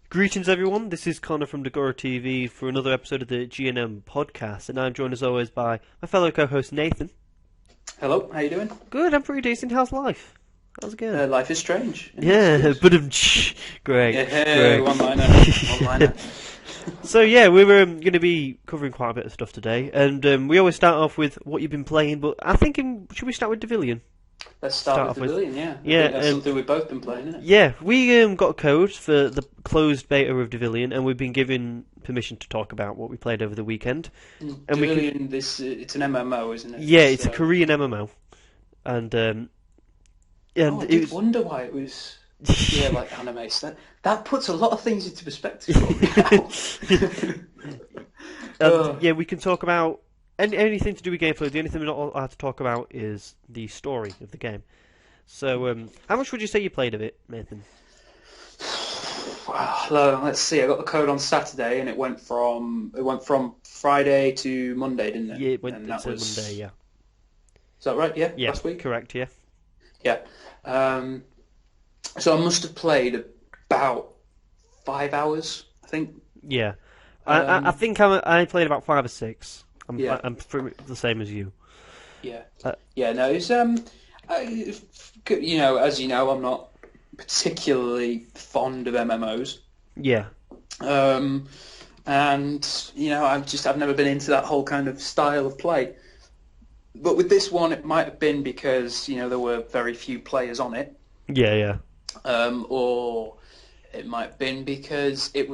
Greetings, everyone. This is Conor from Dagora TV for another episode of the GnM Podcast, and I'm joined as always by my fellow co-host Nathan. Hello, how you doing? Good, I'm pretty decent. How's life? How's it going? Life is strange. Yeah, but Greg. Yeah, one-liner. So yeah, we were going to be covering quite a bit of stuff today, and we always start off with what you've been playing. But I think should we start with Devilian? Let's start with Devilian, yeah. Yeah, I think that's something we've both been playing, isn't it? Yeah, we got a code for the closed beta of Devilian, and we've been given permission to talk about what we played over the weekend. And Devilian, it's an MMO, isn't it? Yeah, it's a Korean MMO, and I did wonder why it was like anime. That puts a lot of things into perspective for me now. Yeah, we can talk about anything to do with gameplay. The only thing we're not allowed to talk about is the story of the game. So, how much would you say you played of it, Nathan? Well, let's see. I got the code on Saturday, and it went from Friday to Monday, didn't it? Yeah, it went to Monday. Yeah. Is that right? Yeah. Yeah. Last week. Correct. Yeah. Yeah. So I must have played about 5 hours, I think. Yeah. I think I played about 5 or 6. I'm pretty the same as you. Yeah. No, it's as you know, I'm not particularly fond of MMOs. Yeah. And I've never been into that whole kind of style of play. But with this one, it might have been because there were very few players on it. Yeah. Or it might have been because it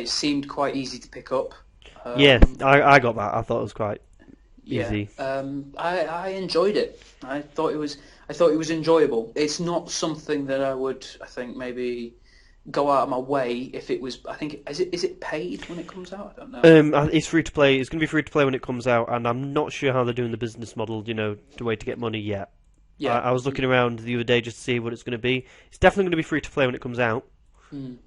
seemed quite easy to pick up. Yeah, I got that. I thought it was quite easy. Yeah. I enjoyed it. I thought it was enjoyable. It's not something that I would, I think, maybe go out of my way if it was. I think is it paid when it comes out? I don't know. It's free to play. It's going to be free to play when it comes out, and I'm not sure how they're doing the business model. The way to get money yet. Yeah. I was looking around the other day just to see what it's going to be. It's definitely going to be free to play when it comes out.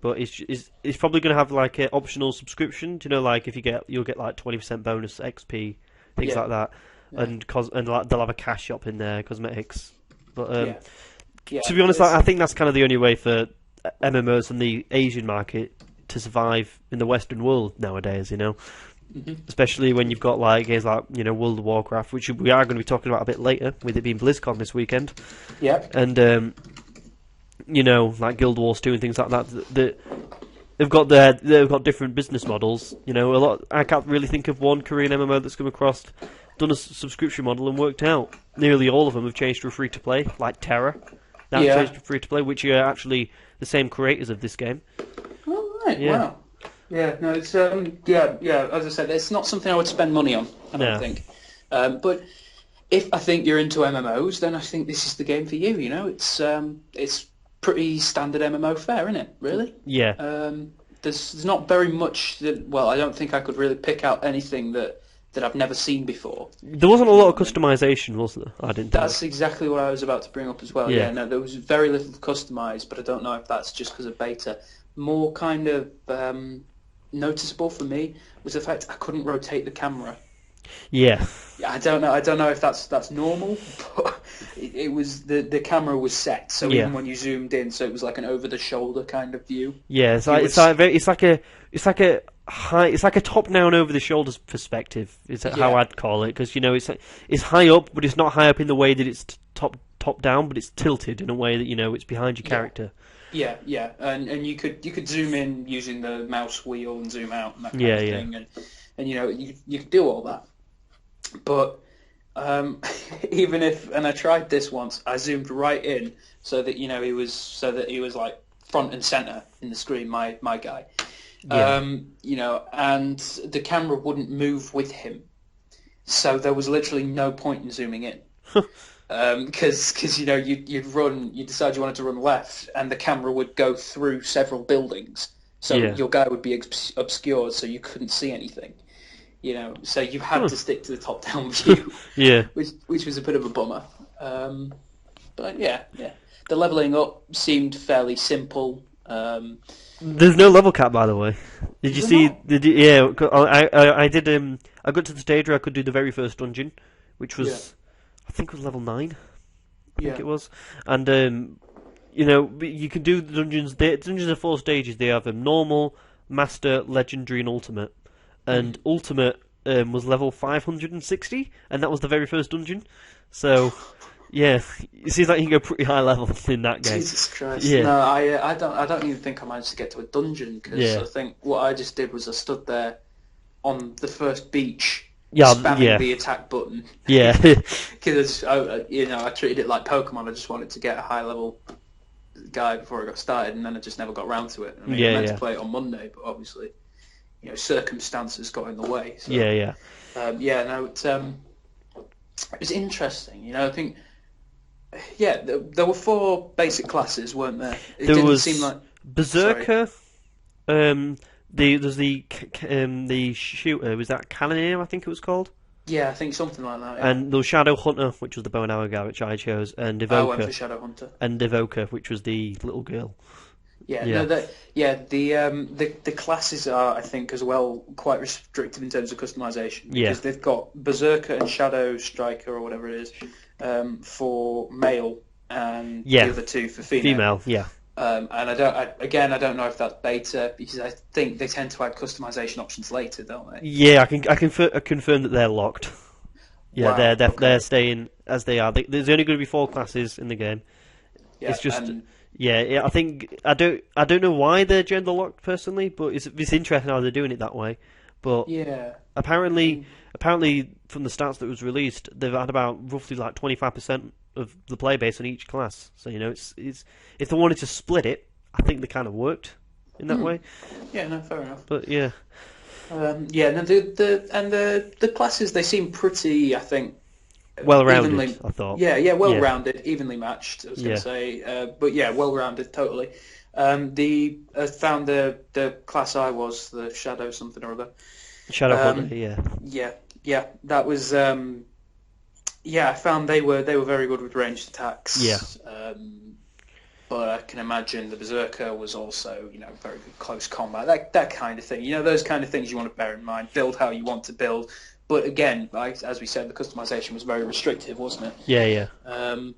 But it's probably going to have like an optional subscription. Like if you'll get like 20% bonus XP, things like that, and they'll have a cash shop in there, cosmetics. But to be honest, I think that's kind of the only way for MMOs in the Asian market to survive in the Western world nowadays. Especially when you've got like games like World of Warcraft, which we are going to be talking about a bit later, with it being BlizzCon this weekend. Yeah. And like Guild Wars 2 and things like that. They've got different business models. I can't really think of one Korean MMO that's come across, done a subscription model and worked out. Nearly all of them have changed to a free to play, like Terra. That changed to free to play, which are actually the same creators of this game. Oh right, yeah. Wow. Yeah, no, it's as I said, it's not something I would spend money on, I don't think. But if I think you're into MMOs, then I think this is the game for you, it's pretty standard MMO fare, isn't it, really? Yeah. There's not very much I don't think I could really pick out anything that I've never seen before. There wasn't a lot of customization, was there? I didn't think. That's exactly what I was about to bring up as well. Yeah. No, there was very little customized, but I don't know if that's just because of beta. More kind of noticeable for me was the fact I couldn't rotate the camera. Yeah. I don't know if that's normal, but it was the camera was set, so even when you zoomed in, so it was like an over the shoulder kind of view. Yeah, it's like a top down over the shoulders perspective. Is how I'd call it, because it's high up, but it's not high up in the way that it's top down, but it's tilted in a way that it's behind your character. Yeah, and you could zoom in using the mouse wheel and zoom out and that kind of thing, and you could do all that. But even if, and I tried this once, I zoomed right in so that he was like front and center in the screen, my guy, and the camera wouldn't move with him, so there was literally no point in zooming in. Because you'd decide you wanted to run left, and the camera would go through several buildings, so your guy would be obscured, so you couldn't see anything. So you had to stick to the top-down view. which was a bit of a bummer. But the leveling up seemed fairly simple. There's no level cap, by the way. Did you see? I did. I got to the stage where I could do the very first dungeon, which was. I think it was level 9. I think it was. And you can do the dungeons. The dungeons are 4 stages. They have normal, master, legendary, and ultimate. And ultimate was level 560, and that was the very first dungeon. So, yeah, it seems like you can go pretty high level in that game. Jesus Christ! Yeah. No, I don't even think I managed to get to a dungeon because I think what I just did was I stood there on the first beach, spamming the attack button. Yeah. Because I treated it like Pokemon. I just wanted to get a high level guy before I got started, and then I just never got around to it. I meant to play it on Monday, but obviously, circumstances got in the way. So, it was interesting. I think, there were 4 basic classes, weren't there? It didn't seem like Berserker. There's the shooter. Was that Cannoneer? I think it was called. Yeah, I think something like that. Yeah. And there was Shadow Hunter, which was the bow and arrow guy, which I chose, and Evoker. I went for Shadow Hunter. And Evoker, which was the little girl. The classes are, I think, as well, quite restrictive in terms of customization because they've got Berserker and Shadow Striker or whatever it is for male and the other 2 for female. And I don't know if that's beta because I think they tend to add customization options later, don't they? Yeah, I confirm that they're locked. Yeah, wow, they're staying as they are. There's only going to be 4 classes in the game. Yeah, it's just. I think I don't know why they're gender locked personally, but it's interesting how they're doing it that way. But apparently from the stats that was released, they've had about roughly like 25% of the player base on each class. So it's if they wanted to split it, I think they kind of worked in that way. Yeah, no, fair enough. But yeah, the classes, they seem pretty, I think, well-rounded, I thought. Well-rounded, evenly matched, I was going to say. But well-rounded, totally. I found the class I was, the Shadow something or other. Shadow Hunter, Yeah, that was... I found they were very good with ranged attacks. Yeah. But I can imagine the Berserker was also, very good close combat, that kind of thing. Those kind of things you want to bear in mind. Build how you want to build. But again, as we said, the customization was very restrictive, wasn't it? Yeah. I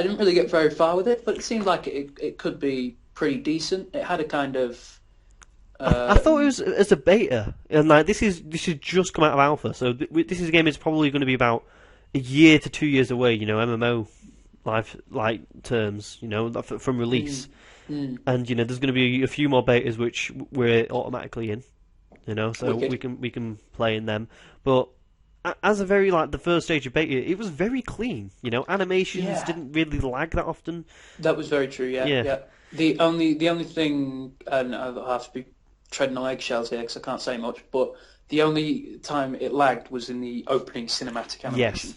didn't really get very far with it, but it seemed like it could be pretty decent. It had a kind of... I thought it was as a beta, and like this is just come out of alpha, so this is a game that's probably going to be about a year to 2 years away. MMO life like terms, from release, and there's going to be a few more betas which we're automatically in, so Wicked. we can play in them. But as a very the first stage of beta, it was very clean. Animations didn't really lag that often. That was very true. Yeah. The only thing, and I'll have to be treading on eggshells here because I can't say much, but the only time it lagged was in the opening cinematic animation.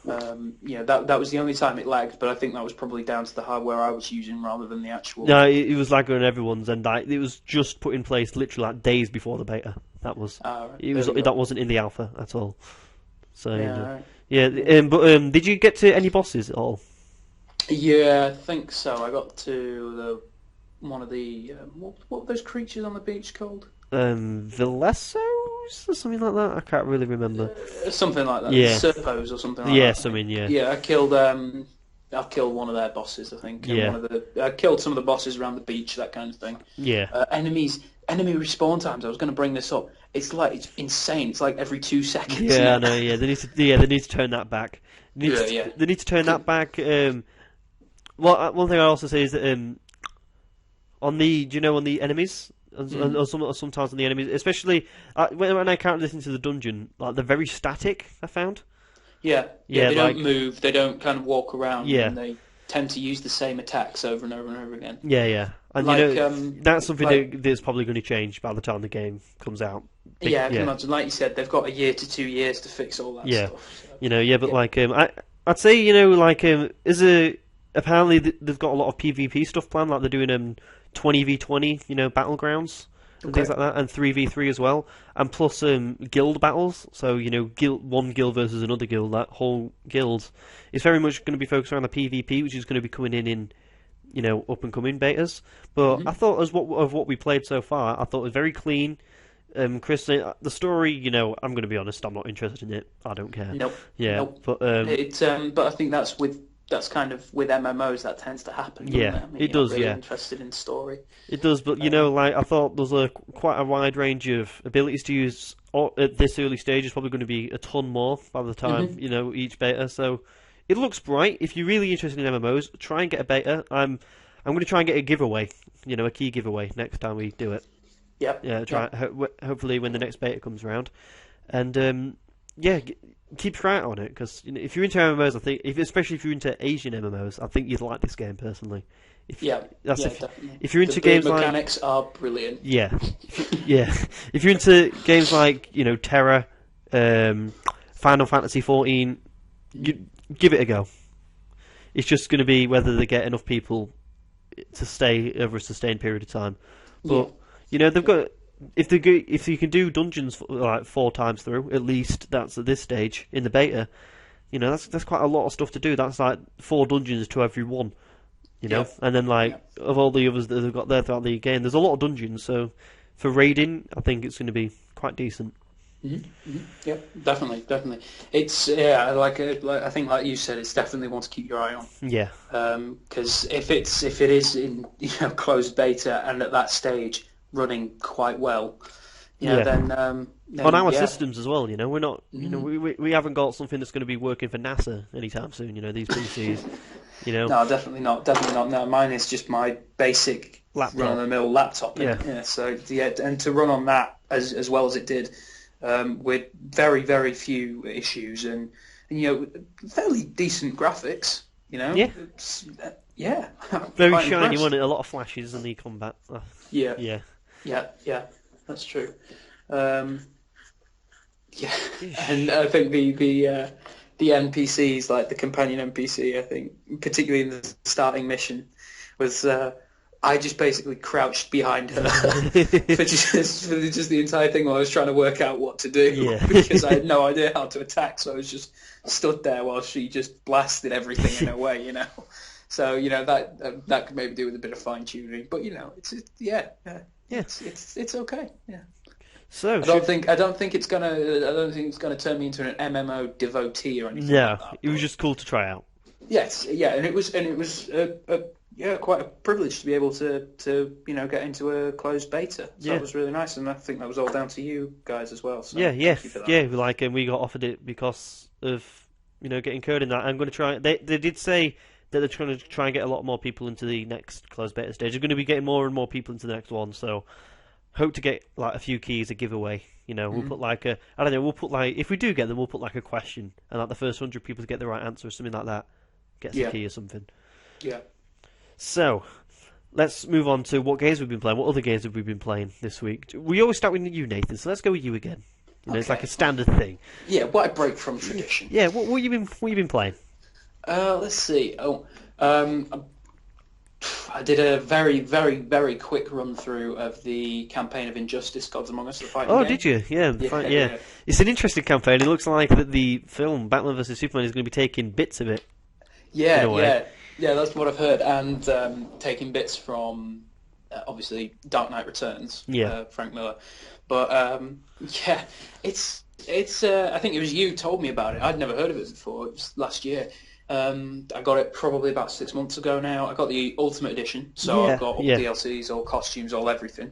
That was the only time it lagged, but I think that was probably down to the hardware I was using rather than the actual... No, it was lagging on everyone's, and it was just put in place literally days before the beta. That was... that wasn't in the alpha at all. So, but did you get to any bosses at all? Yeah, I think so. I got to one of the... what were those creatures on the beach called? Velesos or something like that. I can't really remember. Something like that. Yeah. Serpos or something like that. Yeah, I killed one of their bosses, I think. And I killed some of the bosses around the beach, that kind of thing. Yeah. Enemy respawn times. I was going to bring this up. It's insane. It's like every 2 seconds. Yeah, I know. Yeah, they need to turn that back. They need to turn that back. One thing I also say is that on the enemies. Or sometimes on the enemies, especially when I can't listen to the dungeon, they're very static. I found. Yeah. They don't move. They don't kind of walk around. Yeah. And they tend to use the same attacks over and over and over again. Yeah. And that's something that's probably going to change by the time the game comes out. I can imagine. Like you said, they've got a year to 2 years to fix all that stuff. So. But I'd say apparently they've got a lot of PvP stuff planned. Like they're doing 20v20, battlegrounds and things like that, and 3v3 as well, and plus guild battles. So one guild versus another guild. That whole guild is very much going to be focused around the PvP, which is going to be coming in up and coming betas. But I thought of what we played so far, I thought it was very clean. Chris, the story, I'm going to be honest, I'm not interested in it. I don't care. Nope. Yeah, nope. But but I think that's with that's kind of with MMOs that tends to happen. Yeah, doesn't it? I mean, it does. Really Yeah, interested in story. it does. But like I thought, there's quite a wide range of abilities to use at this early stage. Is probably going to be a ton more by the time each beta. So it looks bright. If you're really interested in MMOs, try and get a beta. I'm going to try and get a giveaway. A key giveaway next time we do it. Yep. Yeah. Hopefully when the next beta comes around, and keep your eye out on it, because if you're into MMOs, I think, especially if you're into Asian MMOs, I think you'd like this game personally. If you're into games like, like, mechanics are brilliant. Yeah, if you're into games like Terra, Final Fantasy 14, you give it a go. It's just going to be whether they get enough people to stay over a sustained period of time. But they've got. If you can do dungeons like 4 times through, at least that's at this stage in the beta. That's quite a lot of stuff to do. That's like 4 dungeons to every one. And then of all the others that they've got there throughout the game, there's a lot of dungeons. So for raiding, I think it's going to be quite decent. Yeah, definitely. It's I think, like you said, it's definitely one to keep your eye on. Yeah. Because if it is in closed beta and at that stage running quite well, then on our systems as well. We're not. We haven't got something that's going to be working for NASA anytime soon. These PCs. No, definitely not. No, mine is just my basic run-of-the-mill laptop. Yeah. So and to run on that as well as it did, with very, very few issues and fairly decent graphics. Yeah. Very shiny, wasn't it? A lot of flashes in the combat. Yeah, that's true. And I think the NPCs, like the companion NPC, I think, particularly in the starting mission, was I just basically crouched behind her for just the entire thing while I was trying to work out what to do because I had no idea how to attack, so I was just stood there while she just blasted everything in her way, So that could maybe do with a bit of fine tuning, but it's okay. Yeah. So I don't think it's gonna turn me into an MMO devotee or anything. Yeah, like that, it was just cool to try out. Yes, and it was quite a privilege to be able to get into a closed beta. So that was really nice, and I think that was all down to you guys as well. So thank you for that. And we got offered it because of getting code in that. I'm going to try. They did say that they're trying to try and get a lot more people into the next closed beta stage. They're going to be getting more and more people into the next one, so hope to get like a few keys, a giveaway. We'll put if we do get them, we'll put like a question, and like the first 100 people to get the right answer or something like that gets a key or something. Yeah. So let's move on to what games we've been playing. What other games have we been playing this week? We always start with you, Nathan, so let's go with you again. It's like a standard thing. Yeah, what a break from tradition. Yeah, what you been playing? Let's see. I did a very, very, very quick run through of the campaign of Injustice: Gods Among Us, the fighting game. Did you? Yeah. It's an interesting campaign. It looks like that the film Batman vs Superman is going to be taking bits of it. Yeah, that's what I've heard, and taking bits from obviously Dark Knight Returns. Frank Miller, but it's. I think it was you told me about it. I'd never heard of it before. It was last year. I got it probably about 6 months ago now. I got the Ultimate Edition, so I've got all DLCs, all costumes, all everything,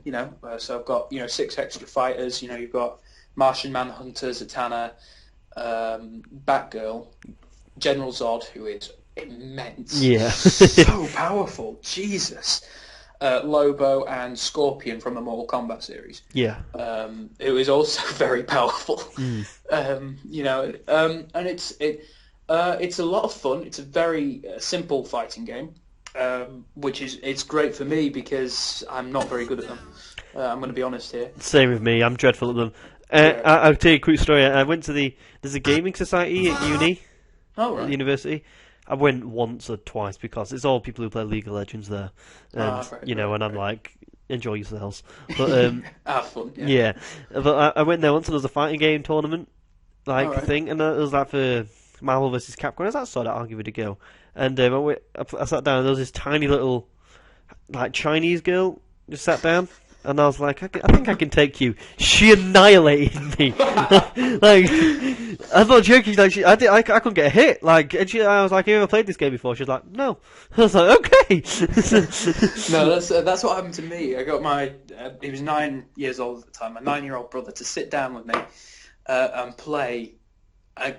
so I've got, 6 extra fighters, you've got Martian Manhunter, Zatanna, Batgirl, General Zod, who is immense. Yeah. So powerful. Jesus. Lobo and Scorpion from the Mortal Kombat series. Yeah. It was also very powerful. And it's a lot of fun. It's a very simple fighting game, which is great for me because I'm not very good at them. I'm going to be honest here. Same with me. I'm dreadful at them. I'll tell you a quick story. I went to there's a gaming society at uni, at the university. I went once or twice because it's all people who play League of Legends there, and and I'm like, enjoy yourselves. But have fun. Yeah, but I went there once and there was a fighting game tournament thing, and it was like for Marvel vs. Capcom. I was like, sort of, I'll give it a go. And I sat down, and there was this tiny little, Chinese girl just sat down, And I was like, I think I can take you. She annihilated me. Like, I'm not joking. Like, I couldn't get a hit. Like, and I was like, have you ever played this game before? She was like, no. I was like, okay. No, that's what happened to me. I got my he was 9 years old at the time. My 9-year-old brother to sit down with me and play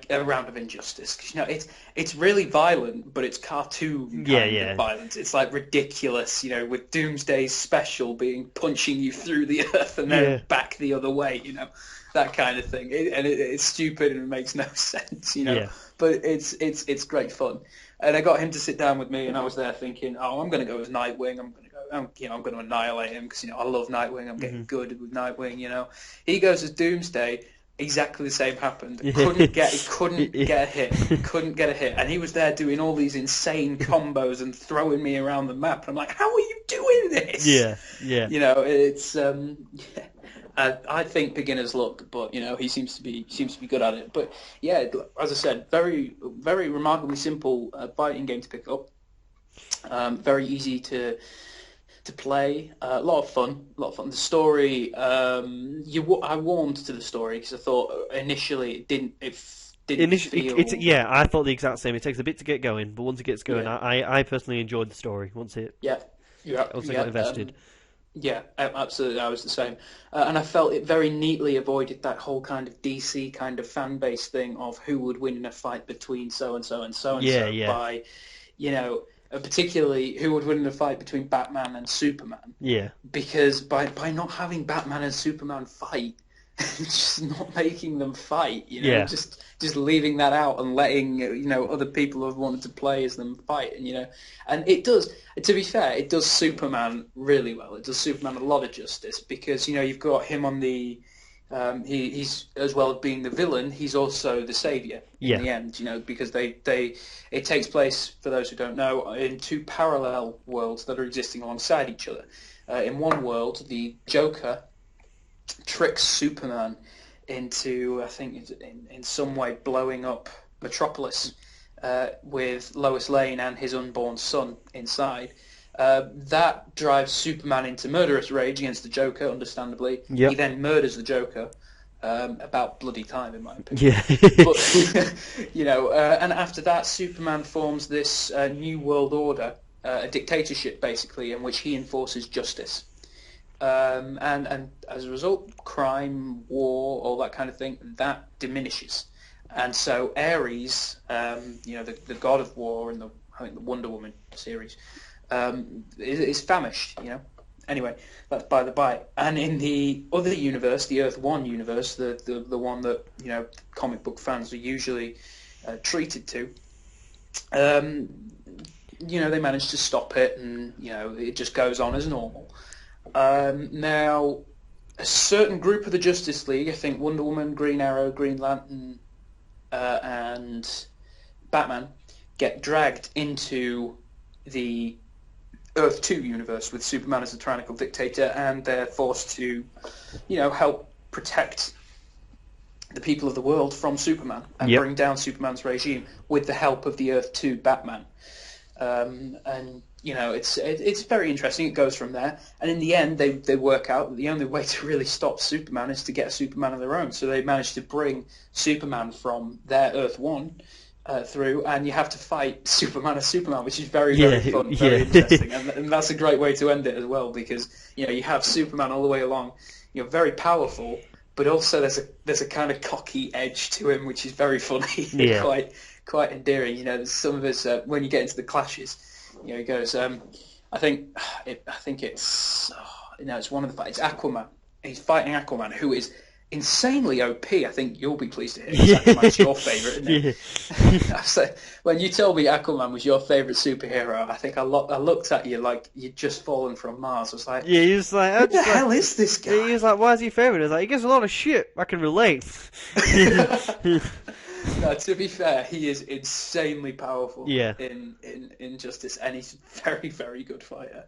a round of Injustice, because it's really violent, but it's cartoon kind of violence. It's like ridiculous, with Doomsday's special being punching you through the earth and then back the other way, that kind of thing. It's stupid and it makes no sense, But it's great fun. And I got him to sit down with me, and I was there thinking, oh, I'm going to go as Nightwing. I'm going to annihilate him because I love Nightwing. I'm getting good with Nightwing. He goes as Doomsday. Exactly the same happened. Couldn't get a hit, and he was there doing all these insane combos and throwing me around the map. And I'm like, how are you doing this? Yeah. It's I think beginner's luck, but he seems to be good at it. But yeah, as I said, very very remarkably simple fighting game to pick up. Very easy to play, a lot of fun. The story, I warmed to the story because I thought initially it didn't feel. I thought the exact same. It takes a bit to get going, but once it gets going, I personally enjoyed the story. Once I got invested. Absolutely. I was the same, and I felt it very neatly avoided that whole kind of DC kind of fan base thing of who would win in a fight between so and so and so and so by, particularly who would win in a fight between Batman and Superman. Yeah. Because by not having Batman and Superman fight, just not making them fight, just leaving that out and letting other people who have wanted to play as them fight, and it does. To be fair, it does Superman really well. It does Superman a lot of justice because you've got him on the. He's as well as being the villain, he's also the savior in the end. Because it takes place, for those who don't know, in two parallel worlds that are existing alongside each other. In one world, the Joker tricks Superman into, I think, in some way blowing up Metropolis with Lois Lane and his unborn son inside. That drives Superman into murderous rage against the Joker, understandably. Yep. He then murders the Joker, about bloody time, in my opinion. But, and after that, Superman forms this new world order, a dictatorship, basically, in which he enforces justice. And as a result, crime, war, all that kind of thing, that diminishes. And so Ares, the god of war in the Wonder Woman series, is famished, Anyway, that's by the by. And in the other universe, the Earth 1 universe, the one that, comic book fans are usually treated to, they manage to stop it and, it just goes on as normal. Now, a certain group of the Justice League, I think Wonder Woman, Green Arrow, Green Lantern, and Batman, get dragged into the Earth 2 universe with Superman as a tyrannical dictator, and they're forced to, help protect the people of the world from Superman and bring down Superman's regime with the help of the Earth 2 Batman. And it's very interesting. It goes from there, and in the end, they work out that the only way to really stop Superman is to get a Superman of their own. So they manage to bring Superman from their Earth 1 through, and you have to fight Superman as Superman, which is very, very fun, very interesting, and that's a great way to end it as well, because you have Superman all the way along, very powerful, but also there's a kind of cocky edge to him, which is very funny, quite endearing. There's some of his when you get into the clashes, he goes, I think it's one of the fights. It's Aquaman. He's fighting Aquaman, who is insanely OP. I think you'll be pleased to hear Aquaman's your favourite, isn't it? So, when you told me Aquaman was your favourite superhero, I think I looked at you like you'd just fallen from Mars. I was like, he was like, what the hell is this guy? He was like, why is he favourite? I was like, he gets a lot of shit. I can relate. No, to be fair, he is insanely powerful in Injustice, and he's a very, very good fighter.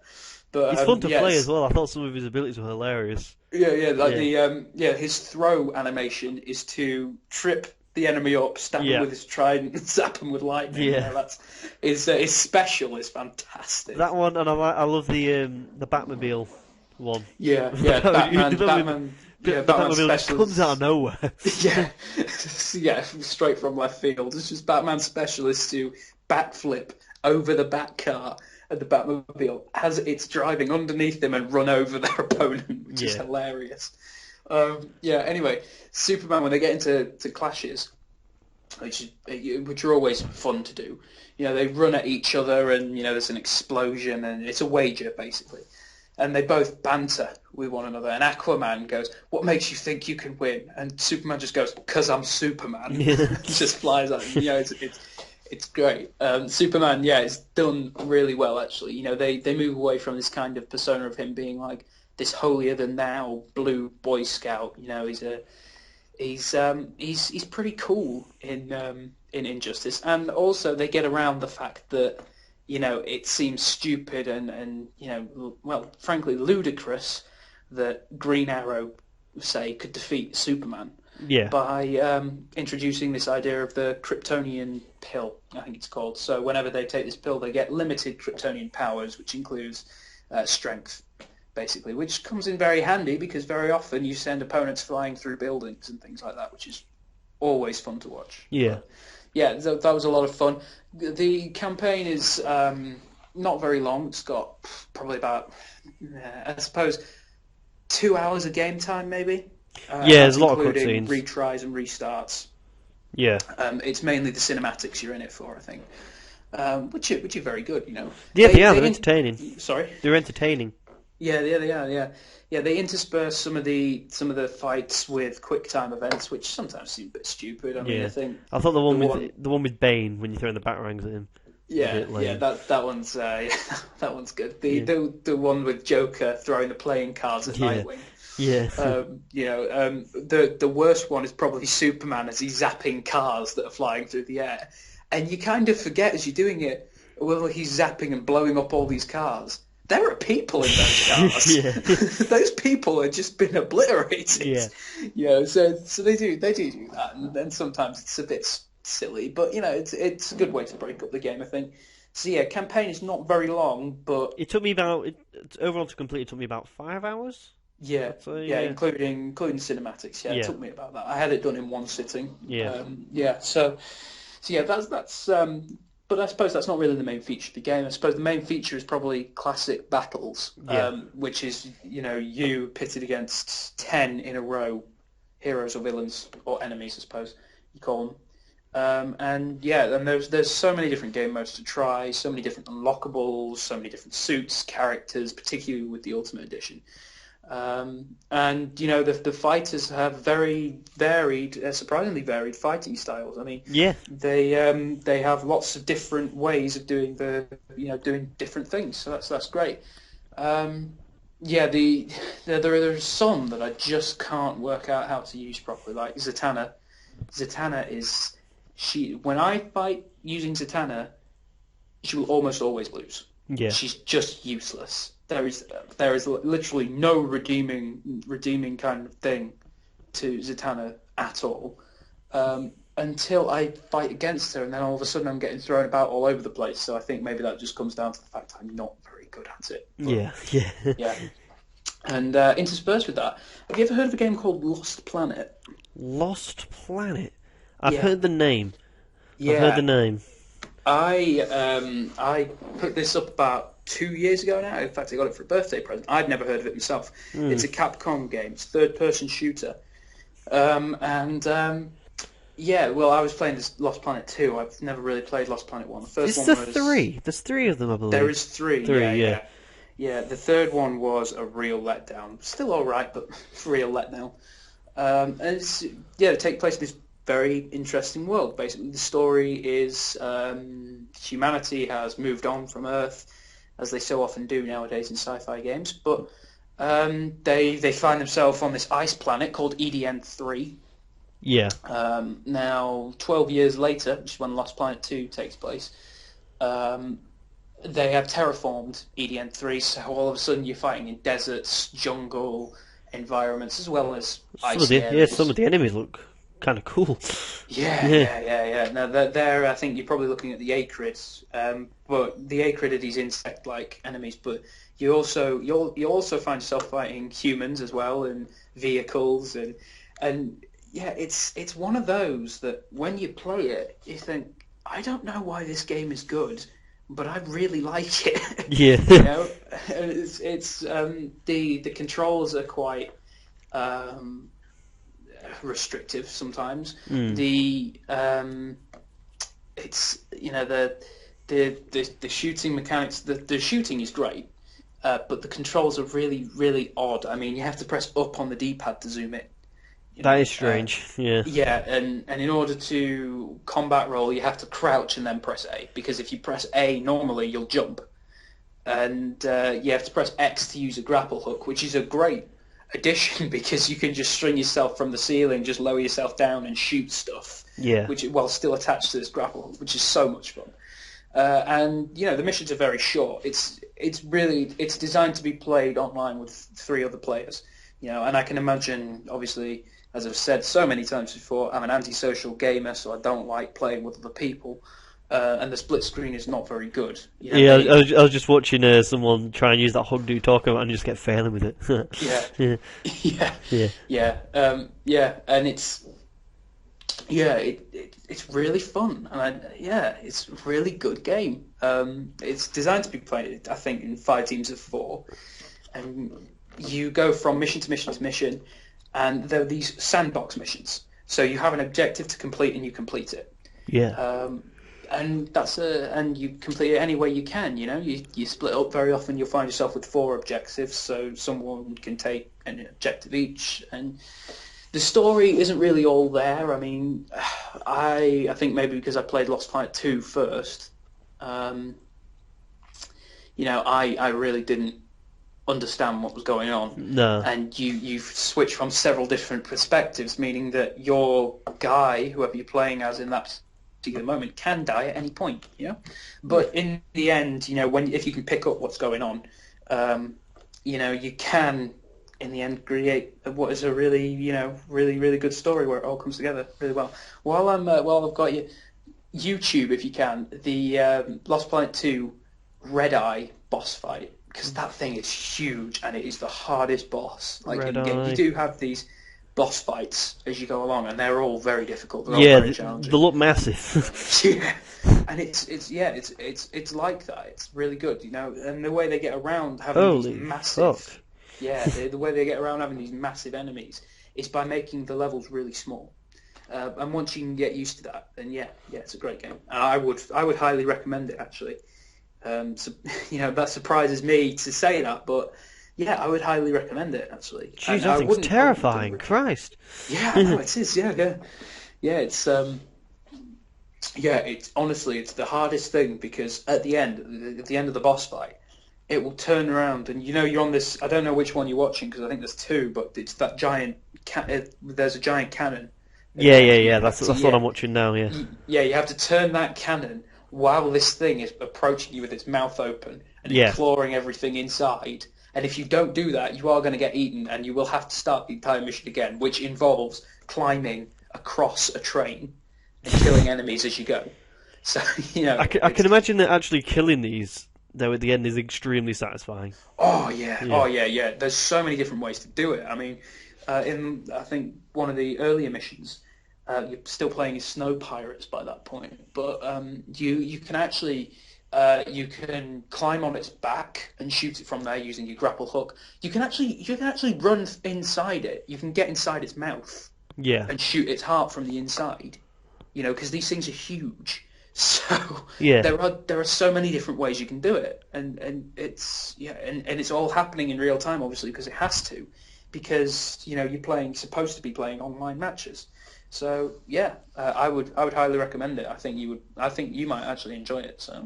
But he's fun to play as well. I thought some of his abilities were hilarious. His throw animation is to trip the enemy up, stab him with his trident, and zap him with lightning. His special is fantastic. That one, and I love the Batmobile one. Yeah, Batman. Yeah, Batman Specialist comes out of nowhere. Yeah, yeah, straight from left field. It's just Batman Specialist to backflip over the Batcar and the Batmobile as it's driving underneath them and run over their opponent, which is hilarious. Anyway, Superman, when they get into clashes, which are always fun to do, they run at each other and, there's an explosion and it's a wager, basically. And they both banter with one another. And Aquaman goes, "What makes you think you can win?" And Superman just goes, "'Cause I'm Superman." Just flies out. It's great. Superman, it's done really well, actually. They move away from this kind of persona of him being like this holier than thou blue Boy Scout. He's pretty cool in Injustice, and also they get around the fact that it seems stupid and frankly ludicrous that Green Arrow, say, could defeat Superman by introducing this idea of the Kryptonian pill, I think it's called. So whenever they take this pill, they get limited Kryptonian powers, which includes strength, basically, which comes in very handy because very often you send opponents flying through buildings and things like that, which is always fun to watch. That was a lot of fun. The campaign is not very long. It's got probably about, I suppose, 2 hours of game time, maybe. There's a lot of cutscenes. Retries and restarts. It's mainly the cinematics you're in it for, I think, which are very good, they're entertaining. Sorry? They're entertaining. Yeah, they are. Yeah, they intersperse some of the fights with quick time events, which sometimes seem a bit stupid. I mean, I thought the one with Bane when you throw in the batarangs at him. That one's that one's good. The one with Joker throwing the playing cards at Nightwing. The worst one is probably Superman as he's zapping cars that are flying through the air, and you kind of forget as you're doing it, well, he's zapping and blowing up all these cars. There are people in those cars. Those people have just been obliterated. So they do that, and then sometimes it's a bit silly, but it's a good way to break up the game, I think. So campaign is not very long, but it took me overall to complete. It took me about 5 hours. Including cinematics. It took me about that. I had it done in one sitting. That's. But I suppose that's not really the main feature of the game. I suppose the main feature is probably classic battles, which is, you pitted against 10 in a row, heroes or villains, or enemies, I suppose you call them. And there's so many different game modes to try, so many different unlockables, so many different suits, characters, particularly with the Ultimate Edition. And the fighters have very varied, surprisingly varied fighting styles. I mean, they have lots of different ways of doing doing different things. So that's great. There are some that I just can't work out how to use properly, like Zatanna. Zatanna is when I fight using Zatanna, she will almost always lose. She's just useless. There is literally no redeeming kind of thing to Zatanna at all until I fight against her, and then all of a sudden I'm getting thrown about all over the place. So I think maybe that just comes down to the fact I'm not very good at it. But, And interspersed with that, have you ever heard of a game called Lost Planet? Lost Planet? I've heard the name. I've heard the name. I put this up about 2 years ago now. In fact, I got it for a birthday present. I'd never heard of it myself. It's a Capcom game. It's a third-person shooter. I was playing this Lost Planet 2. I've never really played Lost Planet 1. The first one was... three? There's three of them, I believe. There is three, yeah. The third one was a real letdown. Still all right, but real letdown. They take place in this very interesting world. Basically, the story is humanity has moved on from Earth, as they so often do nowadays in sci-fi games, but they find themselves on this ice planet called EDN3. Now, 12 years later, which is when Lost Planet 2 takes place, they have terraformed EDN3, so all of a sudden you're fighting in deserts, jungle environments, as well as icy areas. Some of the enemies look kind of cool. Yeah. Now there, I think you're probably looking at the acrids, but the acrid are these insect-like enemies. But you also find yourself fighting humans as well, and vehicles, and yeah, it's one of those that when you play it, you think, I don't know why this game is good, but I really like it. Yeah. You know, it's the controls are quite restrictive sometimes. It's, you know, the shooting mechanics. The shooting is great, but the controls are really odd. I mean, you have to press up on the D-pad to zoom in. That is strange. Yeah. Yeah, and in order to combat roll, you have to crouch and then press A, because if you press A normally, you'll jump, and you have to press X to use a grapple hook, which is a great addition because you can just string yourself from the ceiling, just lower yourself down and shoot stuff. Yeah. Which, while still attached to this grapple hook, which is so much fun. And you know, the missions are very short. It's designed to be played online with 3 other players. You know, and I can imagine, obviously, as I've said so many times before, I'm an antisocial gamer, so I don't like playing with other people. And the split screen is not very good. You know, I was just watching someone try and use that hug dude talking about and just get failing with it. And it's really fun, and it's a really good game. It's designed to be played, I think, in 5 teams of 4, and you go from mission to mission to mission, and there are these sandbox missions. So you have an objective to complete, and you complete it. Yeah. And and you complete it any way you can. You know, you split up. Very often you'll find yourself with 4 objectives, so someone can take an objective each. And the story isn't really all there. I mean, I think maybe because I played Lost Planet 2 first, you know, I really didn't understand what was going on. No. And you switch from several different perspectives, meaning that your guy, whoever you're playing as in that particular moment, can die at any point, you know. But in the end, you know, if you can pick up what's going on, you know, you can in the end create what is a really good story where it all comes together really well. While I've got you, YouTube, if you can, the Lost Planet 2 Red Eye boss fight, because that thing is huge and it is the hardest boss. Like in the game, you do have these boss fights as you go along, and they're all very difficult. They're all very challenging. They look massive. Yeah, and it's like that. It's really good, you know. And the way they get around having these massive, fuck. The way they get around having these massive enemies is by making the levels really small. And once you can get used to that, then it's a great game. And I would highly recommend it, actually. So, you know, that surprises me to say that, but yeah, I would highly recommend it, actually. Jeez, that thing's terrifying. Christ. Yeah, I know, it is. Yeah. It's it's honestly, it's the hardest thing, because at the end of the boss fight, it will turn around, and you know you're on this. I don't know which one you're watching, because I think there's 2, but it's that giant. There's a giant cannon. Yeah. That's what I'm watching now. Yeah. Yeah, you have to turn that cannon while this thing is approaching you with its mouth open and clawing everything inside. And if you don't do that, you are going to get eaten, and you will have to start the entire mission again, which involves climbing across a train and killing enemies as you go. So, you know, I can imagine that actually killing these, though, at the end is extremely satisfying. Oh yeah. There's so many different ways to do it. I mean, in I think one of the earlier missions, you're still playing as snow pirates by that point, but you can actually. You can climb on its back and shoot it from there using your grapple hook. You can actually run inside it. You can get inside its mouth. Yeah. And shoot its heart from the inside. You know, because these things are huge. So there are so many different ways you can do it, and it's and it's all happening in real time, obviously, because it has to, because you know you're supposed to be playing online matches. So I would highly recommend it. I think you might actually enjoy it. So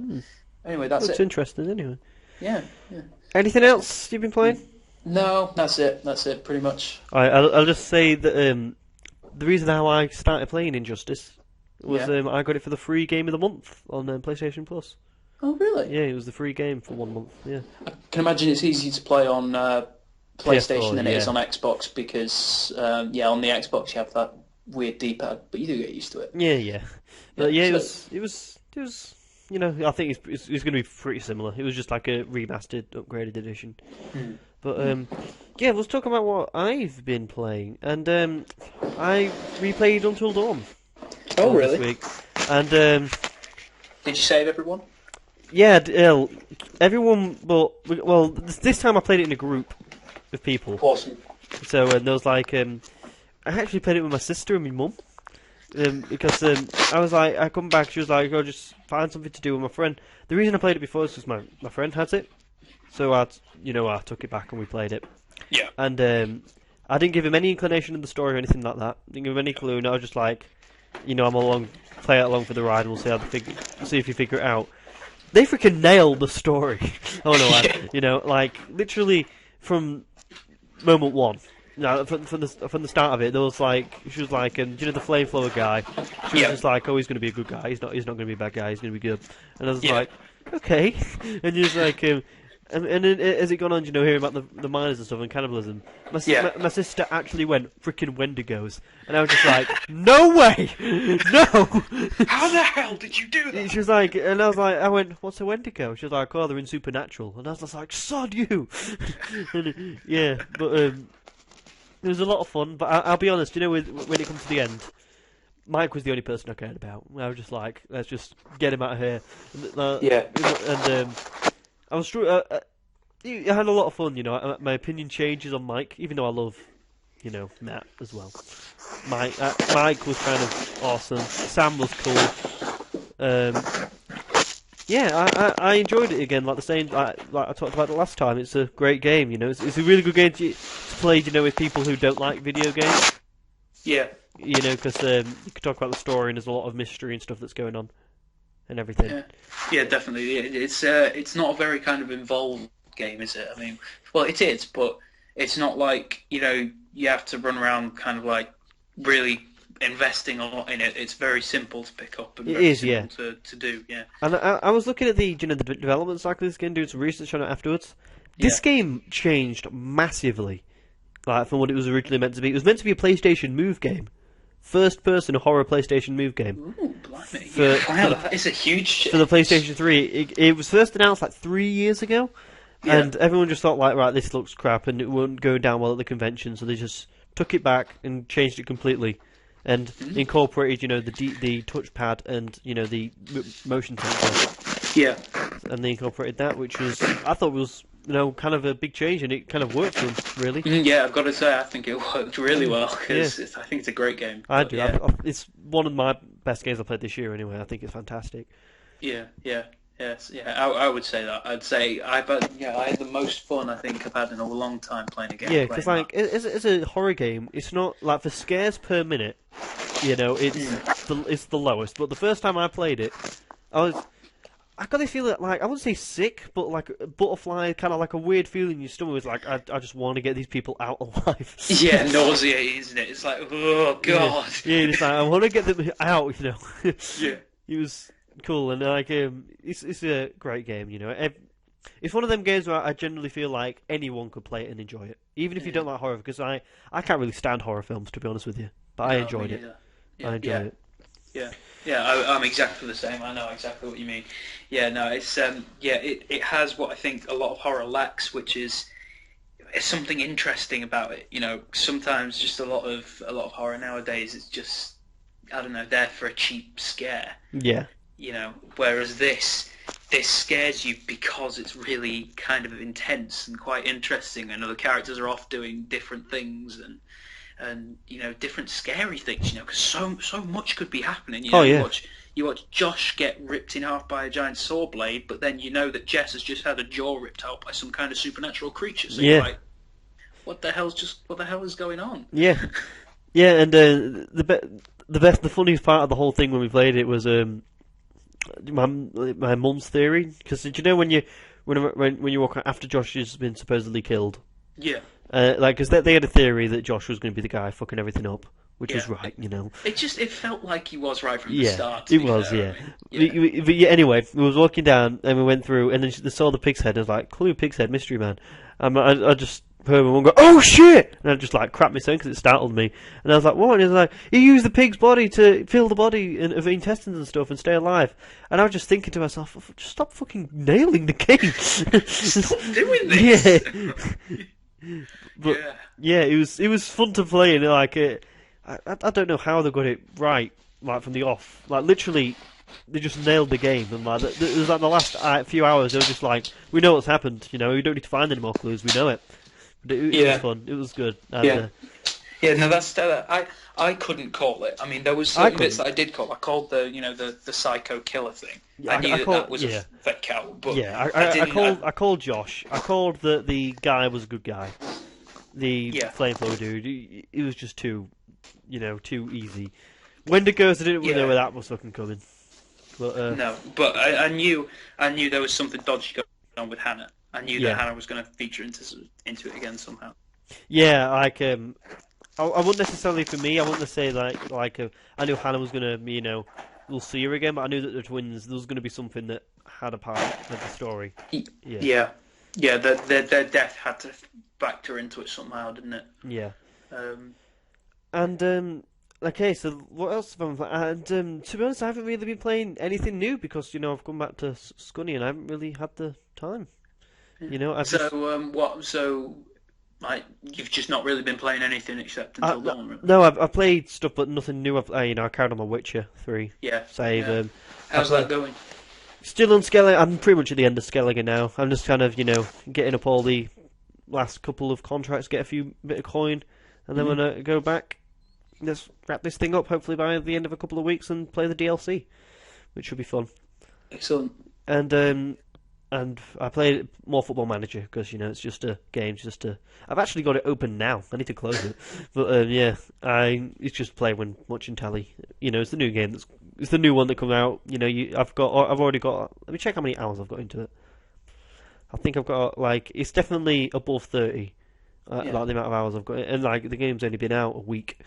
anyway, that's it. It's interesting, anyway. Yeah. Anything else you've been playing? No, that's it. That's it, pretty much. I'll just say that the reason how I started playing Injustice was I got it for the free game of the month on PlayStation Plus. Oh, really? Yeah, it was the free game for 1 month. Yeah. I can imagine it's easy to play on PlayStation than it is on Xbox, because on the Xbox you have that weird D-pad, but you do get used to it. Yeah. But yeah, it was. You know, I think it's going to be pretty similar. It was just like a remastered, upgraded edition. But yeah, let's talk about what I've been playing, and I replayed Until Dawn. Oh, really? This week. And did you save everyone? Yeah, everyone. But well, this time I played it in a group of people. Awesome. So there was like I actually played it with my sister and my mum. Because I was like, I come back, she was like, oh, just find something to do with my friend. The reason I played it before is because my friend has it, so I took it back and we played it. Yeah. And I didn't give him any inclination in the story or anything like that. Didn't give him any clue, and I was just like, play it along for the ride, and we'll see if you figure it out. They freaking nailed the story. Oh no, like literally from moment one. No, from the start of it, there was like she was like, the flamethrower guy. She was just like, oh, he's going to be a good guy. He's not going to be a bad guy. He's going to be good. And I was like, okay. And he was like, and then as it gone on, hearing about the miners and stuff and cannibalism, my sister actually went freaking Wendigos, and I was just like, no way, no. How the hell did you do that? She was like, and I was like, I went, what's a Wendigo? She was like, oh, they're in Supernatural, and I was just like, sod you. And, yeah, but it was a lot of fun, but I'll be honest, when it comes to the end, Mike was the only person I cared about. I was just like, let's just get him out of here. And I was I had a lot of fun, my opinion changes on Mike, even though I love, Matt as well. Mike was kind of awesome. Sam was cool. Yeah, I enjoyed it again. Like I talked about the last time. It's a great game. It's a really good game to play. With people who don't like video games. Yeah. Because you can talk about the story and there's a lot of mystery and stuff that's going on, and everything. Yeah, definitely. It's not a very kind of involved game, is it? I mean, well, it is, but it's not like you have to run around kind of like really investing a lot in it. It's very simple to pick up and very simple to do. Yeah. And I was looking at the the development cycle of this game, doing some research on it afterwards. This game changed massively, like from what it was originally meant to be. It was meant to be a PlayStation Move game, first-person horror PlayStation Move game. Ooh, blimey! Wow, that is a huge shift. For the PlayStation 3. It was first announced like 3 years ago, and everyone just thought like, right, this looks crap, and it won't go down well at the convention, so they just took it back and changed it completely. And incorporated, the touchpad and the motion sensor. Yeah. And they incorporated that, which I thought was kind of a big change, and it kind of worked for them really. Yeah, I've got to say, I think it worked really well because I think it's a great game. I do. Yeah. It's one of my best games I played this year. Anyway, I think it's fantastic. Yeah. I would say that. I'd say I had the most fun I think I've had in a long time playing a game. Yeah, because as a horror game, it's not like for scares per minute. It's the lowest. But the first time I played it, I got this feeling like I wouldn't say sick, but like a butterfly, kind of like a weird feeling in your stomach. Was like I just want to get these people out alive. Yeah, nauseating, isn't it? It's like, oh god. Yeah, it's like I want to get them out. Yeah. It was cool, and like it's a great game. It's one of them games where I generally feel like anyone could play it and enjoy it, even if you don't like horror. Because I can't really stand horror films, to be honest with you, but I enjoyed it. Yeah. I enjoyed it. Yeah, I'm exactly the same. I know exactly what you mean. Yeah, no, it's it has what I think a lot of horror lacks, which is something interesting about it. Sometimes just a lot of horror nowadays is just, I don't know, there for a cheap scare. Yeah. Whereas this scares you because it's really kind of intense and quite interesting, and the characters are off doing different things and different scary things, because so much could be happening. You watch Josh get ripped in half by a giant saw blade, but then that Jess has just had a jaw ripped out by some kind of supernatural creature. So you're like, what the hell is going on? Yeah, and the funniest part of the whole thing when we played it was my mum's theory, because when you walk after Josh has been supposedly killed. Yeah. Because they had a theory that Josh was going to be the guy fucking everything up, which was right, It felt like he was right from the start. It was, fair. But anyway, we was walking down and we went through, and then they saw the pig's head, and I was like, "Clue, pig's head, mystery man." I heard my mum go, "Oh shit!" And I just like crapped myself because it startled me. And I was like, "What?" And he was like, "You use the pig's body to fill the body of intestines and stuff and stay alive." And I was just thinking to myself, "Just stop fucking nailing the game. Stop doing this." Yeah. But it was fun to play, and like I don't know how they got it right, like from the off, like literally. They just nailed the game, and like it was like the last few hours. They were just like, "We know what's happened. You know, we don't need to find any more clues. We know it." But it was fun. It was good. And, no, that's I couldn't call it. I mean, there was certain bits that I did call. I called the psycho killer thing. Yeah, I knew that was a fake out. But I called Josh. I called the guy was a good guy. The flamethrower dude. It was just too easy. Wendigos, I didn't really know where that was fucking coming. But, no, but I knew there was something dodgy going on with Hannah. I knew that Hannah was going to feature into it again somehow. Yeah, like I wouldn't necessarily for me. I wouldn't say I knew Hannah was going to we'll see her again, but I knew that the twins there was going to be something that had a part of the story. Yeah. Their death had to factor into it somehow, didn't it? Yeah. Okay, so what else have I played? And to be honest, I haven't really been playing anything new because I've come back to Scunny and I haven't really had the time. You've just not really been playing anything except until dawn. Really? No, I've played stuff, but nothing new. I carried on my Witcher 3 save. Yeah. How's that going? Still on Skellige. I'm pretty much at the end of Skellige now. I'm just kind of getting up all the last couple of contracts, get a few bit of coin, and then when I go back. Let's wrap this thing up, hopefully by the end of a couple of weeks, and play the DLC, which should be fun. Excellent. And I played more Football Manager because it's just a game. I've actually got it open now. I need to close it, but it's just play when watching telly. It's the new game. It's the new one that comes out. I've already got. Let me check how many hours I've got into it. I think I've got it's definitely above 30. Like the amount of hours I've got, and the game's only been out a week.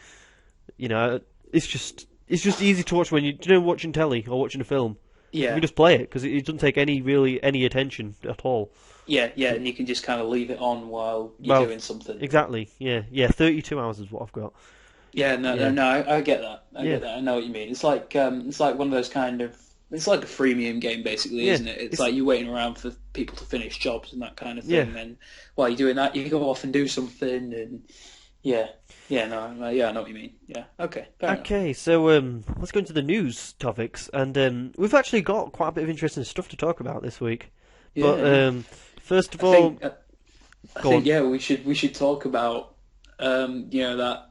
It's just easy to watch when you're watching telly or watching a film. Yeah, you can just play it because it doesn't take any attention at all. Yeah, and you can just kind of leave it on while you're doing something. Exactly. Yeah. 32 hours is what I've got. Yeah, no, I get that. I get that. I know what you mean. It's like one of those kind of. It's like a freemium game, basically, isn't it? It's like you're waiting around for people to finish jobs and that kind of thing. And while you're doing that, you go off and do something. And I know what you mean. Yeah, okay. Okay, so let's go into the news topics, and we've actually got quite a bit of interesting stuff to talk about this week. But first of all, we should talk about that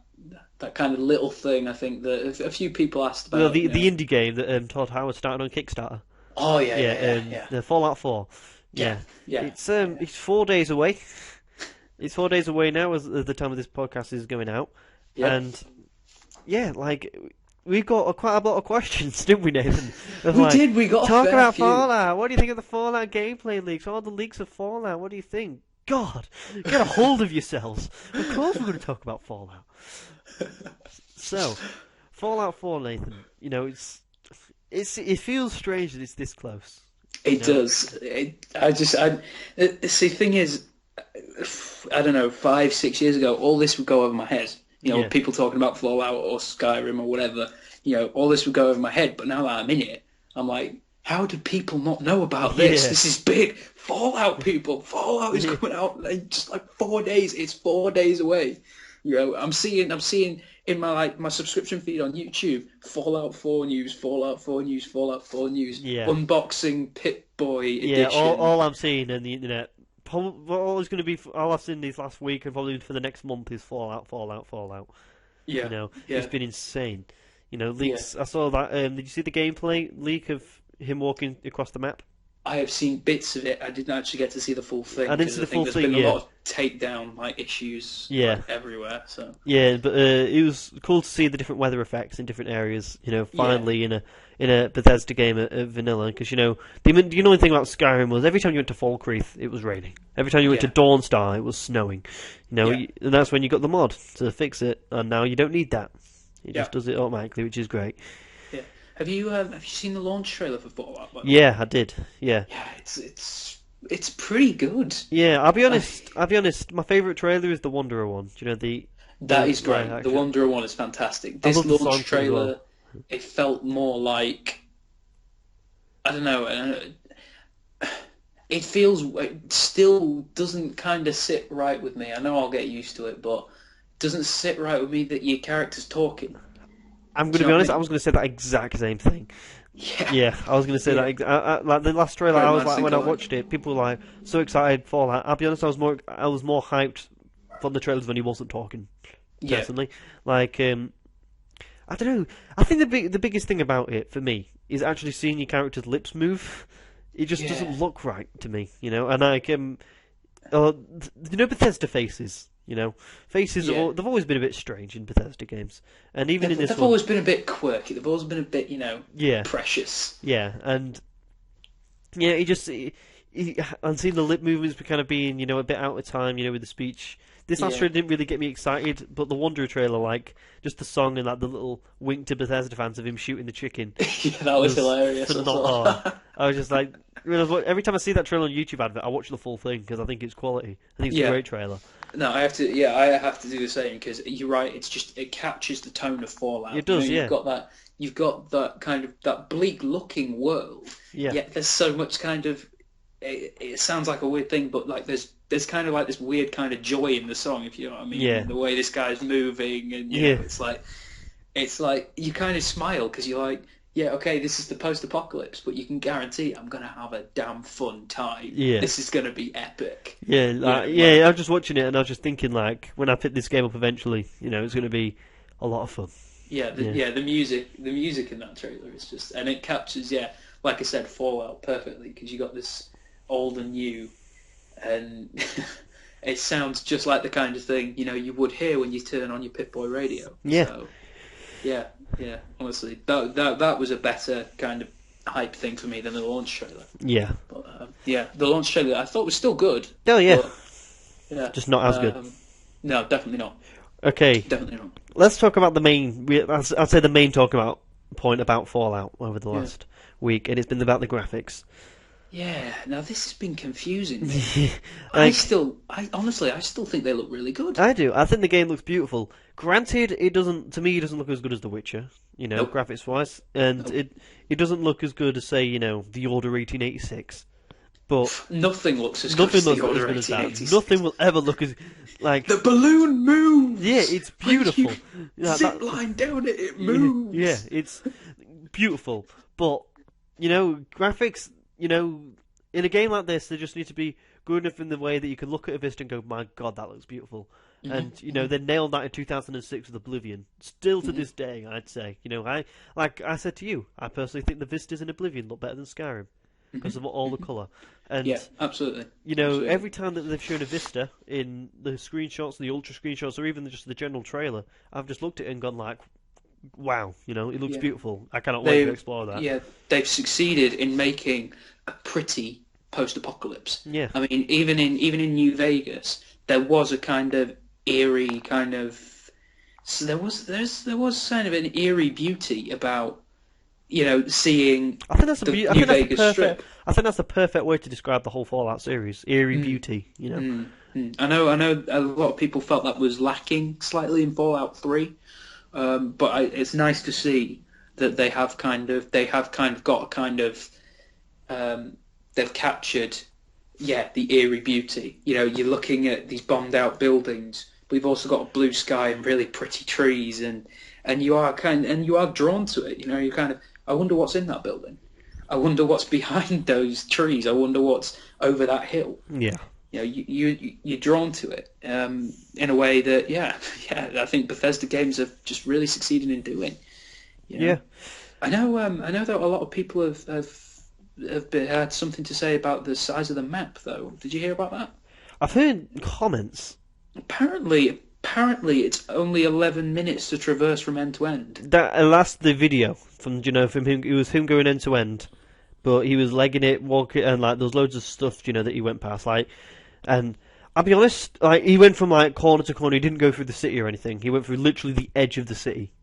kind of little thing. I think that a few people asked about. Well, the indie game that Todd Howard started on Kickstarter. Oh yeah. The Fallout 4. Yeah. It's 4 days away. It's 4 days away now, as the time of this podcast is going out. Yep. And we've got quite a lot of questions, didn't we, Nathan? We got talk about few. Fallout. What do you think of the Fallout gameplay leaks? All the leaks of Fallout. What do you think? God, get a hold of yourselves. Of course, we're going to talk about Fallout. So, Fallout 4, Nathan. It feels strange that it's this close. It does. The thing is, I don't know, 5-6 years ago, all this would go over my head. People talking about Fallout or Skyrim or whatever. All this would go over my head. But now that I'm in it, I'm like, how do people not know about this? Yeah. This is big. Fallout, people. Fallout is coming out in just 4 days. It's 4 days away. I'm seeing in my subscription feed on YouTube, Fallout 4 news, Fallout 4 news, Fallout 4 news, unboxing Pip-Boy edition. Yeah, all I'm seeing on the internet, all I've seen this last week and probably for the next month is Fallout. Yeah, It's been insane. Leaks. I saw that. Did you see the gameplay leak of him walking across the map? I have seen bits of it. I didn't actually get to see the full thing. I didn't see the full thing. There's been a lot of takedown issues everywhere. So but it was cool to see the different weather effects in different areas. Finally in a Bethesda game at vanilla, because the annoying thing about Skyrim was every time you went to Falkreath it was raining. Every time you went to Dawnstar it was snowing. And that's when you got the mod to fix it, and now you don't need that. It just does it automatically, which is great. Have you seen the launch trailer for Fallout? Yeah, I did. Yeah. Yeah, it's it's pretty good. Yeah, I'll be honest. My favourite trailer is the Wanderer one. Do you know that is great. The Wanderer one is fantastic. This launch trailer, it felt more like, I don't know. It still doesn't kind of sit right with me. I know I'll get used to it, but it doesn't sit right with me that your character's talking. I'm going to be honest. I was going to say that exact same thing. Yeah, I was going to say that. Like the last trailer, I was like, when I watched it, people were like so excited for that. I'll be honest, I was more hyped from the trailers when he wasn't talking. Personally, like I don't know. I think the biggest thing about it for me is actually seeing your character's lips move. It just doesn't look right to me, you know. And like Bethesda faces. You know, faces they've always been a bit strange in Bethesda games, and even in this they've always been a bit quirky. They've always been a bit, precious. Yeah, and and seeing the lip movements kind of being, a bit out of time, with the speech. This last trailer didn't really get me excited, but the Wanderer trailer, like just the song and like the little wink to Bethesda fans of him shooting the chicken. That was hilarious. I was just like, every time I see that trailer on YouTube advert, I watch the full thing because I think it's quality. I think it's a great trailer. No, I have to do the same because you're right. It captures the tone of Fallout. It does, You've got that kind of that bleak looking world. Yeah. Yet there's so much kind of. It sounds like a weird thing, but like there's kind of like this weird kind of joy in the song, if you know what I mean. Yeah. The way this guy's moving, and it's like you kind of smile because you're like, yeah, okay, this is the post-apocalypse, but you can guarantee I'm gonna have a damn fun time. Yeah. This is gonna be epic. Yeah, I was just watching it and I was just thinking, like, when I pick this game up eventually, it's gonna be a lot of fun. The music in that trailer is just, and it captures, like I said, Fallout perfectly because you got this old and new, and it sounds just like the kind of thing you would hear when you turn on your Pip-Boy radio. Yeah. So, yeah. Honestly, that was a better kind of hype thing for me than the launch trailer. Yeah. But, the launch trailer I thought was still good. Oh yeah. But, just not as good. No, definitely not. Okay. Definitely not. Let's talk about the main. I'd say the main point about Fallout over the last week, and it's been about the graphics. Yeah, now this has been confusing. I still think they look really good. I do. I think the game looks beautiful. Granted, it doesn't look as good as The Witcher, Nope. graphics-wise, and it doesn't look as good as, say, The Order 1886. But nothing looks as good as The Order 1886. Nothing will ever look as like the balloon moves. Yeah, it's beautiful. Zip line down it moves. Yeah, it's beautiful. But graphics. In a game like this, they just need to be good enough in the way that you can look at a vista and go, "My God, that looks beautiful." Mm-hmm. And they nailed that in 2006 with Oblivion. Still to this day, I'd say. I said to you, I personally think the vistas in Oblivion look better than Skyrim because of all the colour. And yeah, absolutely. Absolutely. Every time that they've shown a vista in the screenshots, the ultra screenshots, or even just the general trailer, I've just looked at it and gone like, wow, it looks beautiful. I cannot wait to explore that. Yeah, they've succeeded in making a pretty post-apocalypse. Yeah. I mean, even in New Vegas, there was a kind of eerie kind of. So there was kind of an eerie beauty about seeing. I think that's New Vegas Strip. I think that's the perfect way to describe the whole Fallout series. Eerie beauty. I know a lot of people felt that was lacking slightly in Fallout 3. But it's nice to see that they have kind of got a kind of they've captured the eerie beauty. You're looking at these bombed out buildings. We've also got a blue sky and really pretty trees, and you are drawn to it. You kind of, I wonder what's in that building. I wonder what's behind those trees. I wonder what's over that hill. Yeah. You're drawn to it in a way that I think Bethesda games have just really succeeded in doing. Yeah, I know that a lot of people have had something to say about the size of the map, though. Did you hear about that? I've heard comments. Apparently it's only 11 minutes to traverse from end to end. That's the video from from him. It was him going end to end, but he was legging it, walking, and like there was loads of stuff that he went past, like. And I'll be honest, like he went from like corner to corner. He didn't go through the city or anything. He went through literally the edge of the city.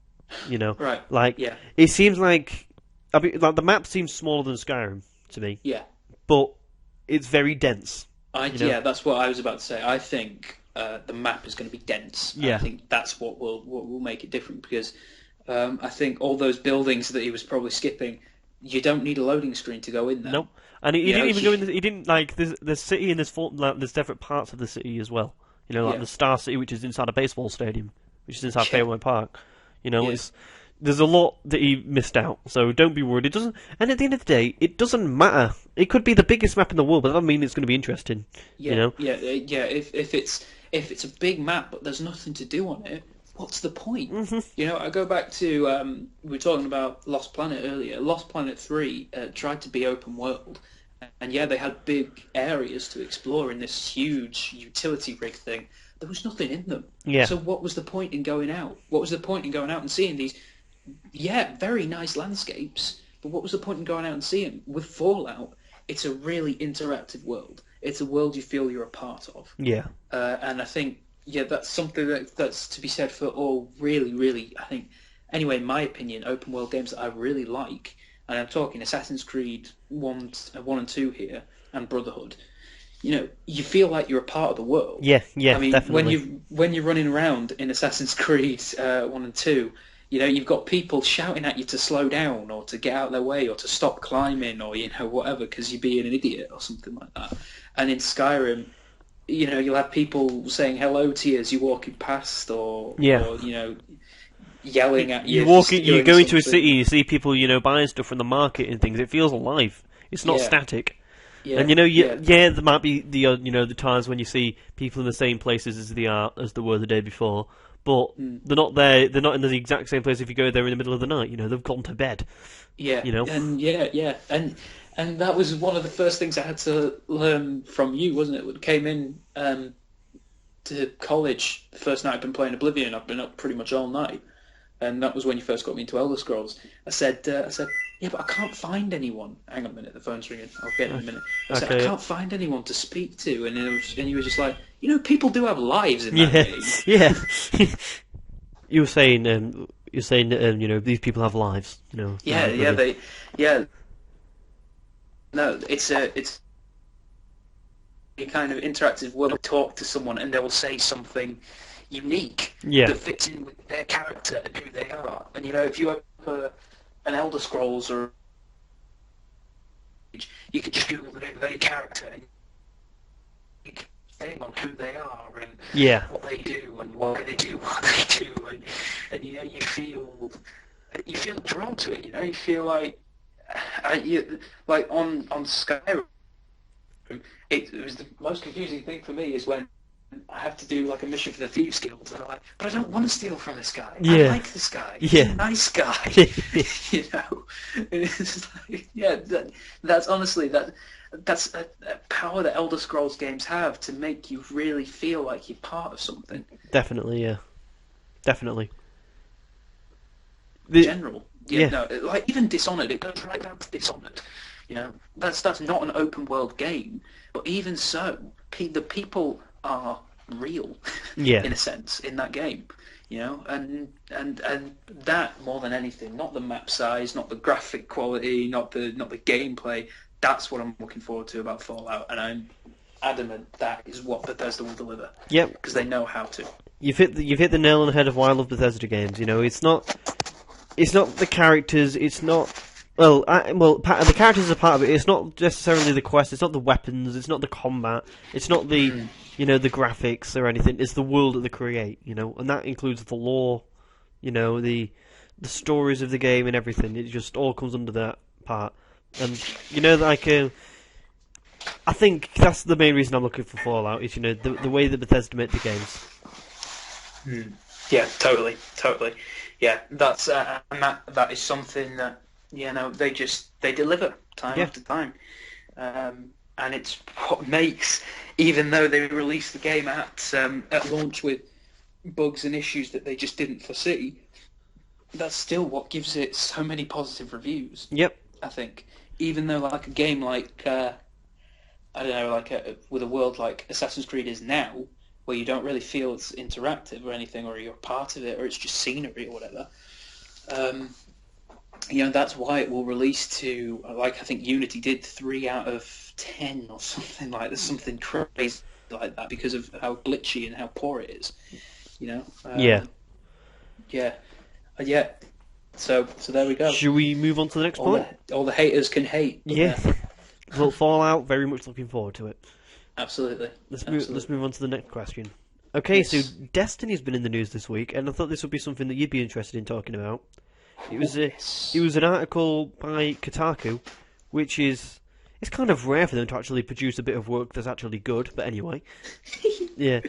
Right. Like it seems like the map seems smaller than Skyrim to me. Yeah. But it's very dense. Yeah, that's what I was about to say. I think the map is going to be dense. Yeah. I think that's what will make it different, because I think all those buildings that he was probably skipping, you don't need a loading screen to go in there. Nope. And he didn't even go in. He didn't like there's city and there's different parts of the city as well. Like the Star City, which is inside a baseball stadium, which is inside Fairway Park. There's a lot that he missed out. So don't be worried. It doesn't. And at the end of the day, it doesn't matter. It could be the biggest map in the world, but that doesn't mean it's going to be interesting. Yeah. If it's a big map but there's nothing to do on it, what's the point? Mm-hmm. I go back to we were talking about Lost Planet earlier. Lost Planet 3 tried to be open world, and they had big areas to explore in this huge utility rig thing. There was nothing in them. Yeah. So what was the point in going out? What was the point in going out and seeing these? Yeah, very nice landscapes. But what was the point in going out and seeing? With Fallout, it's a really interactive world. It's a world you feel you're a part of. Yeah. And I think, that's something that's to be said for all really, really, I think, anyway, in my opinion, open world games that I really like, and I'm talking Assassin's Creed 1 and 2 here, and Brotherhood. You feel like you're a part of the world. Yeah, I mean, definitely. when you're running around in Assassin's Creed 1 and 2, you've got people shouting at you to slow down or to get out of their way or to stop climbing or, whatever, because you're being an idiot or something like that. And in Skyrim, you'll have people saying hello to you as you're walking past or yelling at you. You go into a city, you see people, buying stuff from the market and things. It feels alive. It's not static. Yeah. And there might be the times when you see people in the same places as they were the day before. But they're not there. They're not in the exact same place if you go there in the middle of the night. They've gone to bed. Yeah. And that was one of the first things I had to learn from you, wasn't it? When I came in to college, the first night I'd been playing Oblivion. I've been up pretty much all night, and that was when you first got me into Elder Scrolls. I said, yeah, but I can't find anyone. Hang on a minute, the phone's ringing. I'll get it in a minute. I said, I can't find anyone to speak to, and he was just like, people do have lives in that game. Yeah. You were saying, these people have lives. No, it's a kind of interactive world. Talk to someone, and they will say something unique that fits in with their character and who they are. And if you have an Elder Scrolls or you can just Google the name of their character and you can say on who they are and what they do and why they do what they do, and you feel drawn to it. You feel like like on Skyrim. It was the most confusing thing for me is when I have to do like a mission for the Thieves Guild, and I'm like, but I don't want to steal from this guy. I like this guy. He's a nice guy. And it's like, that's honestly that's a power that Elder Scrolls games have to make you really feel like you're part of something. Definitely. General. Like even Dishonored, it goes right down to Dishonored. That's not an open world game, but even so, the people are real, in a sense, in that game, and that more than anything, not the map size, not the graphic quality, not the gameplay. That's what I'm looking forward to about Fallout, and I'm adamant that is what Bethesda will deliver. Yep, because they know how to. You've hit the nail on the head of why I love Bethesda games. It's not the characters. It's not. The characters are part of it. It's not necessarily the quest. It's not the weapons. It's not the combat. It's not the the graphics or anything. It's the world that they create. And that includes the lore. The stories of the game and everything. It just all comes under that part. And I think that's the main reason I'm looking for Fallout. Is the way that Bethesda make the games. Yeah, totally. Yeah, that's and that is something that. They deliver time after time, and it's what makes, even though they released the game at launch with bugs and issues that they just didn't foresee, that's still what gives it so many positive reviews. Yep, I think even though like a game like with a world like Assassin's Creed is now, where you don't really feel it's interactive or anything, or you're part of it, or it's just scenery or whatever. that's why it will release to, like, I think Unity did 3 out of 10 or something like that, something crazy like that, because of how glitchy and how poor it is. Yeah. So there we go. Should we move on to the next point? All the haters can hate. Yeah. Well, Fallout, very much looking forward to it. Absolutely. Let's move on to the next question. Okay, yes. So Destiny's been in the news this week, and I thought this would be something that you'd be interested in talking about. It was an article by Kotaku, which is... It's kind of rare for them to actually produce a bit of work that's actually good, but anyway. Yeah.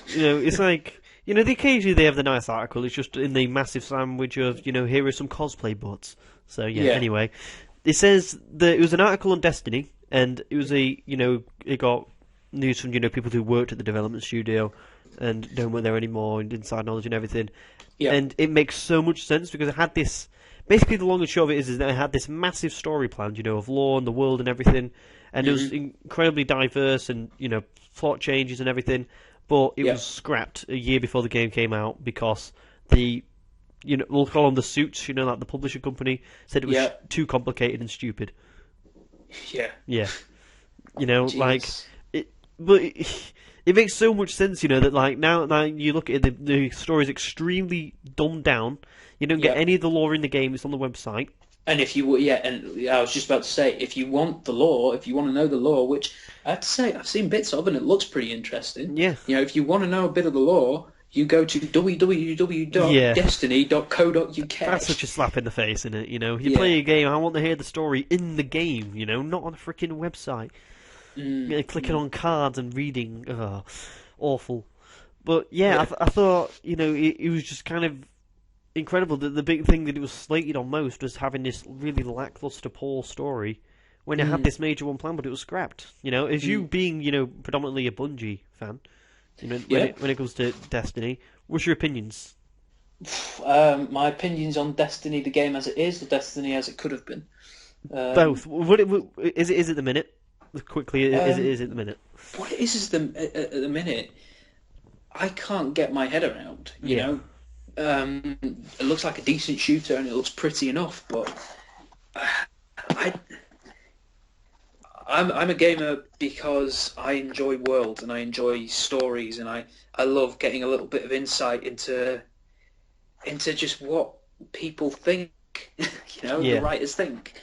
It's like... occasionally they have the nice article, it's just in the massive sandwich of, here are some cosplay butts. So, anyway. It says that it was an article on Destiny, and it was it got news from, people who worked at the development studio and don't work there anymore, and inside knowledge and everything. Yeah. And it makes so much sense, because it had this... Basically, the long and short of it is that it had this massive story planned, of lore and the world and everything, and it was incredibly diverse and, plot changes and everything, but it was scrapped a year before the game came out because we'll call them the suits, like the publisher company, said it was too complicated and stupid. Yeah. Yeah. But it makes so much sense, that now you look at it, the story is extremely dumbed down. You don't get any of the lore in the game; it's on the website. And if you and I was just about to say, if you want the lore, if you want to know the lore, which I have to say I've seen bits of, and it looks pretty interesting. Yeah. If you want to know a bit of the lore, you go to www.destiny.co.uk. That's such a slap in the face, isn't it? You play a game, I want to hear the story in the game. Not on a freaking website. Clicking on cards and reading, awful. But I thought it was just kind of incredible that the big thing that it was slated on most was having this really lackluster, poor story when it had this major one planned, but it was scrapped. As you being predominantly a Bungie fan, when it comes to Destiny, what's your opinions? My opinions on Destiny, the game as it is, or Destiny as it could have been. Both. Is it at the minute? Quickly, as it is at the minute. What it is at the minute, I can't get my head around. It looks like a decent shooter and it looks pretty enough, but I'm a gamer because I enjoy worlds and I enjoy stories, and I love getting a little bit of insight into just what people think, the writers think,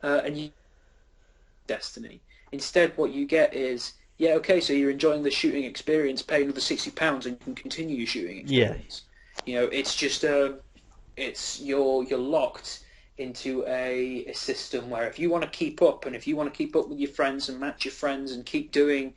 and Destiny. Instead, what you get is, so you're enjoying the shooting experience, pay another £60 and you can continue your shooting experience. It's just you're locked into a system where if you want to keep up, and if you want to keep up with your friends and match your friends and keep doing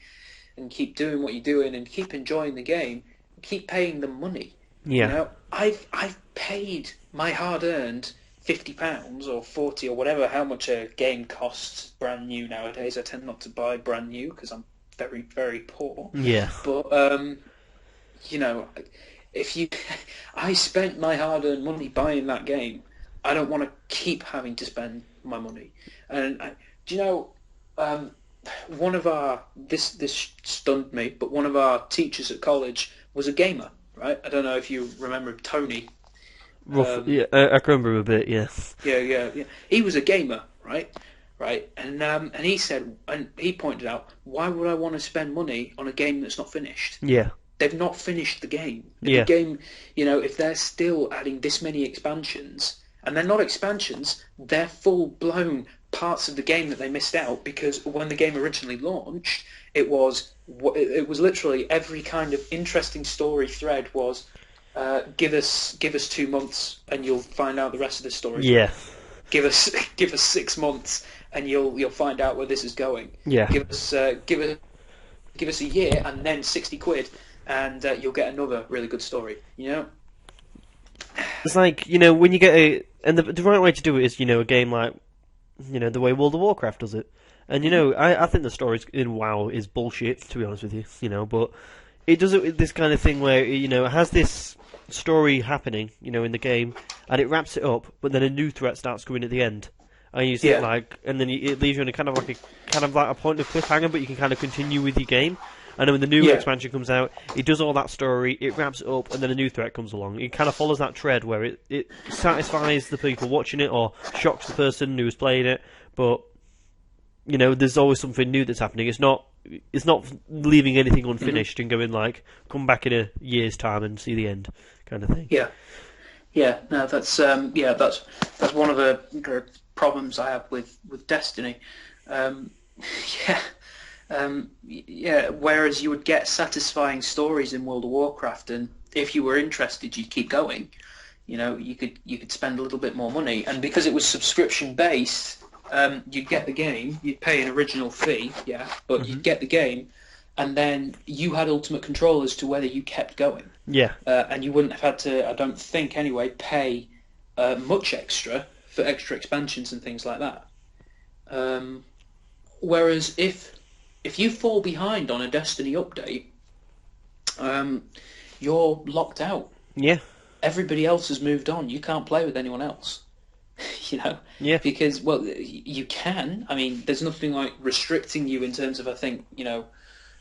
what you're doing and keep enjoying the game, keep paying them money. Yeah. I've paid my hard-earned £50 or 40 or whatever, how much a game costs brand new nowadays. I tend not to buy brand new because I'm very, very poor. Yeah. But I spent my hard-earned money buying that game. I don't want to keep having to spend my money. And one of our this stunned me, but one of our teachers at college was a gamer, right? I don't know if you remember Tony. I can remember a bit. Yeah. Yeah. He was a gamer, right? And he said, and he pointed out, why would I want to spend money on a game that's not finished? Yeah. They've not finished the game. The game, if they're still adding this many expansions, and they're not expansions, they're full-blown parts of the game that they missed out, because when the game originally launched, it was literally every kind of interesting story thread was, give us 2 months and you'll find out the rest of the story. Yeah. Give us 6 months and you'll find out where this is going. Yeah. Give us a year and then £60 and you'll get another really good story. It's like, when you get and the right way to do it is, a game like, the way World of Warcraft does it. And, I think the story in WoW is bullshit, to be honest with you, but it does it with this kind of thing where, it has this story happening, in the game, and it wraps it up, but then a new threat starts coming at the end. And you see it and then it leaves you in a kind of like a point of cliffhanger, but you can kind of continue with your game. And then when the new expansion comes out, it does all that story, it wraps it up, and then a new threat comes along. It kind of follows that tread where it satisfies the people watching it or shocks the person who's playing it, but there's always something new that's happening. It's not leaving anything unfinished and going like, come back in a year's time and see the end kind of thing. Yeah, no, that's one of the problems I have with Destiny. Whereas you would get satisfying stories in World of Warcraft, and if you were interested, you'd keep going. You could spend a little bit more money, and because it was subscription based, you'd get the game. You'd pay an original fee, but you'd get the game, and then you had ultimate control as to whether you kept going. Yeah. And you wouldn't have had to, I don't think anyway, pay much extra for extra expansions and things like that. Whereas if you fall behind on a Destiny update, you're locked out. Yeah. Everybody else has moved on. You can't play with anyone else. Yeah. Because, well, you can. I mean, there's nothing like restricting you in terms of, I think,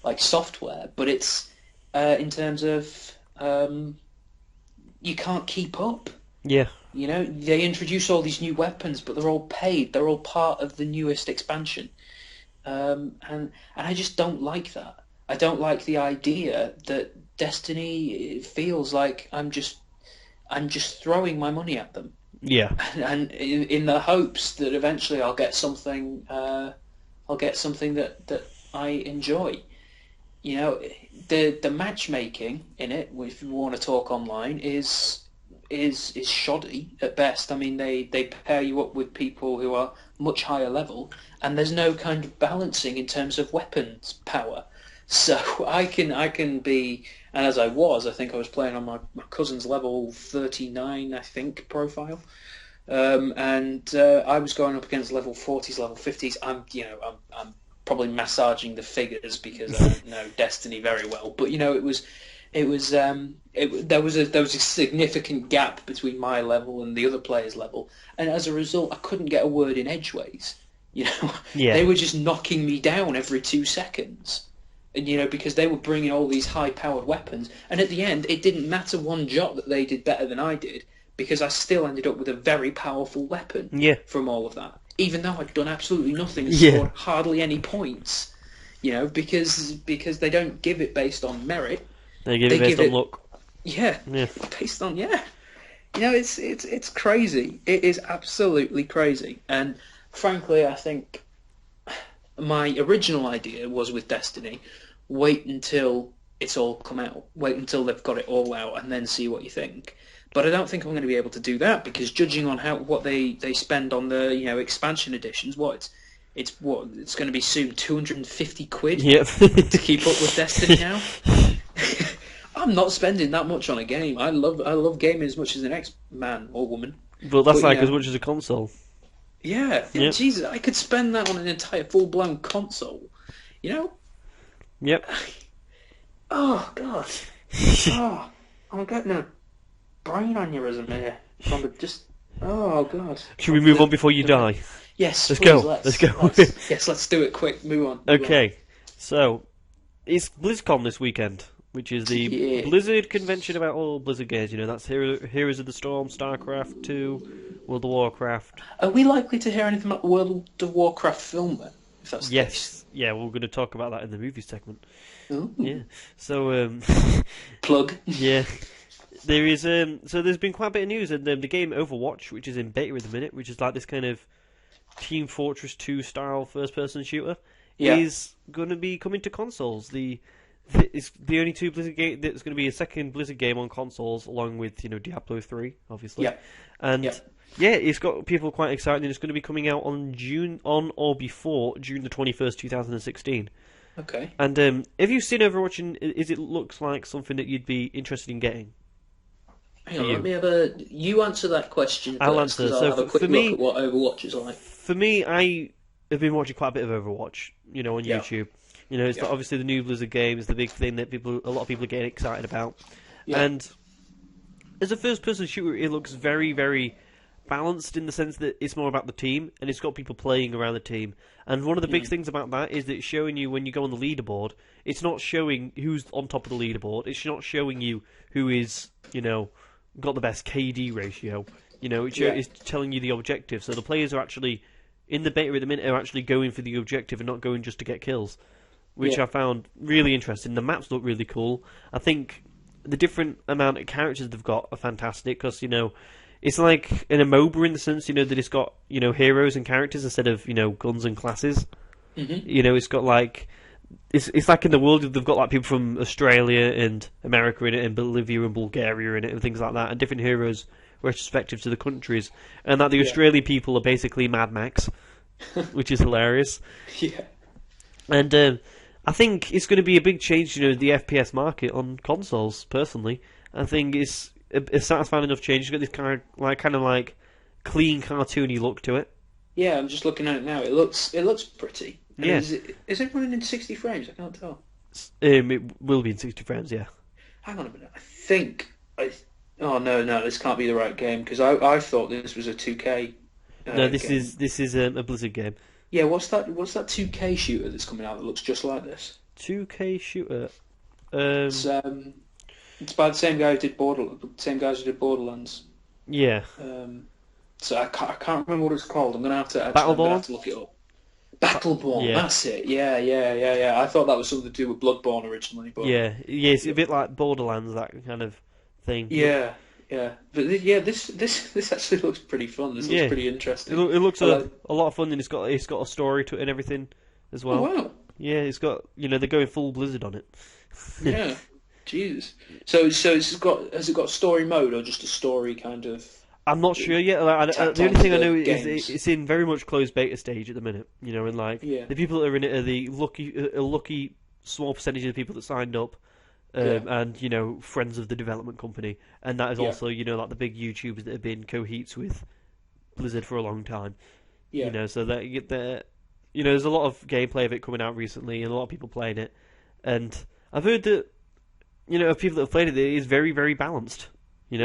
like software, but it's in terms of you can't keep up. Yeah. They introduce all these new weapons, but they're all paid. They're all part of the newest expansion. And I just don't like that. I don't like the idea that Destiny feels like I'm just throwing my money at them. Yeah. And in the hopes that eventually I'll get something that I enjoy. The matchmaking in it, if you want to talk online, is shoddy at best. I mean, they pair you up with people who are much higher level, and there's no kind of balancing in terms of weapons power. So I can be, and as I think I was playing on my cousin's level 39, I think, profile, and I was going up against level 40s, level 50s. I'm probably massaging the figures because I don't know Destiny very well, but there was a significant gap between my level and the other player's level, and as a result, I couldn't get a word in edgeways. They were just knocking me down every 2 seconds, and because they were bringing all these high-powered weapons, and at the end, it didn't matter one jot that they did better than I did, because I still ended up with a very powerful weapon from all of that, even though I'd done absolutely nothing and scored hardly any points. Because they don't give it based on merit. They give it based on luck. Yeah. Based on it's crazy. It is absolutely crazy. And frankly, I think my original idea was with Destiny, wait until it's all come out. Wait until they've got it all out and then see what you think. But I don't think I'm going to be able to do that because judging on what they spend on the expansion editions, it's going to be soon £250 to keep up with Destiny now. I'm not spending that much on a game. I love gaming as much as the next man or woman. But that's as much as a console. Yeah. Jesus, I could spend that on an entire full-blown console. Yep. Oh, God. I'm getting a brain aneurysm here. Oh, God. Should we move on before you die? Yes, let's please, go. Let's go. Yes, let's do it quick. Move on. Okay. So, it's BlizzCon this weekend, which is the Blizzard convention about all Blizzard games. That's Heroes of the Storm, StarCraft 2, World of Warcraft. Are we likely to hear anything about the World of Warcraft film then? If that's the case? Yeah, we're going to talk about that in the movie segment. Ooh. Yeah. So, plug. Yeah. There is so there's been quite a bit of news, and the game Overwatch, which is in beta at the minute, which is like this kind of Team Fortress 2 style first-person shooter, is going to be coming to consoles. It's the only two Blizzard game. There's going to be a second Blizzard game on consoles, along with Diablo 3, obviously. Yeah. And it's got people quite excited. And it's going to be coming out on or before June the 21st, 2016. Okay. And have you seen Overwatch? And it looks like something that you'd be interested in getting? Hang on, let me you answer that question first. I'll answer. So have a quick look at what Overwatch is like. For me, I have been watching quite a bit of Overwatch, on YouTube. It's obviously the new Blizzard game is the big thing that a lot of people are getting excited about. Yeah. And as a first-person shooter, it looks very, very balanced in the sense that it's more about the team, and it's got people playing around the team. And one of the big things about that is that it's showing you when you go on the leaderboard, it's not showing who's on top of the leaderboard. It's not showing you who is, got the best KD ratio. It's telling you the objective. So the players are actually, in the beta at the minute, are actually going for the objective and not going just to get kills, which I found really interesting. The maps look really cool. I think the different amount of characters they've got are fantastic because, it's like an MOBA in the sense, that it's got, heroes and characters instead of, guns and classes. Mm-hmm. It's got like... It's like in the world they've got like people from Australia and America in it, and Bolivia and Bulgaria in it, and things like that, and different heroes retrospective to the countries, and that the Australian people are basically Mad Max, which is hilarious. Yeah. And I think it's going to be a big change, the FPS market on consoles. Personally, I think it's a satisfying enough change. It's got this kind of like clean, cartoony look to it. Yeah, I'm just looking at it now. It looks pretty. And yeah. Is it running in 60 frames? I can't tell. It will be in 60 frames. Yeah. Hang on a minute. Oh no, this can't be the right game because I thought this was a 2K. No, this game. is a Blizzard game. Yeah, what's that 2K shooter that's coming out that looks just like this? 2K shooter. It's by the same guy who did Borderlands. Yeah. So I can't remember what it's called. I'm gonna have to look it up. Battleborn, yeah. That's it. Yeah. I thought that was something to do with Bloodborne originally, but it's a bit like Borderlands, that kind of thing. Yeah. But this actually looks pretty fun. This looks pretty interesting. It looks a lot of fun, and it's got a story to it and everything as well. Oh, wow. Yeah, it's got they're going full Blizzard on it. Yeah. Jesus. So has it got story mode or just a story kind of? I'm not sure yet. The only thing I know is it's in very much closed beta stage at the minute. And the people that are in it are the lucky small percentage of the people that signed up, and friends of the development company, and that is also like the big YouTubers that have been co-heats with Blizzard for a long time. Yeah. So that there's a lot of gameplay of it coming out recently, and a lot of people playing it, and I've heard that of people that have played it is very, very balanced. And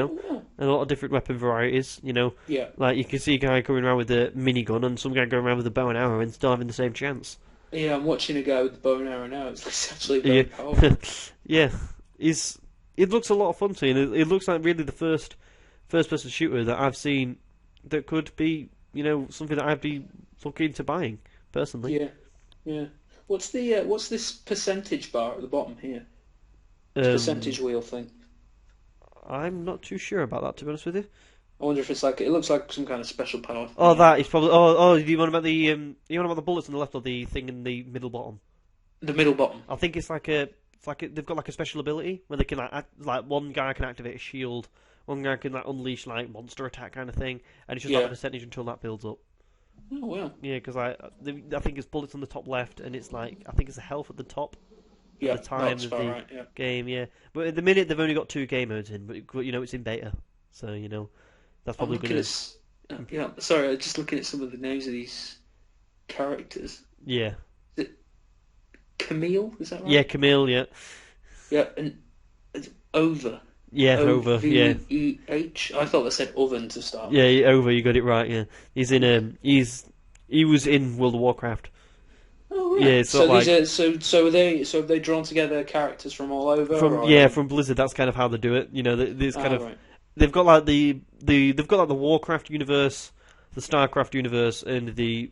a lot of different weapon varieties, Like, you can see a guy going around with a minigun and some guy going around with a bow and arrow and still having the same chance. Yeah, I'm watching a guy with the bow and arrow now. It's actually very powerful. Yeah. It looks a lot of fun to me. It looks like really the first-person shooter that I've seen that could be, something that I'd be looking into buying, personally. Yeah. What's this percentage bar at the bottom here? This percentage wheel thing. I'm not too sure about that, to be honest with you. I wonder if it's it looks like some kind of special power. Oh, that is probably. Do you want about the bullets on the left or the thing in the middle bottom? The middle bottom. I think they've got like a special ability where they can one guy can activate a shield, one guy can unleash monster attack kind of thing, and it's just a percentage until that builds up. Oh wow. Yeah, because I think it's bullets on the top left, and it's I think it's a health at the top. Yeah, the time of the game, But at the minute they've only got 2 game modes in, but it's in beta, so that's probably going to. Sorry, I'm just looking at some of the names of these characters. Yeah. Is it Camille? Is that right? Yeah, Camille. Yeah. Yeah, and it's Over. Yeah, Over. Yeah. O-V-E-H. I thought they said oven to start. Yeah, Over. You got it right. Yeah, he's in. He was in World of Warcraft. Oh, yeah. So have they drawn together characters from all over? From Blizzard. That's kind of how they do it. Right. They've got they've got the Warcraft universe, the Starcraft universe, and the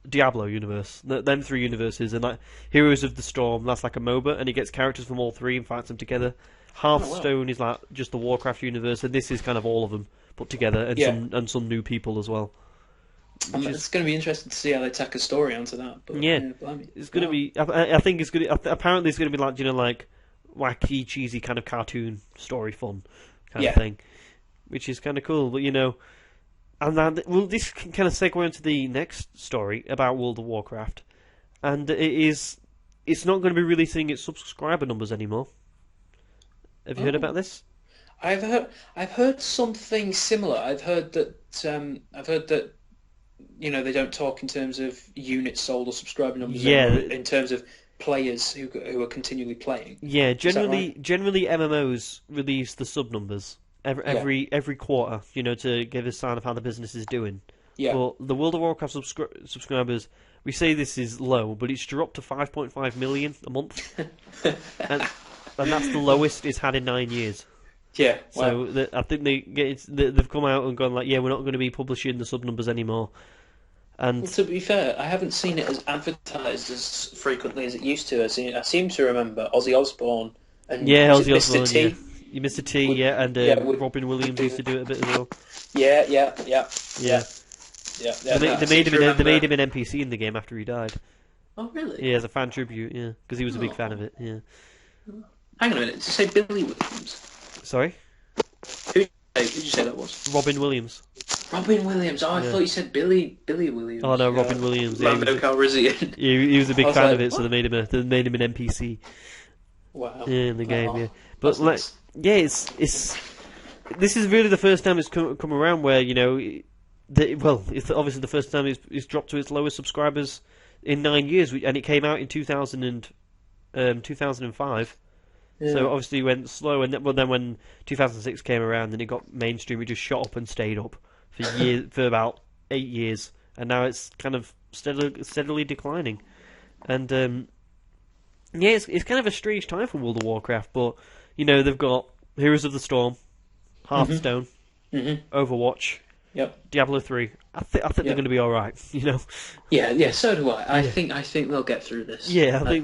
Diablo universe. Them 3 universes, and Heroes of the Storm. That's like a MOBA, and he gets characters from all 3 and fights them together. Hearthstone is just the Warcraft universe, and this is kind of all of them put together, and some new people as well. It's going to be interesting to see how they tack a story onto that. But, it's going to be. I think it's going to. Apparently, it's going to be like wacky, cheesy kind of cartoon story fun kind of thing, which is kind of cool. But and this can kind of segue into the next story about World of Warcraft, and it's not going to be releasing its subscriber numbers anymore. Have you heard about this? I've heard something similar. I've heard that. They don't talk in terms of units sold or subscriber numbers. In terms of players who are continually playing. Yeah, generally MMOs release the sub numbers every quarter, to give a sign of how the business is doing. Yeah. Well, the World of Warcraft subscribers, we say this is low, but it's dropped to 5.5 million a month, and that's the lowest it's had in 9 years. Yeah. Wow. So I think they've come out and gone like, yeah, we're not going to be publishing the sub numbers anymore. And to be fair, I haven't seen it as advertised as frequently as it used to. I seem to remember Ozzy Osbourne and Ozzy Osbourne, Mr. T. Yeah. You Mr. T, and Robin Williams used to do it a bit as well. Yeah. They made him an NPC in the game after he died. Oh, really? Yeah, as a fan tribute. Yeah, because he was a big fan of it. Yeah. Hang on a minute. Did you say Billy Williams? Sorry. Who did you say that was? Robin Williams. Robin Williams. Oh, I thought you said Billy Williams. Oh no, Robin Williams. Lando Calrissian. He was a big fan of it, so they made him an NPC. Wow. Yeah, in the game. Yeah, but nice. It's this is really the first time it's come around where it's obviously the first time it's dropped to its lowest subscribers in 9 years, and it came out in 2005. Yeah. So obviously it went slow, and then when 2006 came around, then it got mainstream. It just shot up and stayed up for years, for about 8 years, and now it's kind of steadily declining. And it's kind of a strange time for World of Warcraft, but they've got Heroes of the Storm, Hearthstone, Overwatch, Diablo 3. I think they're going to be all right. Yeah. So do I. I think they'll get through this. Yeah, I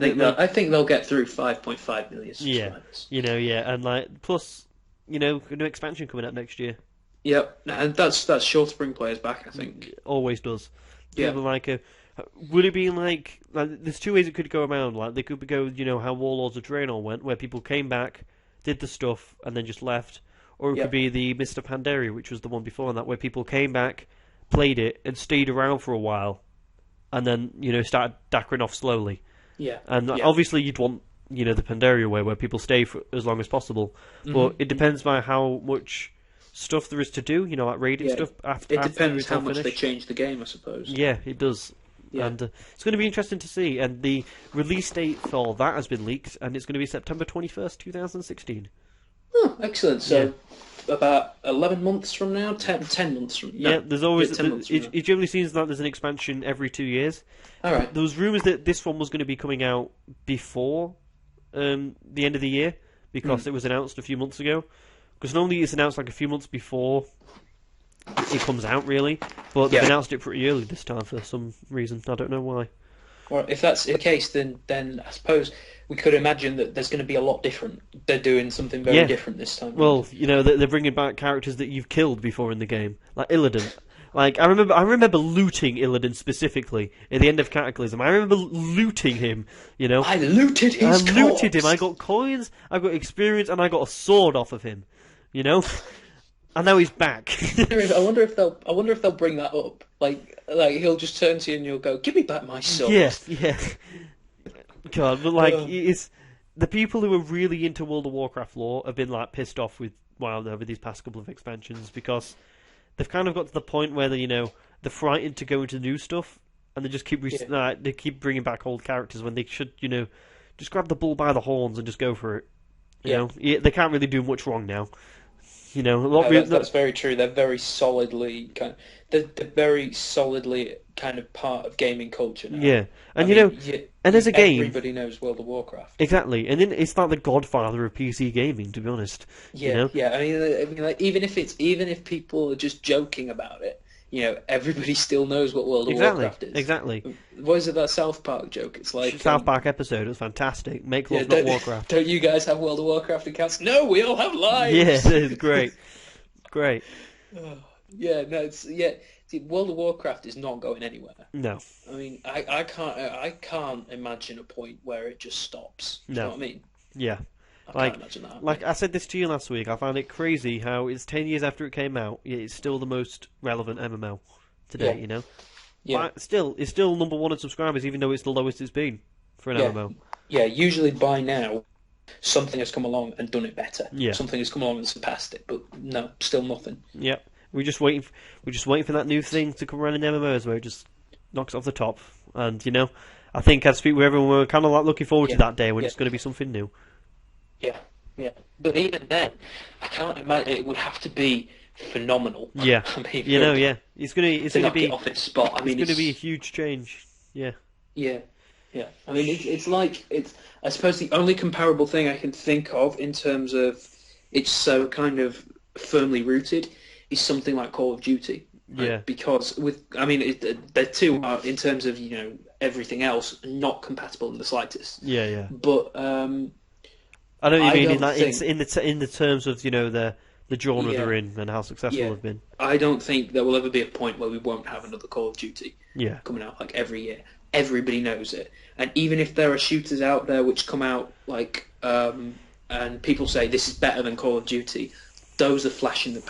think they'll get through 5.5 million subscribers. Yeah, and plus, a new expansion coming up next year. Yep, and that's sure to bring players back. I think it always does. Yeah. Would it be like there's two ways it could go around. Like they could go, how Warlords of Draenor went, where people came back, did the stuff, and then just left. Or it could be the Mist of Pandaria, which was the one before that, where people came back, played it, and stayed around for a while, and then started dackering off slowly. Yeah. And obviously you'd want the Pandaria way, where people stay for as long as possible. But it depends by how much stuff there is to do. Like raiding stuff. It depends how much they change the game, I suppose. Yeah, it does. Yeah. And it's going to be interesting to see. And the release date for that has been leaked, and it's going to be September 21st, 2016. Oh, excellent. So about 11 months from now, 10 months from now. Yeah, there's always... It generally seems like there's an expansion every 2 years. All right. There was rumours that this one was going to be coming out before the end of the year, because it was announced a few months ago. Because normally it's announced like a few months before it comes out, really. But they've announced it pretty early this time for some reason. I don't know why. Well, if that's the case, then I suppose we could imagine that there's going to be a lot different. They're doing something very different this time. Well, they're bringing back characters that you've killed before in the game, like Illidan. Like I remember looting Illidan specifically at the end of Cataclysm. I remember looting him. I looted his corpse. Looted him. I got coins, I got experience, and I got a sword off of him. And now he's back. I wonder if they'll bring that up. Like he'll just turn to you and you'll go, "Give me back my sword." Yeah. God, but it's the people who are really into World of Warcraft lore have been pissed off with WoW over these past couple of expansions, because they've kind of got to the point where they're frightened to go into new stuff, and they just keep they keep bringing back old characters when they should just grab the bull by the horns and just go for it. They can't really do much wrong now. That's very true. They're very solidly they're very solidly kind of part of gaming culture now. Yeah, and and as a game, everybody knows World of Warcraft. Exactly, and then it's like the godfather of PC gaming, to be honest. Yeah. I mean, even if people are just joking about it, everybody still knows what World of Warcraft is. Exactly. What is it, that South Park joke? It's like South Park episode. It was fantastic. Make love, not Warcraft. Don't you guys have World of Warcraft accounts? No, we all have lives. Yeah, it's great. Great. See, World of Warcraft is not going anywhere. No. I mean, I can't imagine a point where it just stops. Do you know what I mean? Yeah. I can't imagine that. Like I said this to you last week, I found it crazy how it's 10 years after it came out, yet it's still the most relevant MMO today. Yeah. But it's still number one in subscribers, even though it's the lowest it's been for an MMO. Yeah. Usually by now, something has come along and done it better. Yeah. Something has come along and surpassed it, but no, still nothing. Yep. We're just waiting for that new thing to come around in MMOs where it just knocks it off the top. And I think I'd speak with everyone. We're kind of looking forward to that day when it's going to be something new. Yeah. Yeah. But even then, I can't imagine it would have to be phenomenal. Yeah. I mean, yeah. It's gonna be get off its spot. I mean, it's gonna be a huge change. Yeah. Yeah. Yeah. I mean, it's like I suppose the only comparable thing I can think of in terms of it's so kind of firmly rooted is something like Call of Duty. Right? Yeah. Because they're two are, in terms of everything else, not compatible in the slightest. Yeah. But I know what you mean in the terms of the genre they're in and how successful they've been. I don't think there will ever be a point where we won't have another Call of Duty coming out like every year. Everybody knows it, and even if there are shooters out there which come out like and people say this is better than Call of Duty, those are flashes in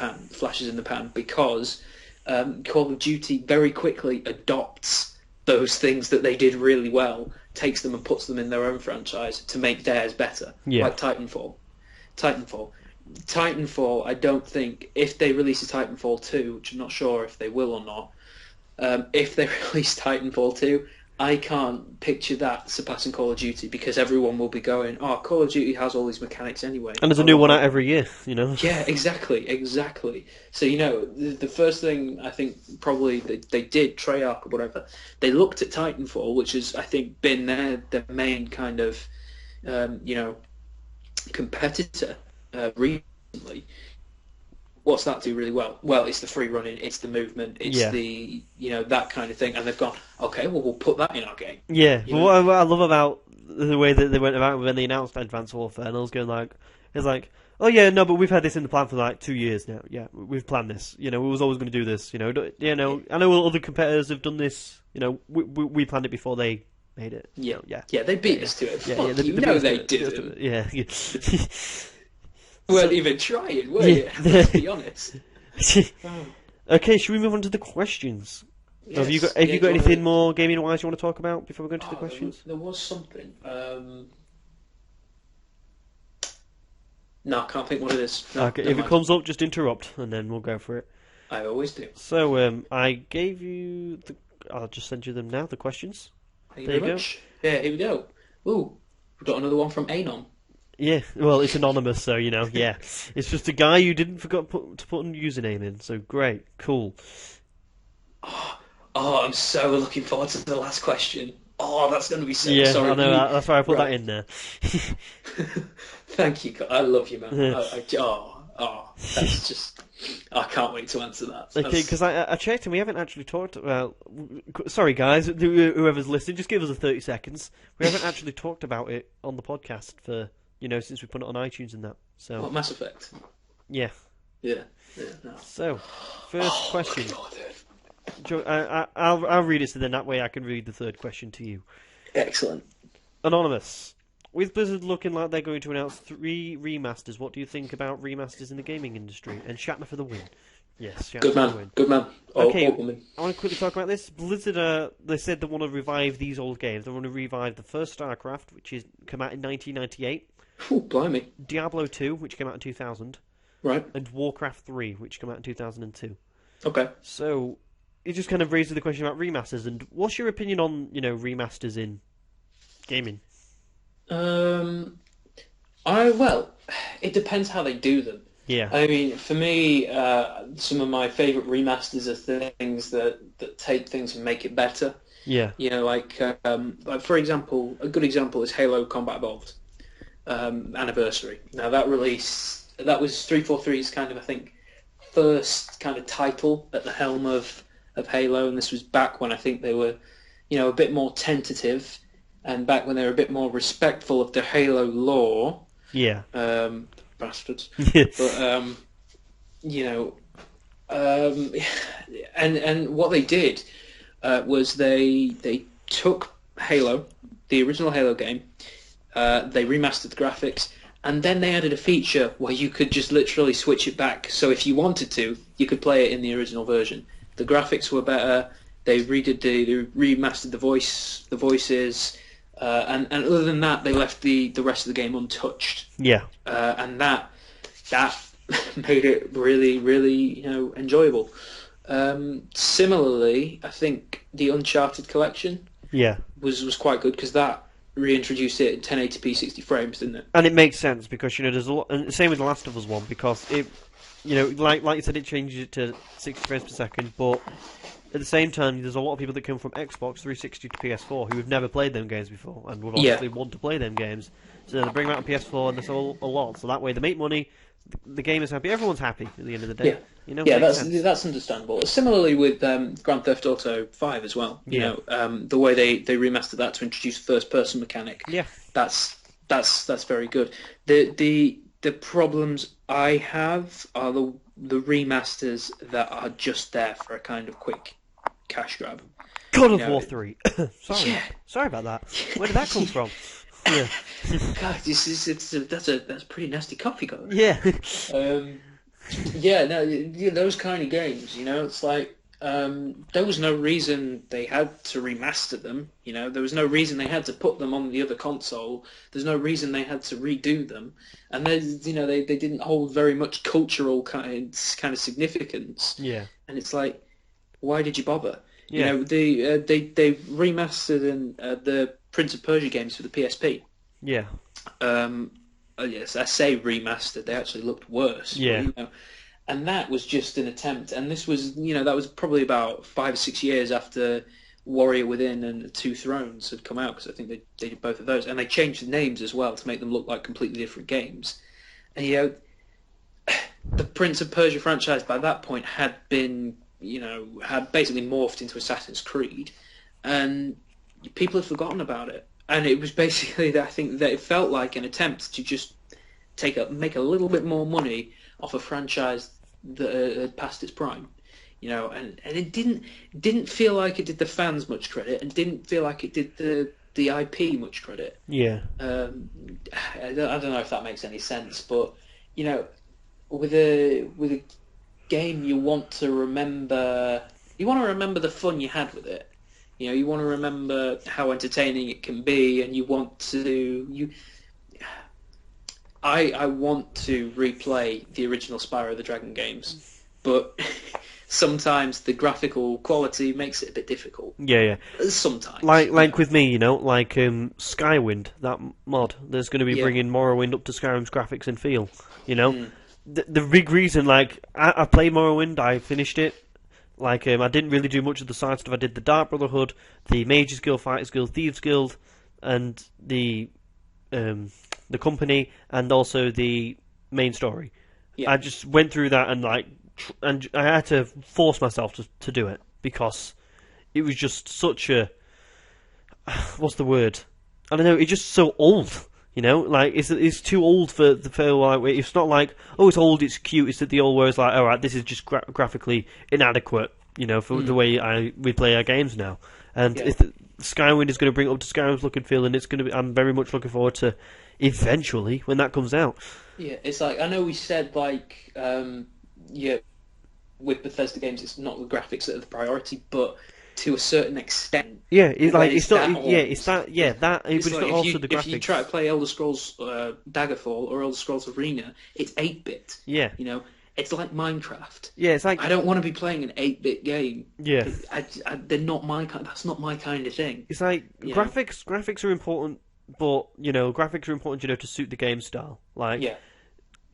the pan, because Call of Duty very quickly adopts those things that they did really well, takes them and puts them in their own franchise to make theirs better. Like Titanfall, I don't think, if they release a Titanfall 2, which I'm not sure if they will or not, if they release Titanfall 2, I can't picture that surpassing Call of Duty, because everyone will be going, oh, Call of Duty has all these mechanics anyway. And there's a new one out every year, Yeah, exactly. So, the first thing I think probably they did, Treyarch or whatever, they looked at Titanfall, which has, I think, been their main kind of, competitor recently. What's that do really well? Well, it's the free running, it's the movement, it's the that kind of thing, and they've gone, okay, well, we'll put that in our game. Yeah, but what I love about the way that they went about it when they announced Advanced Warfare, and I was going oh yeah, no, but we've had this in the plan for like 2 years now. Yeah, we've planned this. We was always going to do this. I know other competitors have done this. We planned it before they made it. Yeah, they beat us to it. They didn't. Yeah. Weren't even trying, were you? Let's be honest. Okay, should we move on to the questions? Yes. Have you got anything more gaming wise you want to talk about before we go into the questions? There was something. No, I can't think what it is. No, okay, if it comes up, just interrupt, and then we'll go for it. I always do. So, I gave you I'll just send you them now, the questions. There you go. Yeah, here we go. Ooh, we've got another one from Anon. Yeah, well, it's anonymous, so, yeah. It's just a guy who didn't forget to put a username in, so great, cool. Oh, I'm so looking forward to the last question. Oh, that's going to be so... Yeah, sorry. I know, that's why I put that in there. Thank you, I love you, man. That's just... I can't wait to answer that. Okay, because I checked and we haven't actually talked about... Sorry, guys, whoever's listening, just give us 30 seconds. We haven't actually talked about it on the podcast for... since we put it on iTunes and that. So what, Mass Effect? Yeah. No. So, first question. I'll read it, so then that way I can read the third question to you. Excellent. Anonymous. With Blizzard looking like they're going to announce 3 remasters, what do you think about remasters in the gaming industry? And Shatner for the win. Yes, Shatner for the win. Good man. Okay, I want to quickly talk about this. Blizzard, they said they want to revive these old games. They want to revive the first StarCraft, which came out in 1998. Oh, blimey. Diablo 2, which came out in 2000. Right. And Warcraft 3, which came out in 2002. Okay. So, it just kind of raises the question about remasters. And what's your opinion on, remasters in gaming? Well, it depends how they do them. Yeah. I mean, for me, some of my favourite remasters are things that take things and make it better. Yeah. Like for example, a good example is Halo Combat Evolved. Anniversary. Now that was 343's kind of, I think, first kind of title at the helm of Halo, and this was back when I think they were, a bit more tentative, and back when they were a bit more respectful of the Halo lore. Yeah. Bastards. But and what they did was they took Halo, the original Halo game. They remastered the graphics, and then they added a feature where you could just literally switch it back. So if you wanted to, you could play it in the original version. The graphics were better. They remastered the voices, and other than that, they left the rest of the game untouched. Yeah. And that made it really, really, enjoyable. Similarly, I think the Uncharted collection was quite good, because that reintroduced it in 1080p 60 frames, didn't it? And it makes sense because there's a lot, and same with the Last of Us one, because it, like you said, it changes it to 60 frames per second, but at the same time, there's a lot of people that come from Xbox 360 to PS4 who have never played them games before and would obviously want to play them games. So they bring them out on PS4 and they sell a lot. So that way they make money, the game is happy, everyone's happy at the end of the day. Yeah, that's understandable. Similarly with Grand Theft Auto 5 as well. You know, the way they remastered that to introduce first-person mechanic. Yeah, that's very good. The problems I have are the remasters that are just there for a kind of quick cash grab. God of War 3. Sorry about that. Where did that come from? Yeah. God, that's a pretty nasty coffee color. Yeah. Those kind of games, it's like there was no reason they had to remaster them. There was no reason they had to put them on the other console. There's no reason they had to redo them, and they didn't hold very much cultural kind of significance. Yeah. And it's like, why did you bother? Yeah. They remastered the Prince of Persia games for the PSP. Yeah. Yes, I say remastered. They actually looked worse. Yeah. But, and that was just an attempt. And this was, that was probably about 5 or 6 years after Warrior Within and Two Thrones had come out, because I think they did both of those. And they changed the names as well to make them look like completely different games. And, the Prince of Persia franchise by that point had been, had basically morphed into Assassin's Creed. And people had forgotten about it. And it was basically, I think, that it felt like an attempt to just make a little bit more money off a franchise that had passed its prime, and it didn't feel like it did the fans much credit, and didn't feel like it did the IP much credit. Yeah. I don't know if that makes any sense, but with a game, you want to remember the fun you had with it. You want to remember how entertaining it can be, and you want to I want to replay the original Spyro the Dragon games, but sometimes the graphical quality makes it a bit difficult. Yeah. Sometimes. Like with me, Skywind, that mod, there's going to be bringing Morrowind up to Skyrim's graphics and feel, The big reason, I played Morrowind, I finished it. I didn't really do much of the side stuff. I did the Dark Brotherhood, the Mages Guild, Fighters Guild, Thieves Guild, and the company, and also the main story. Yeah. I just went through that and I had to force myself to do it, because it was just such a, what's the word? I don't know. It's just so old. It's too old for it's not like, oh, it's old, it's cute. It's the old where it's like, all right, this is just graphically inadequate, for the way we play our games now. And if Skywind is going to bring it up to Skyrim's look and feel, and it's going to be, I'm very much looking forward to eventually when that comes out. Yeah, it's like, I know we said with Bethesda games, it's not the graphics that are the priority, but to a certain extent. Yeah, it's not also the graphics. If you try to play Elder Scrolls Daggerfall or Elder Scrolls Arena, it's 8-bit. Yeah. It's like Minecraft. Yeah, it's like, I don't want to be playing an 8-bit game. Yeah. They're not my kind. That's not my kind of thing. It's like graphics are important, but graphics are important, to suit the game style. But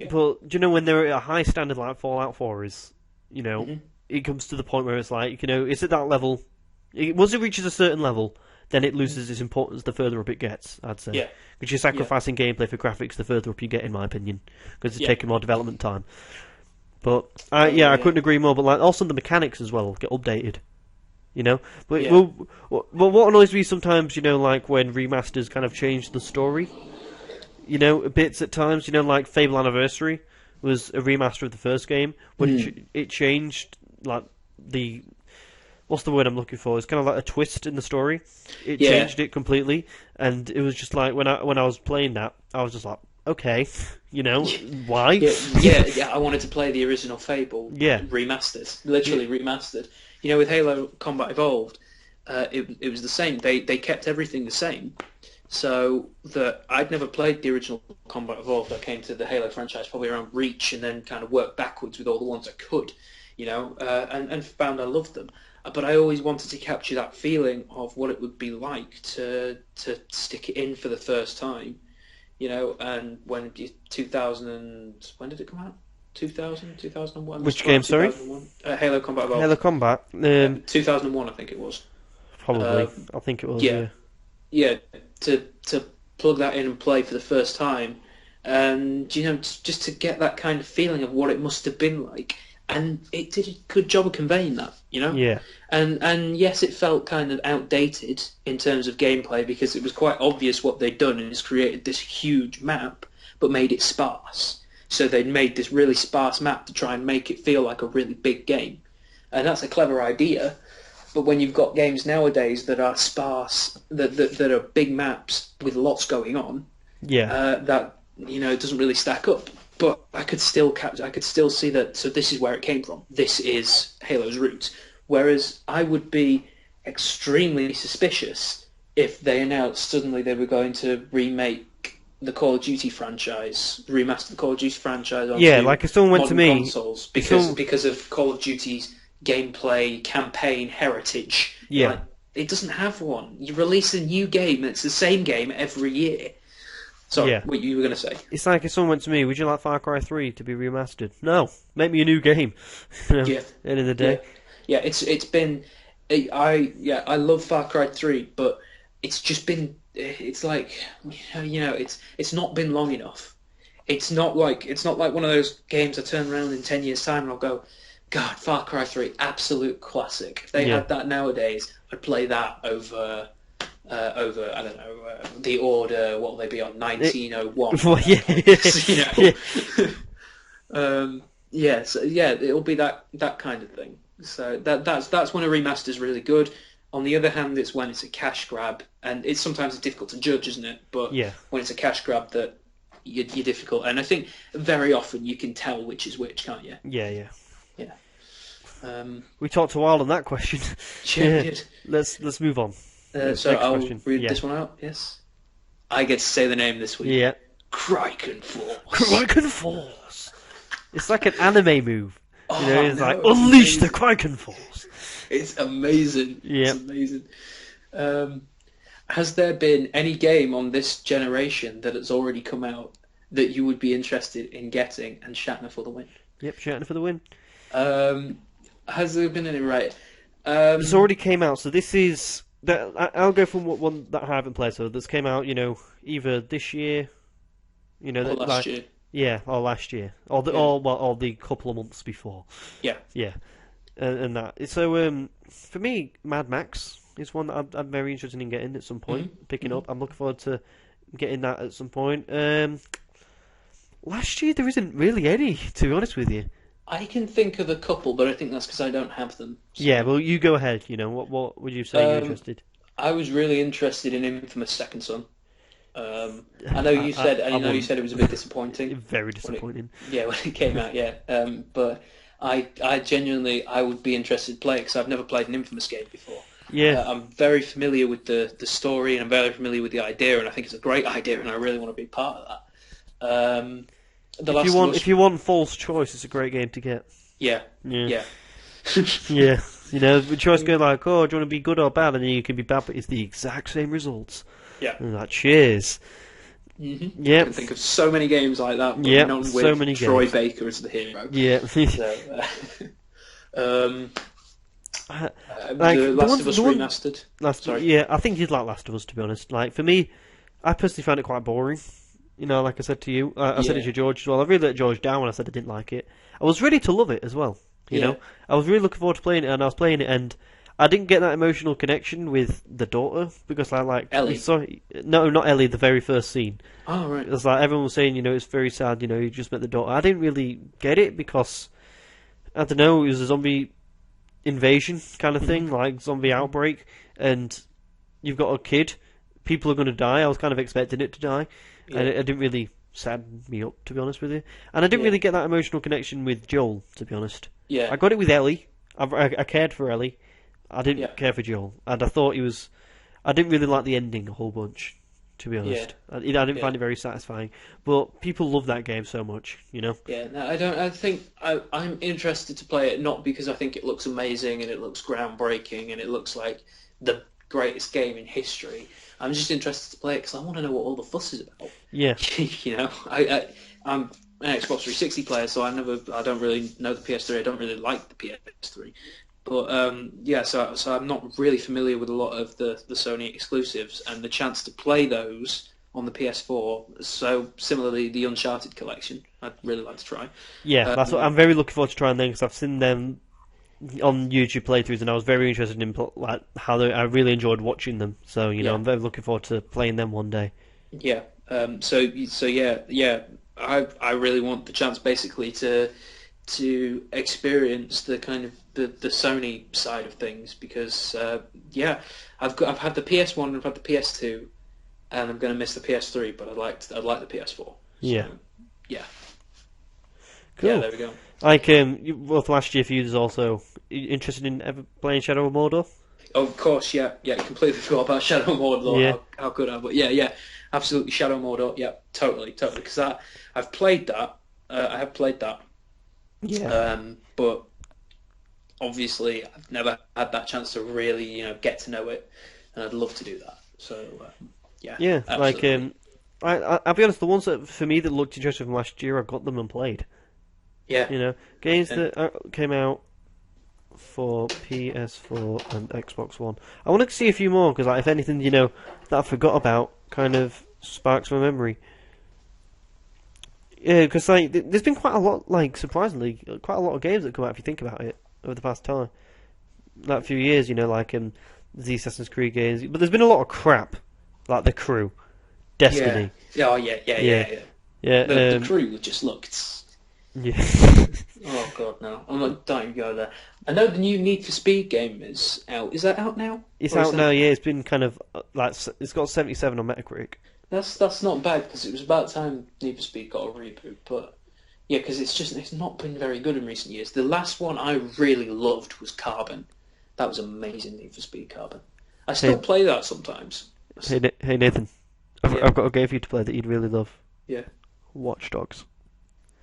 when they're at a high standard like Fallout 4 is, it comes to the point where it's like, it's at that level. Once it reaches a certain level, then it loses its importance the further up it gets, I'd say. Yeah. Because you're sacrificing gameplay for graphics the further up you get, in my opinion, because it's taking more development time. But I couldn't agree more. But also the mechanics as well get updated. But what annoys me sometimes, when remasters kind of change the story, bits at times, like Fable Anniversary was a remaster of the first game, but it changed the, what's the word I'm looking for? It's kind of like a twist in the story. It changed it completely, and it was just like when I was playing that, I was just like, okay, why? I wanted to play the original Fable, remastered, literally remastered. With Halo Combat Evolved, it was the same. They kept everything the same. So that I'd never played the original Combat Evolved. I came to the Halo franchise probably around Reach, and then kind of worked backwards with all the ones I could, and found I loved them. but I always wanted to capture that feeling of what it would be like to stick it in for the first time, and when 2000 when did it come out? 2000, 2001? Which game, sorry? Halo Combat Evolved. Halo Combat. 2001, I think it was. Probably. I think it was, Yeah, to plug that in and play for the first time, and, just to get that kind of feeling of what it must have been like. And it did a good job of conveying that, Yeah. And yes, it felt kind of outdated in terms of gameplay because it was quite obvious what they'd done, and it's created this huge map, but made it sparse. So they'd made this really sparse map to try and make it feel like a really big game. And that's a clever idea, but when you've got games nowadays that are sparse, that are big maps with lots going on, that, it doesn't really stack up. But I could still see that. So this is where it came from. This is Halo's roots. Whereas I would be extremely suspicious if they announced suddenly they were going to remake the Call of Duty franchise, remaster the Call of Duty franchise on like if someone went to me consoles because of Call of Duty's gameplay campaign heritage. Yeah, like, it doesn't have one. You release a new game, it's the same game every year. Sorry, what you were going to say? It's like if someone went to me, would you like Far Cry 3 to be remastered? No, make me a new game. At the end of the day. Yeah, it's been. I love Far Cry 3, but it's just been. It's like, it's not been long enough. It's not like one of those games I turn around in 10 years' time and I'll go, God, Far Cry 3, absolute classic. If they had that nowadays, I'd play that over I don't know, The Order. What will they be on? 1901. It'll be that kind of thing. So that's when a remaster is really good. On the other hand, it's when it's a cash grab, and it's sometimes difficult to judge, isn't it? But when it's a cash grab, that you're difficult, and I think very often you can tell which is which, can't you? Yeah. We we talked a while on that question. Yeah, we did. Let's move on. So I'll read this one out. Yes, I get to say the name this week. Yeah, Kraken Force. Kraken Force. It's like an anime move. It's like unleash the Kraken Force. It's amazing. Yeah, it's amazing. Has there been any game on this generation that has already come out that you would be interested in getting, and Shatner for the win? Yep, Shatner for the win. Has there been any? Right. It's already came out, so this is. I'll go from one that I haven't played. So this came out, either this year, or last year. Yeah, or last year, or the couple of months before. Yeah. And that. So for me, Mad Max is one that I'm very interested in getting at some point, picking up. I'm looking forward to getting that at some point. Last year there isn't really any, to be honest with you. I can think of a couple, but I think that's because I don't have them. So. Yeah, well, you go ahead. What would you say you're interested? I was really interested in Infamous Second Son. I know you said you said it was a bit disappointing. Very disappointing. When it came out, but I genuinely would be interested to play it because I've never played an Infamous game before. Yeah, I'm very familiar with the story, and I'm very familiar with the idea, and I think it's a great idea, and I really want to be part of that. If you want False Choice, it's a great game to get. Yeah. Yeah. The choice going like, oh, do you want to be good or bad? And then you can be bad, but it's the exact same results. Yeah. And that cheers. Mm-hmm. Yeah. I can think of so many games like that. Yeah. None with so many Troy games. Baker as the hero. Yeah. The Last of Us remastered. Sorry. Yeah, I think you'd like Last of Us, to be honest. Like for me, I personally found it quite boring. Like I said to you, I said it to George as well. I really let George down when I said I didn't like it. I was ready to love it as well. I was really looking forward to playing it, and I was playing it, and I didn't get that emotional connection with the daughter because I like Ellie. No, not Ellie. The very first scene. Oh right. It was like everyone was saying, it's very sad. You just met the daughter. I didn't really get it because I don't know. It was a zombie invasion kind of thing, like zombie outbreak, and you've got a kid. People are going to die. I was kind of expecting it to die. And it didn't really sadden me up, to be honest with you. And I didn't really get that emotional connection with Joel, to be honest. Yeah. I got it with Ellie. I cared for Ellie. I didn't care for Joel. And I thought I didn't really like the ending a whole bunch, to be honest. I didn't find it very satisfying. But people love that game so much, you know? Yeah, no, I don't. I think I'm interested to play it, not because I think it looks amazing and it looks groundbreaking and it looks like the greatest game in history. I'm just interested to play it because I want to know what all the fuss is about. Yeah. You know, I'm an Xbox 360 player, so I don't really know the PS3. I don't really like the PS3. But yeah, so I'm not really familiar with a lot of the Sony exclusives, and the chance to play those on the PS4. So similarly, the Uncharted collection, I'd really like to try. Yeah, that's what I'm very looking forward to trying them because I've seen them on YouTube playthroughs, and I was very interested in like how I really enjoyed watching them. So you know, I'm very looking forward to playing them one day. Yeah. So yeah. I really want the chance basically to experience the kind of the Sony side of things because I've had the PS1 and I've had the PS2 and I'm going to miss the PS3, but I'd like the PS4. So, yeah. Cool. Yeah, there we go. Like both last year for you, there's also interested in ever playing Shadow of Mordor? Oh, of course, yeah. Completely forgot about Shadow of Mordor. Yeah. How could I? But yeah, absolutely Shadow of Mordor. Yeah, totally. Because I've played that. I have played that. Yeah. But obviously, I've never had that chance to really, get to know it, and I'd love to do that. So yeah. Yeah, absolutely. like I'll be honest, the ones that for me that looked interesting from last year, I got them and played. Yeah. Games that came out for PS4 and Xbox One. I want to see a few more because, if anything, that I forgot about kind of sparks my memory. Yeah, because there's been quite a lot, surprisingly, quite a lot of games that come out if you think about it over the past time, like few years. The Assassin's Creed games, but there's been a lot of crap, like The Crew, Destiny. Yeah. Oh yeah. Yeah. The Crew just looked. Yeah. Oh god, no! I'm not. Don't even go there. I know the new Need for Speed game is out. Is that out now? It's out now. Yeah, it's been kind of it's got 77 on Metacritic. That's not bad because it was about time Need for Speed got a reboot. But yeah, because it's not been very good in recent years. The last one I really loved was Carbon. That was amazing, Need for Speed Carbon. I still play that sometimes. Hey Nathan, I've got a game for you to play that you'd really love. Yeah. Watch Dogs.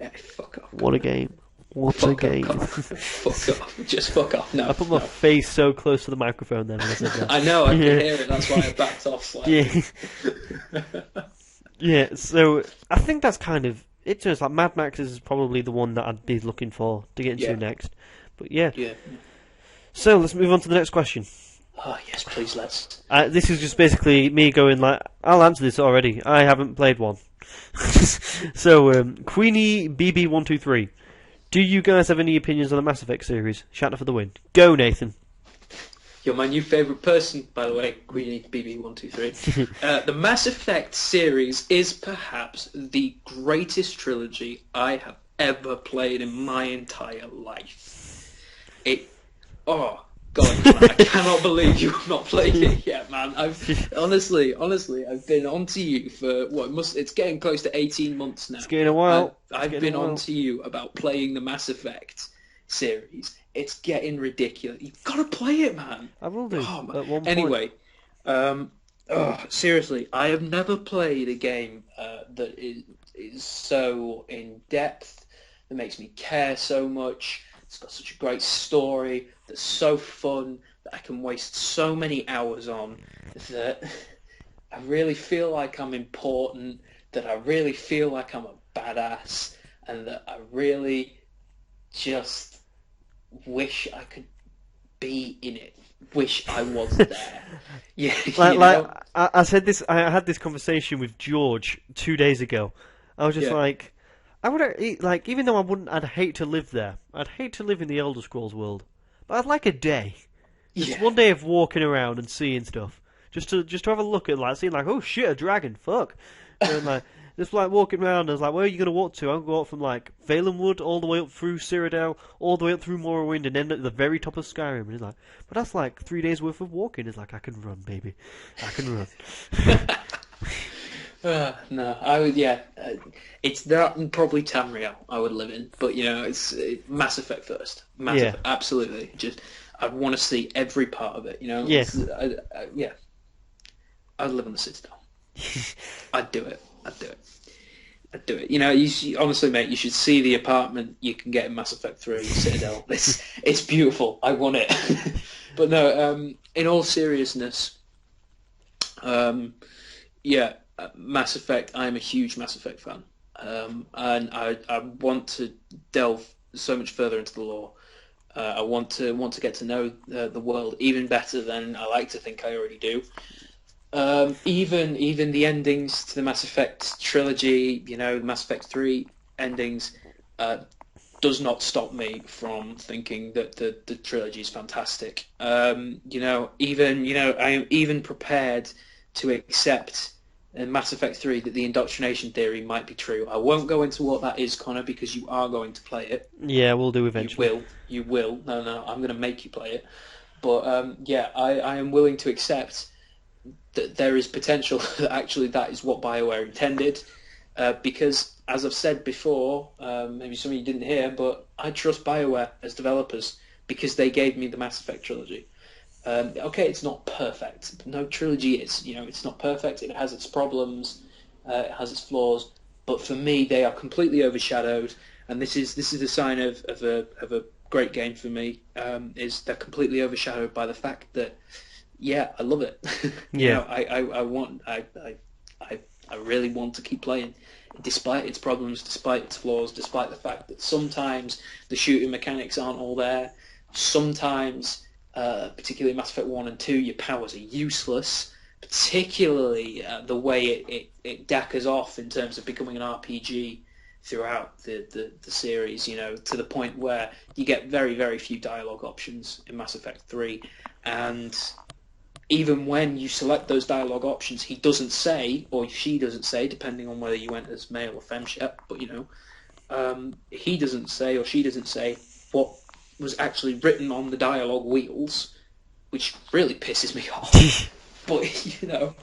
Yeah, fuck off. What a game. What a game. Fuck off. Just fuck off. No. I put my face so close to the microphone then when I said that. I know, I can hear it. That's why I backed off slightly. Yeah. Yeah, so I think that's kind of it. Turns like Mad Max is probably the one that I'd be looking for to get into next. But yeah. So let's move on to the next question. Oh, yes, please, let's. This is just basically me going I'll answer this already. I haven't played one. So, Queenie BB123, do you guys have any opinions on the Mass Effect series? Shatner for the win. Go, Nathan. You're my new favourite person, by the way, Queenie BB123. The Mass Effect series is perhaps the greatest trilogy I have ever played in my entire life. Oh, God, man, I cannot believe you have not played it yet, man. I've honestly, I've been on to you for it's getting close to 18 months now. It's getting a while. I've been on to you about playing the Mass Effect series. It's getting ridiculous. You've got to play it, man. I will do. Oh, at one point. Anyway, seriously, I have never played a game that is so in depth, that makes me care so much. It's got such a great story that's so fun that I can waste so many hours on, that I really feel like I'm important, that I really feel like I'm a badass, and that I really just wish I could be in it. Wish I was there. Yeah, I said this. I had this conversation with George 2 days ago. I was just I would even though I'd hate to live there. I'd hate to live in the Elder Scrolls world, but I'd like a day, just one day of walking around and seeing stuff, just to have a look at seeing oh shit, a dragon, fuck, and just walking around. I was where are you gonna walk to? I'm gonna go up from Valenwood all the way up through Cyrodiil, all the way up through Morrowind, and end at the very top of Skyrim. And he's but that's 3 days worth of walking. It's I can run, baby, I can run. No, I would. Yeah, it's that and probably Tamriel I would live in, but it's Mass Effect first. Mass Effect, absolutely. Just I'd want to see every part of it. Yeah. I'd live on the Citadel. I'd do it. I'd do it. You know, honestly, mate, you should see the apartment you can get in Mass Effect 3 Citadel. It's beautiful. I want it. But no, in all seriousness, Mass Effect. I am a huge Mass Effect fan, and I want to delve so much further into the lore. I want to get to know the world even better than I like to think I already do. Even the endings to the Mass Effect trilogy, you know, Mass Effect 3 endings, does not stop me from thinking that the trilogy is fantastic. I am even prepared to accept in Mass Effect 3 that the indoctrination theory might be true. I won't go into what that is, Connor, because you are going to play it. Yeah, we'll do eventually. You will. No, I'm going to make you play it. But I am willing to accept that there is potential that actually that is what BioWare intended. Because, as I've said before, maybe some of you didn't hear, but I trust BioWare as developers because they gave me the Mass Effect trilogy. Okay, it's not perfect. No trilogy is. You know, it's not perfect. It has its problems. It has its flaws. But for me, they are completely overshadowed. And this is a sign of a great game for me. Is they're completely overshadowed by the fact that, I love it. Yeah. I really want to keep playing, despite its problems, despite its flaws, despite the fact that sometimes the shooting mechanics aren't all there. Sometimes, particularly Mass Effect 1 and 2, your powers are useless, particularly the way it dackers off in terms of becoming an RPG throughout the series, you know, to the point where you get very, very few dialogue options in Mass Effect 3, and even when you select those dialogue options, he doesn't say, or she doesn't say, depending on whether you went as male or femshep, but, you know, he doesn't say or she doesn't say what was actually written on the dialogue wheels, which really pisses me off. But, you know,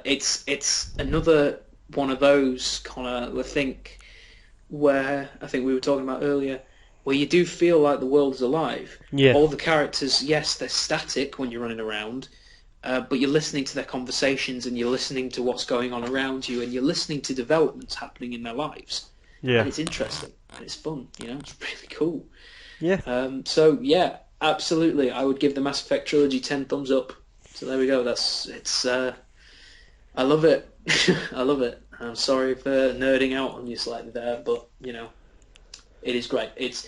it's another one of those kind of, I think we were talking about earlier, where you do feel like the world is alive. Yeah. All the characters, yes, they're static when you're running around, but you're listening to their conversations and you're listening to what's going on around you and you're listening to developments happening in their lives. Yeah. And it's interesting and it's fun, you know, it's really cool. Yeah. So, yeah, absolutely, I would give the Mass Effect trilogy 10 thumbs up. So there we go, I love it. I love it. I'm sorry for nerding out on you slightly there, but, you know, it is great. It's